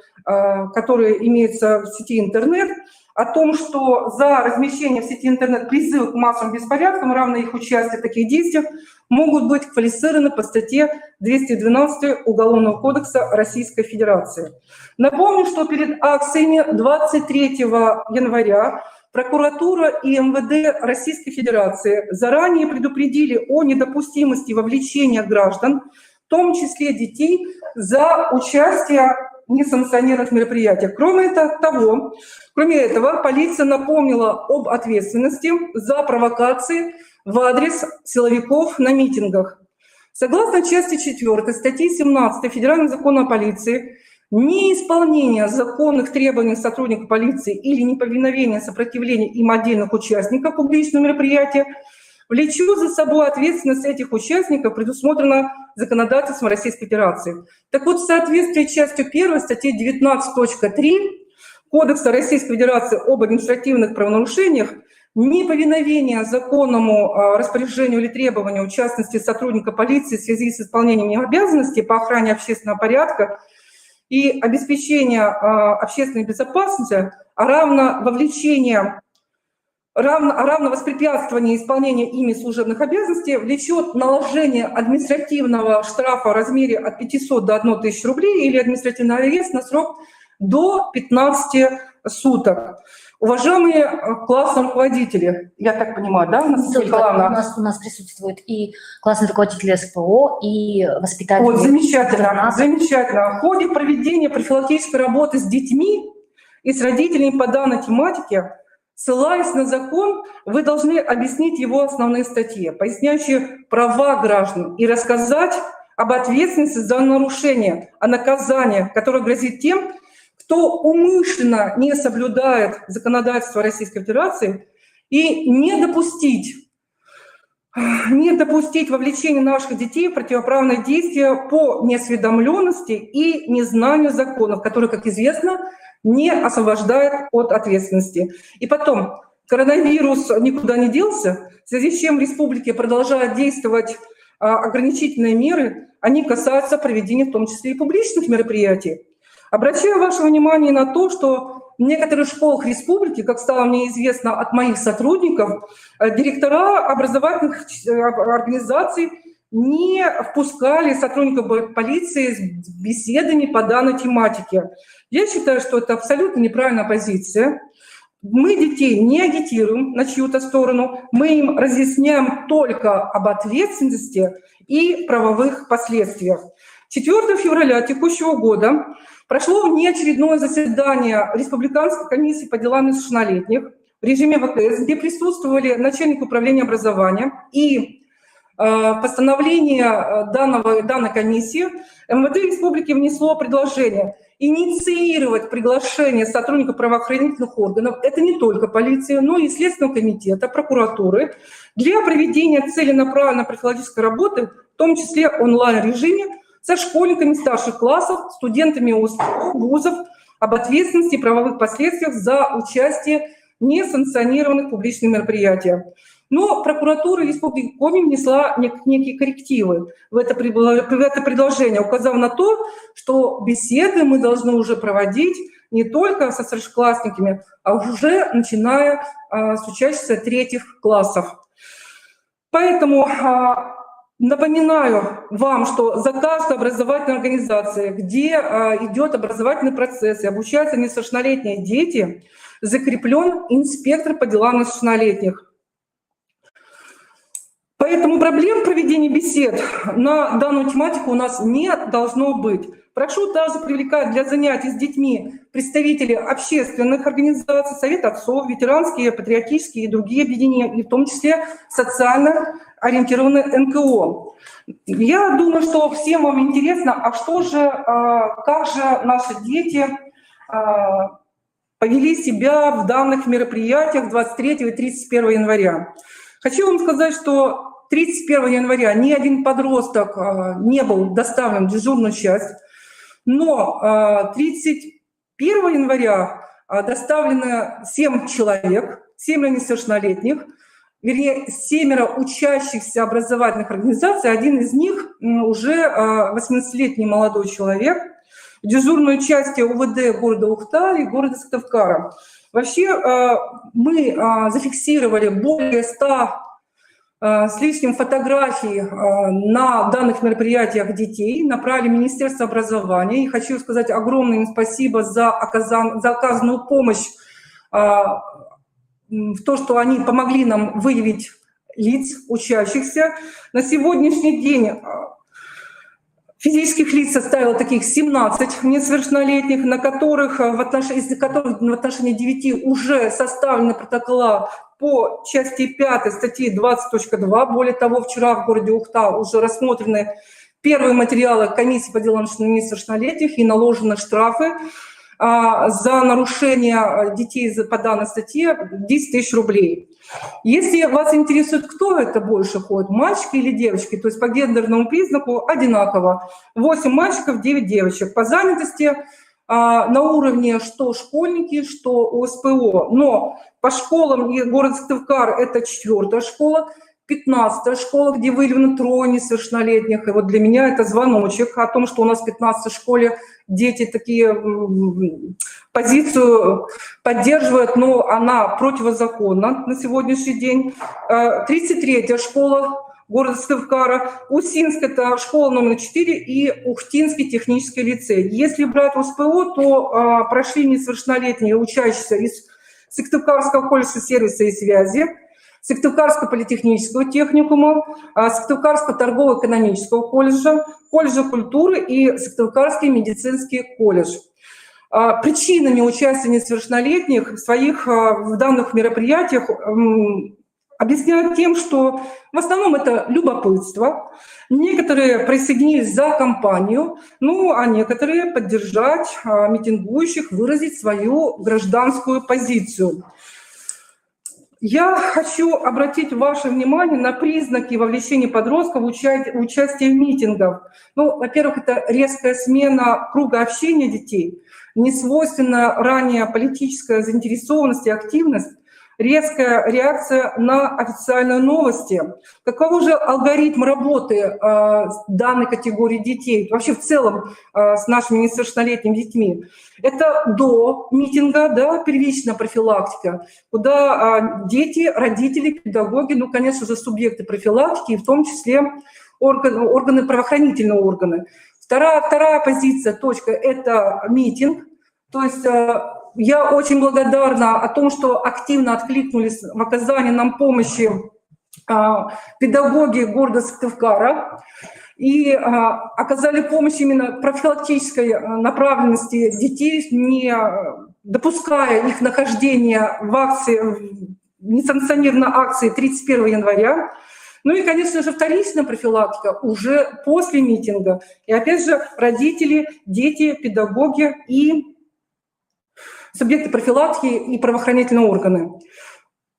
[SPEAKER 5] которые имеются в сети интернет, о том, что за размещение в сети интернет призывов к массовым беспорядкам, равно их участие в таких действиях, могут быть квалифицированы по статье 212 Уголовного кодекса Российской Федерации. Напомню, что перед акциями 23 января прокуратура и МВД Российской Федерации заранее предупредили о недопустимости вовлечения граждан, в том числе детей, за участие в несанкционированных мероприятиях. Кроме этого, полиция напомнила об ответственности за провокации в адрес силовиков на митингах. Согласно части 4 статьи 17 Федерального закона о полиции, неисполнение законных требований сотрудников полиции или неповиновение сопротивления им отдельных участников публичного мероприятия влечет за собой ответственность этих участников, предусмотрена законодательством Российской Федерации. Так вот, в соответствии с частью 1 статьи 19.3 Кодекса Российской Федерации об административных правонарушениях, неповиновение законному распоряжению или требованию, в частности, сотрудника полиции в связи с исполнением обязанностей по охране общественного порядка и обеспечению общественной безопасности, а равно воспрепятствование исполнения ими служебных обязанностей влечет наложение административного штрафа в размере от 500 до 1000 рублей или административный арест на срок до 15 суток. Уважаемые классные руководители, я так понимаю, да, Анастасия Николаевна?
[SPEAKER 1] У нас присутствует и классный руководитель СПО, и воспитатель.
[SPEAKER 5] Вот, замечательно, замечательно. В ходе проведения профилактической работы с детьми и с родителями по данной тематике, ссылаясь на закон, вы должны объяснить его основные статьи, поясняющие права граждан, и рассказать об ответственности за нарушение, о наказании, которое грозит тем, кто умышленно не соблюдает законодательство Российской Федерации, и не допустить вовлечения наших детей в противоправные действия по неосведомленности и незнанию законов, которые, как известно, не освобождает от ответственности. И потом, коронавирус никуда не делся, в связи с чем в республике продолжают действовать ограничительные меры, они касаются проведения в том числе и публичных мероприятий. Обращаю ваше внимание на то, что в некоторых школах республики, как стало мне известно от моих сотрудников, директора образовательных организаций не впускали сотрудников полиции с беседами по данной тематике. Я считаю, что это абсолютно неправильная позиция. Мы детей не агитируем на чью-то сторону, мы им разъясняем только об ответственности и правовых последствиях. 4 февраля текущего года прошло внеочередное заседание Республиканской комиссии по делам несовершеннолетних в режиме ВКС, где присутствовали начальник управления образования, и постановление данной комиссии МВД Республики внесло предложение инициировать приглашение сотрудников правоохранительных органов, это не только полиции, но и Следственного комитета, прокуратуры, для проведения целенаправленной профилактической работы, в том числе в онлайн-режиме, со школьниками старших классов, студентами вузов об ответственности и правовых последствиях за участие в несанкционированных публичных мероприятиях. Но прокуратура Республики Коми внесла некие коррективы в это предложение, указав на то, что беседы мы должны уже проводить не только со старшеклассниками, а уже начиная с учащихся 3 классов. Поэтому напоминаю вам, что за каждой образовательной организацией, где идет образовательный процесс и обучаются несовершеннолетние дети, закреплен инспектор по делам несовершеннолетних. Поэтому проблем проведения бесед на данную тематику у нас не должно быть. Прошу также привлекать для занятий с детьми представителей общественных организаций, Совет отцов, ветеранские, патриотические и другие объединения, и в том числе социально ориентированные НКО. Я думаю, что всем вам интересно, а что же, как же наши дети повели себя в данных мероприятиях 23 и 31 января. Хочу вам сказать, что 31 января ни один подросток не был доставлен в дежурную часть, но 31 января доставлено 7 человек, 7 несовершеннолетних, вернее, 7 учащихся образовательных организаций, один из них уже 18-летний молодой человек, в дежурную часть УВД города Ухта и города Сыктывкара. Вообще мы зафиксировали более 100 с лишним фотографий на данных мероприятиях детей, направили в Министерство образования. И хочу сказать огромное им спасибо за оказанную помощь, в то, что они помогли нам выявить лиц учащихся. На сегодняшний день физических лиц составило таких 17 несовершеннолетних, из которых в отношении 9 уже составлены протокола по части 5 статьи 20.2. Более того, вчера в городе Ухта уже рассмотрены первые материалы комиссии по делам несовершеннолетних и наложены штрафы за нарушение детей по данной статье 10 тысяч рублей. Если вас интересует, кто это больше ходит, мальчики или девочки, то есть по гендерному признаку одинаково. 8 мальчиков, 9 девочек. По занятости на уровне что школьники, что ОСПО. Но по школам город Сыктывкар это 4-я школа, 15-я школа, где выявлено 3 несовершеннолетних. И вот для меня это звоночек о том, что у нас в 15-й школе дети такие позицию поддерживают, но она противозаконна на сегодняшний день. 33-я школа города Сыктывкара, Усинск – это школа номер 4 и Ухтинский технический лицей. Если брать ОСПО, то прошли несовершеннолетние учащиеся из Сыктывкарского колледжа сервиса и связи, Сыктывкарского политехнического техникума, Сыктывкарского торгово-экономического колледжа, колледжа культуры и Сыктывкарский медицинский колледж. Причинами участия несовершеннолетних в данных мероприятиях объясняют тем, что в основном это любопытство. Некоторые присоединились за компанию, ну а некоторые поддержать митингующих, выразить свою гражданскую позицию. Я хочу обратить ваше внимание на признаки вовлечения подростков в участие в митингах. Ну, во-первых, это резкая смена круга общения детей, несвойственная ранее политическая заинтересованность и активность. резкая реакция на официальные новости. Каков же алгоритм работы данной категории детей, вообще в целом с нашими несовершеннолетними детьми? Это до митинга, да, первичная профилактика, куда дети, родители, педагоги, ну, конечно же, субъекты профилактики, в том числе органы, правоохранительные органы. Вторая позиция, точка, это митинг. То есть я очень благодарна о том, что активно откликнулись в оказании нам помощи педагоги города Сыктывкара и оказали помощь именно профилактической направленности детей, не допуская их нахождения в акции, несанкционированной акции 31 января. Ну и, конечно же, вторичная профилактика уже после митинга. И опять же, родители, дети, педагоги и субъекты профилактики и правоохранительные органы.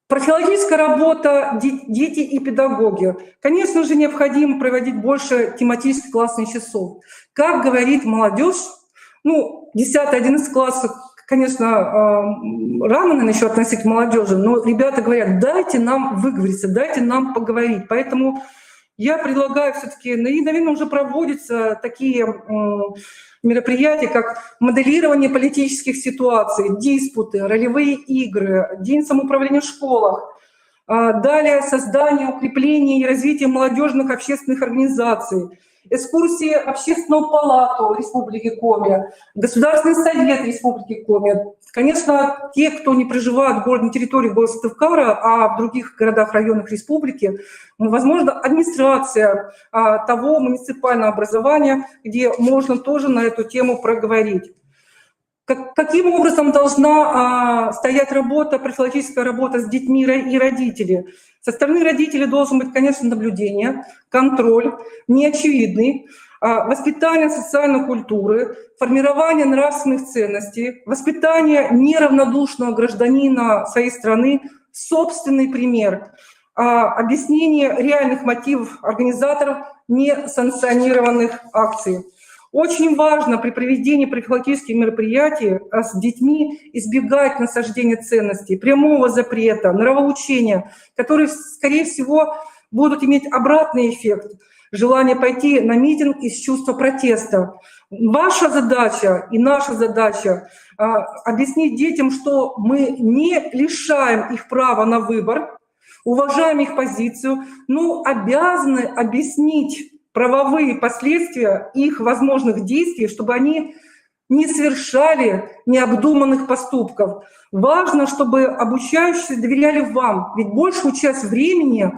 [SPEAKER 5] Профилактическая работа, дети и педагоги. Конечно же, необходимо проводить больше тематических классных часов. Как говорит молодежь, ну, 10-11 классов, конечно, рано, наверное, еще относить к молодежи, но ребята говорят, дайте нам выговориться, дайте нам поговорить. Поэтому я предлагаю все-таки, наверное, уже проводятся такие мероприятия, как моделирование политических ситуаций, диспуты, ролевые игры, день самоуправления в школах, далее создание, укрепление и развитие молодежных общественных организаций, экскурсии Общественного палату Республики Коми, Государственный совет Республики Коми. Конечно, те, кто не проживает в городе, на территории города Сыктывкара, а в других городах, районах республики, возможно, администрация того муниципального образования, где можно тоже на эту тему проговорить. Каким образом должна стоять работа, профилактическая работа с детьми и родителями? Со стороны родителей должен быть, конечно, наблюдение, контроль, неочевидный, воспитание социальной культуры, формирование нравственных ценностей, воспитание неравнодушного гражданина своей страны, собственный пример, объяснение реальных мотивов организаторов несанкционированных акций. Очень важно при проведении профилактических мероприятий с детьми избегать насаждения ценностей, прямого запрета, нравоучения, которые, скорее всего, будут иметь обратный эффект. Желание пойти на митинг из чувства протеста. Ваша задача и наша задача объяснить детям, что мы не лишаем их права на выбор, уважаем их позицию, но обязаны объяснить правовые последствия их возможных действий, чтобы они не совершали необдуманных поступков. Важно, чтобы обучающиеся доверяли вам, ведь большую часть времени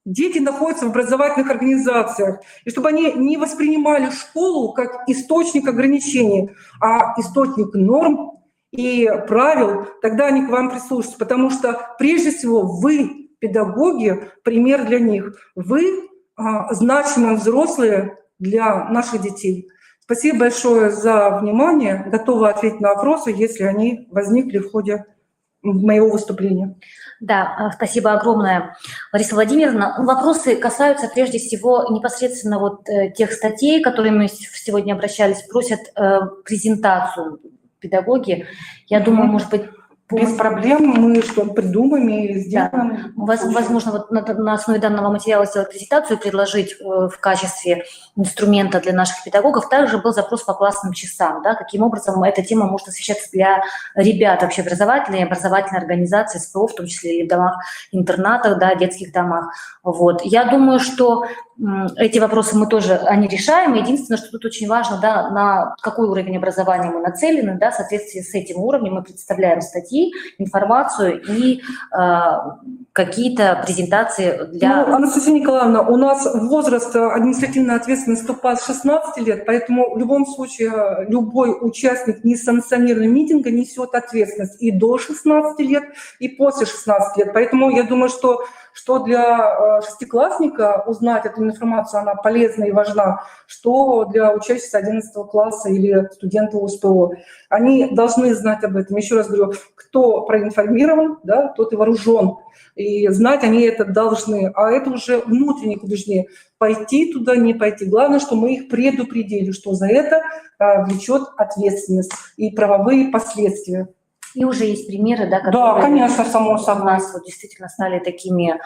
[SPEAKER 5] дети находятся в образовательных организациях, и чтобы они не воспринимали школу как источник ограничений, а источник норм и правил, тогда они к вам прислушаются, потому что прежде всего вы, педагоги, пример для них, вы значимые взрослые для наших детей. Спасибо большое за внимание. Готова ответить на вопросы, если они возникли в ходе моего выступления.
[SPEAKER 1] Да, спасибо огромное, Лариса Владимировна. Вопросы касаются прежде всего непосредственно вот тех статей, которые мы сегодня обращались, просят презентацию педагоги. Я думаю, может быть,
[SPEAKER 5] без проблем мы что-то придумаем и сделаем.
[SPEAKER 1] Да. Возможно, вот на основе данного материала сделать презентацию, предложить в качестве инструмента для наших педагогов. Также был запрос по классным часам, да, каким образом эта тема может освещаться для ребят общеобразовательной и образовательной организации, СПО, в том числе и в домах-интернатах, да, детских домах. Вот. Я думаю, что эти вопросы мы тоже они решаем. Единственное, что тут очень важно, да, на какой уровень образования мы нацелены, да, в соответствии с этим уровнем мы представляем статьи, информацию и какие-то презентации для...
[SPEAKER 5] Ну, Анастасия Николаевна, у нас возраст административной ответственности вступает с 16 лет, поэтому в любом случае любой участник несанкционированного митинга несет ответственность и до 16 лет, и после 16 лет. Поэтому я думаю, что для шестиклассника узнать эту информацию, она полезна и важна, что для учащихся 11 класса или студентов УСПО. Они должны знать об этом. Еще раз говорю, кто проинформирован, да, тот и вооружен. И знать они это должны. А это уже внутренние убеждения. Пойти туда, не пойти. Главное, что мы их предупредили, что за это влечет ответственность и правовые последствия.
[SPEAKER 1] И уже есть примеры, да,
[SPEAKER 5] Да, конечно, само
[SPEAKER 1] у
[SPEAKER 5] собой.
[SPEAKER 1] нас вот действительно стали такими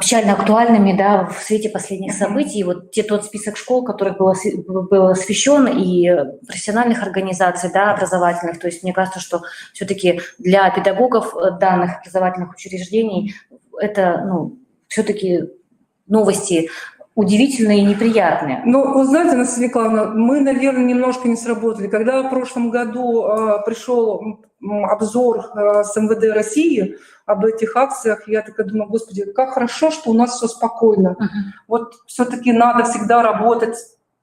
[SPEAKER 1] печально актуальными, да, в свете последних событий. Вот тот список школ, который был освещен, и профессиональных организаций, да, образовательных. То есть мне кажется, что все-таки для педагогов данных образовательных учреждений это, ну, все-таки новости удивительные и неприятные.
[SPEAKER 5] Ну, вы знаете, Анастасия Николаевна, мы, наверное, немножко не сработали. Когда в прошлом году пришел обзор с МВД России об этих акциях, я такая думаю, господи, как хорошо, что у нас все спокойно. Вот все-таки надо всегда работать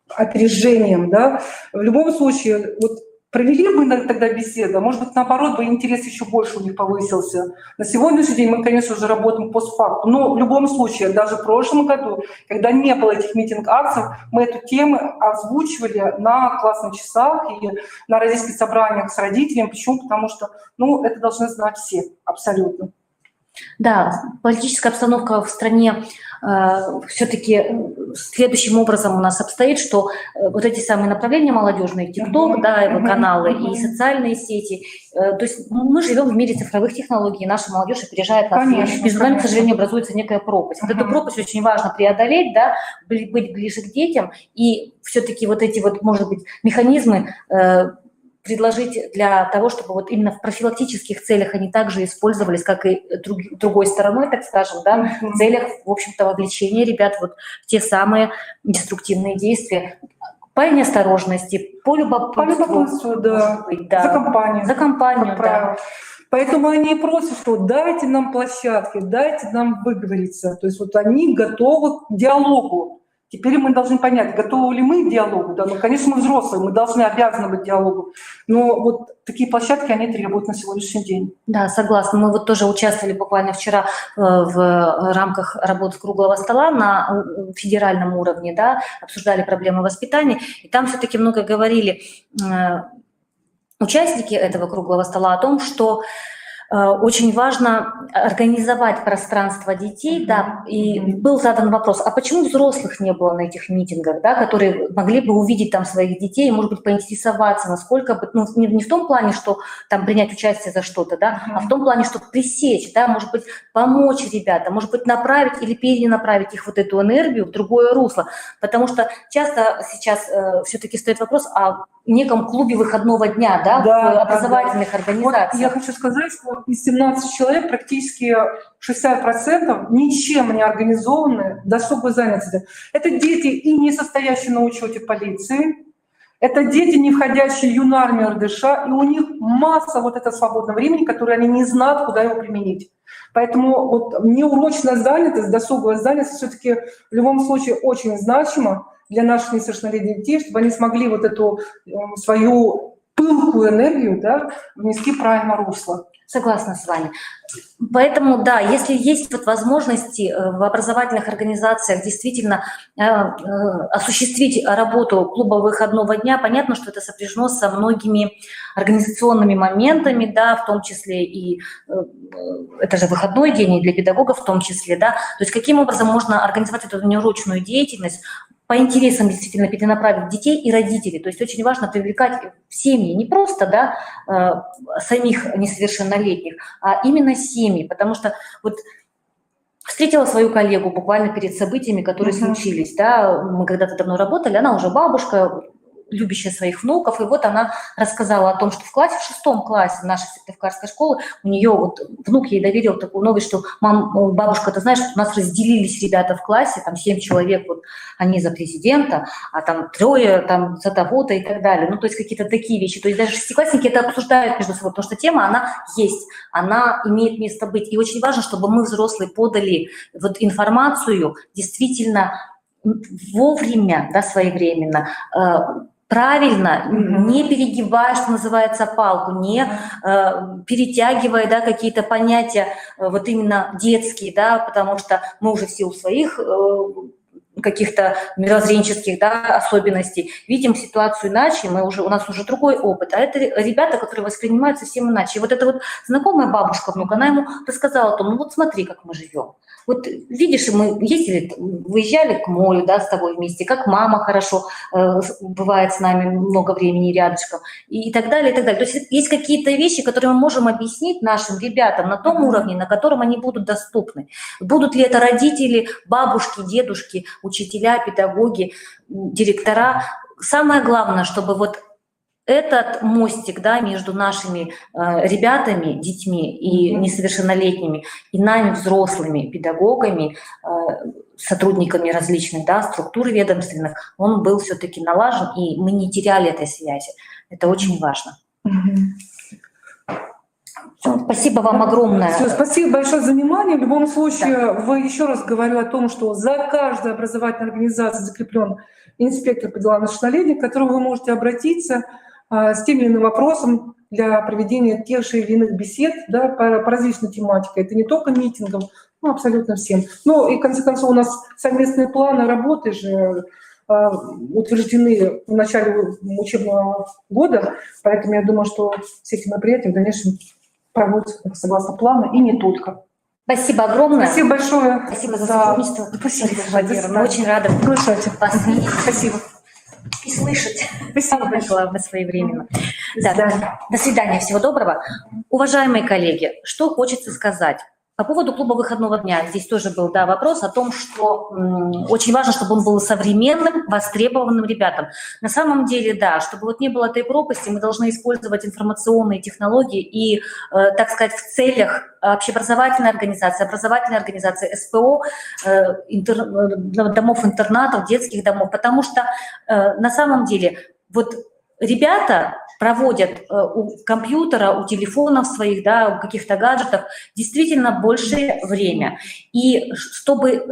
[SPEAKER 5] опережением, да. В любом случае, вот провели бы тогда беседу, может быть, наоборот, бы интерес еще больше у них повысился. На сегодняшний день мы, конечно, уже работаем постфактум, но в любом случае, даже в прошлом году, когда не было этих митинг-акций, мы эту тему озвучивали на классных часах и на родительских собраниях с родителями. Почему? Потому что, ну, это должны знать все, абсолютно.
[SPEAKER 1] Да, политическая обстановка в стране все-таки следующим образом у нас обстоит, что вот эти самые направления молодежные, ТикТок, да, его каналы и социальные сети, то есть мы живем в мире цифровых технологий, наша молодежь опережает нас.
[SPEAKER 5] Конечно,
[SPEAKER 1] между нами, к сожалению, образуется некая пропасть. Вот эту пропасть очень важно преодолеть, да, быть ближе к детям, и все-таки вот эти вот, может быть, механизмы предложить для того, чтобы вот именно в профилактических целях они также использовались, как и другой стороной, так скажем, да, в целях, в общем-то, вовлечения ребят вот в те самые деструктивные действия. По неосторожности, по любопытству,
[SPEAKER 5] да.
[SPEAKER 1] Быть, да.
[SPEAKER 5] За компанию,
[SPEAKER 1] да.
[SPEAKER 5] Поэтому они и просят, что дайте нам площадки, дайте нам выговориться. То есть вот они готовы к диалогу. Теперь мы должны понять, готовы ли мы к диалогу. Да? Ну, конечно, мы взрослые, мы должны, обязаны быть к диалогу. Но вот такие площадки, они требуют на сегодняшний день.
[SPEAKER 1] Да, согласна. Мы вот тоже участвовали буквально вчера в рамках работы круглого стола на федеральном уровне, да, обсуждали проблемы воспитания. И там все-таки много говорили участники этого круглого стола о том, что очень важно организовать пространство детей, да, и был задан вопрос, а почему взрослых не было на этих митингах, да, которые могли бы увидеть там своих детей, может быть, поинтересоваться, насколько, ну, не в том плане, что там принять участие за что-то, да, а в том плане, чтобы пресечь, да, может быть, помочь ребятам, может быть, направить или перенаправить их вот эту энергию в другое русло, потому что часто сейчас все-таки стоит вопрос о неком клубе выходного дня, да, в образовательных организациях.
[SPEAKER 5] Вот я хочу сказать, что из 17 человек практически 60% ничем не организованы досуговой занятости. Это дети и не состоящие на учете полиции, это дети, не входящие в юнармию РДШ, и у них масса вот этого свободного времени, которое они не знают, куда его применить. Поэтому вот неурочная занятость, досуговая занятость все-таки в любом случае очень значима для наших несовершеннолетних детей, чтобы они смогли вот эту свою пылкую энергию, да, внести в правильное русло.
[SPEAKER 1] Согласна с вами. Поэтому, да, если есть вот возможности в образовательных организациях действительно осуществить работу клуба выходного дня, понятно, что это сопряжено со многими организационными моментами, да, в том числе и это же выходной день и для педагогов в том числе, да, то есть каким образом можно организовать эту неурочную деятельность, по интересам действительно перенаправить детей и родителей. То есть очень важно привлекать в семьи не просто, да, самих несовершеннолетних, а именно семьи, потому что вот встретила свою коллегу буквально перед событиями, которые случились, да, мы когда-то давно работали, она уже бабушка, любящая своих внуков, и вот она рассказала о том, что в классе, в 6 классе нашей Сыктывкарской школы у нее вот внук ей доверил такую новость, что бабушка, ты знаешь, что у нас разделились ребята в классе, там 7 человек, вот они за президента, а там 3 там за того-то и так далее. Ну, то есть какие-то такие вещи. То есть даже шестиклассники это обсуждают между собой, потому что тема, она есть, она имеет место быть. И очень важно, чтобы мы, взрослые, подали вот информацию действительно вовремя, да, своевременно, правильно, не перегибая, что называется, палку, не перетягивая, да, какие-то понятия вот именно детские, да, потому что мы уже в силу своих каких-то мировоззренческих, да, особенностей, видим ситуацию иначе, у нас уже другой опыт. А это ребята, которые воспринимают совсем иначе. И вот эта вот знакомая бабушка, внук, она ему рассказала, ну вот смотри, как мы живем. Вот видишь, мы ездили, выезжали к морю, да, с тобой вместе, как мама хорошо бывает с нами много времени рядышком, и так далее, и так далее. То есть есть какие-то вещи, которые мы можем объяснить нашим ребятам на том уровне, на котором они будут доступны. Будут ли это родители, бабушки, дедушки, учителя, педагоги, директора. Самое главное, чтобы вот этот мостик, да, между нашими ребятами, детьми и несовершеннолетними, и нами, взрослыми педагогами, сотрудниками различных, да, структур ведомственных, он был все-таки налажен, и мы не теряли этой связи. Это очень важно. Спасибо вам огромное.
[SPEAKER 5] Все, спасибо большое за внимание. В любом случае, еще раз говорю о том, что за каждой образовательной организацией закреплен инспектор по делам несовершеннолетних, к которому вы можете обратиться с тем или иным вопросом для проведения тех же или иных бесед, да, по различной тематике. Это не только митингам, ну, абсолютно всем. Ну и, в конце концов, у нас совместные планы работы же утверждены в начале учебного года, поэтому я думаю, что все эти мероприятия в дальнейшем проводятся согласно плану и не только.
[SPEAKER 1] Спасибо огромное.
[SPEAKER 5] Спасибо большое.
[SPEAKER 1] Спасибо за сотрудничество.
[SPEAKER 5] Спасибо.
[SPEAKER 1] Мы очень рады
[SPEAKER 5] вас
[SPEAKER 1] видеть.
[SPEAKER 5] Спасибо.
[SPEAKER 1] И слышать.
[SPEAKER 5] Спасибо.
[SPEAKER 1] Самое главное, своевременно. До свидания, всего доброго. Уважаемые коллеги, что хочется сказать. По поводу клуба выходного дня, здесь тоже был вопрос о том, что очень важно, чтобы он был современным, востребованным ребятам. На самом деле, да, чтобы вот не было этой пропасти, мы должны использовать информационные технологии и, так сказать, в целях общеобразовательной организации, СПО, домов-интернатов, детских домов, потому что на самом деле вот ребята проводят у компьютера, у телефонов своих, да, у каких-то гаджетов действительно большее время. И чтобы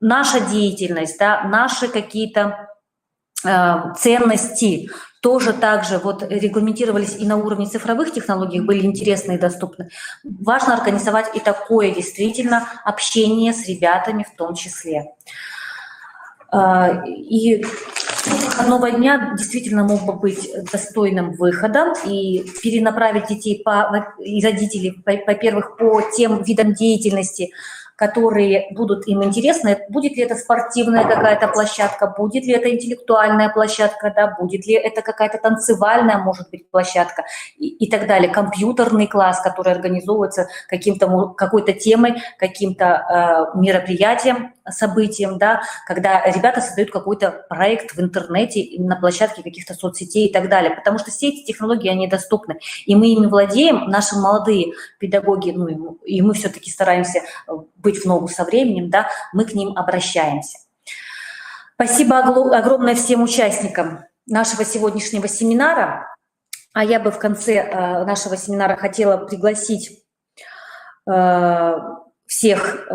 [SPEAKER 1] наша деятельность, да, наши какие-то ценности тоже также вот регламентировались и на уровне цифровых технологий, были интересны и доступны, важно организовать и такое действительно общение с ребятами в том числе. И выходного дня действительно мог бы быть достойным выходом и перенаправить детей и родителей, во-первых, по тем видам деятельности, которые будут им интересны. Будет ли это спортивная какая-то площадка, будет ли это интеллектуальная площадка, да, будет ли это какая-то танцевальная, может быть, площадка и так далее. Компьютерный класс, который организовывается какой-то темой, каким-то мероприятием, событием, да, когда ребята создают какой-то проект в интернете, на площадке каких-то соцсетей и так далее, потому что все эти технологии, они доступны, и мы ими владеем, наши молодые педагоги, ну, и мы все-таки стараемся быть в ногу со временем, да, мы к ним обращаемся. Спасибо огромное всем участникам нашего сегодняшнего семинара, а я бы в конце нашего семинара хотела пригласить всех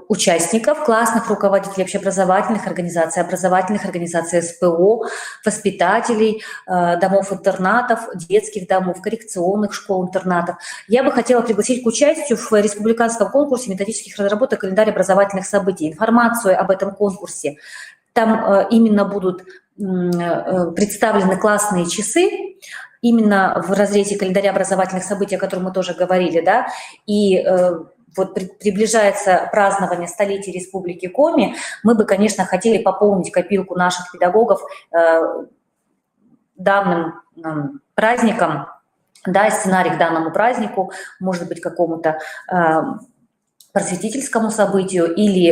[SPEAKER 1] участников, классных руководителей общеобразовательных организаций СПО, воспитателей, домов-интернатов, детских домов, коррекционных школ-интернатов. Я бы хотела пригласить к участию в республиканском конкурсе методических разработок «Календарь образовательных событий». Информацию об этом конкурсе. Там именно будут представлены классные часы, именно в разрезе календаря образовательных событий, о котором мы тоже говорили, да, и вот приближается празднование столетия Республики Коми, мы бы, конечно, хотели пополнить копилку наших педагогов данным праздником, да, сценарий к данному празднику, может быть, какому-то просветительскому событию или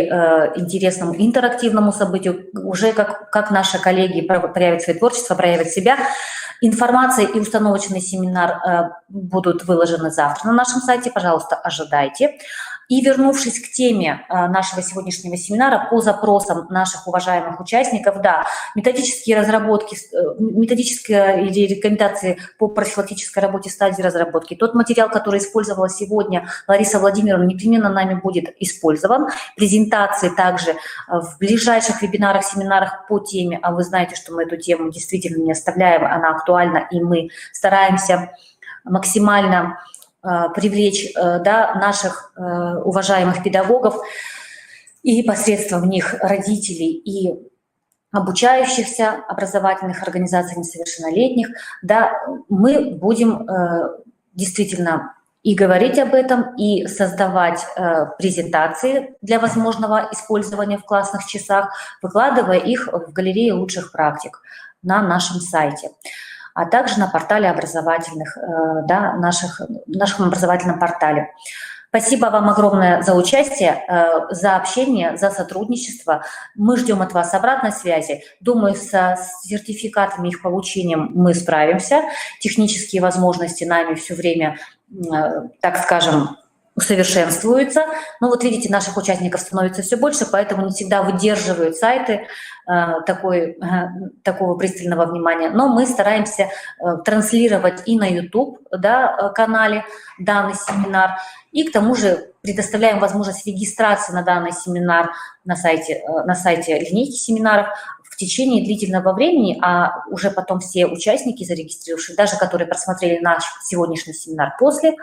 [SPEAKER 1] интересному интерактивному событию, уже как наши коллеги проявят свое творчество, проявят себя. Информация и установочный семинар будут выложены завтра на нашем сайте, пожалуйста, ожидайте. И вернувшись к теме нашего сегодняшнего семинара по запросам наших уважаемых участников, да, методические разработки, методические рекомендации по профилактической работе в стадии разработки, тот материал, который использовала сегодня Лариса Владимировна, непременно нами будет использован. Презентации также в ближайших вебинарах, семинарах по теме, а вы знаете, что мы эту тему действительно не оставляем, она актуальна, и мы стараемся максимально привлечь, да, наших уважаемых педагогов. и посредством них родителей и обучающихся образовательных организаций несовершеннолетних, да, мы будем действительно и говорить об этом, и создавать презентации для возможного использования в классных часах, выкладывая их в галерее лучших практик на нашем сайте, а также на портале образовательных, да, нашем образовательном портале. Спасибо вам огромное за участие, за общение, за сотрудничество. Мы ждем от вас обратной связи. Думаю, со сертификатами, их получением мы справимся. Технические возможности нами все время, так скажем, усовершенствуются. Но вот видите, наших участников становится все больше, поэтому не всегда выдерживают сайты такого пристального внимания. Но мы стараемся транслировать и на YouTube, да, канале данный семинар, и к тому же предоставляем возможность регистрации на данный семинар на сайте линейки семинаров в течение длительного времени, а уже потом все участники, зарегистрировавшие, даже которые просмотрели наш сегодняшний семинар после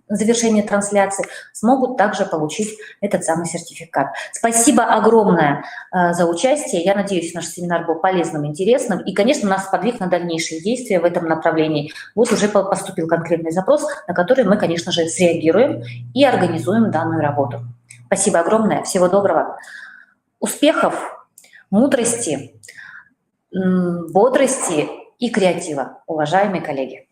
[SPEAKER 1] завершения трансляции, смогут также получить этот самый сертификат. Спасибо огромное за участие. Я надеюсь, наш семинар был полезным, интересным. И, конечно, нас подвиг на дальнейшие действия в этом направлении. Вот уже поступил конкретный запрос, на который мы, конечно же, среагируем и организуем данную работу. Спасибо огромное. Всего доброго. Успехов, мудрости, бодрости и креатива, уважаемые коллеги.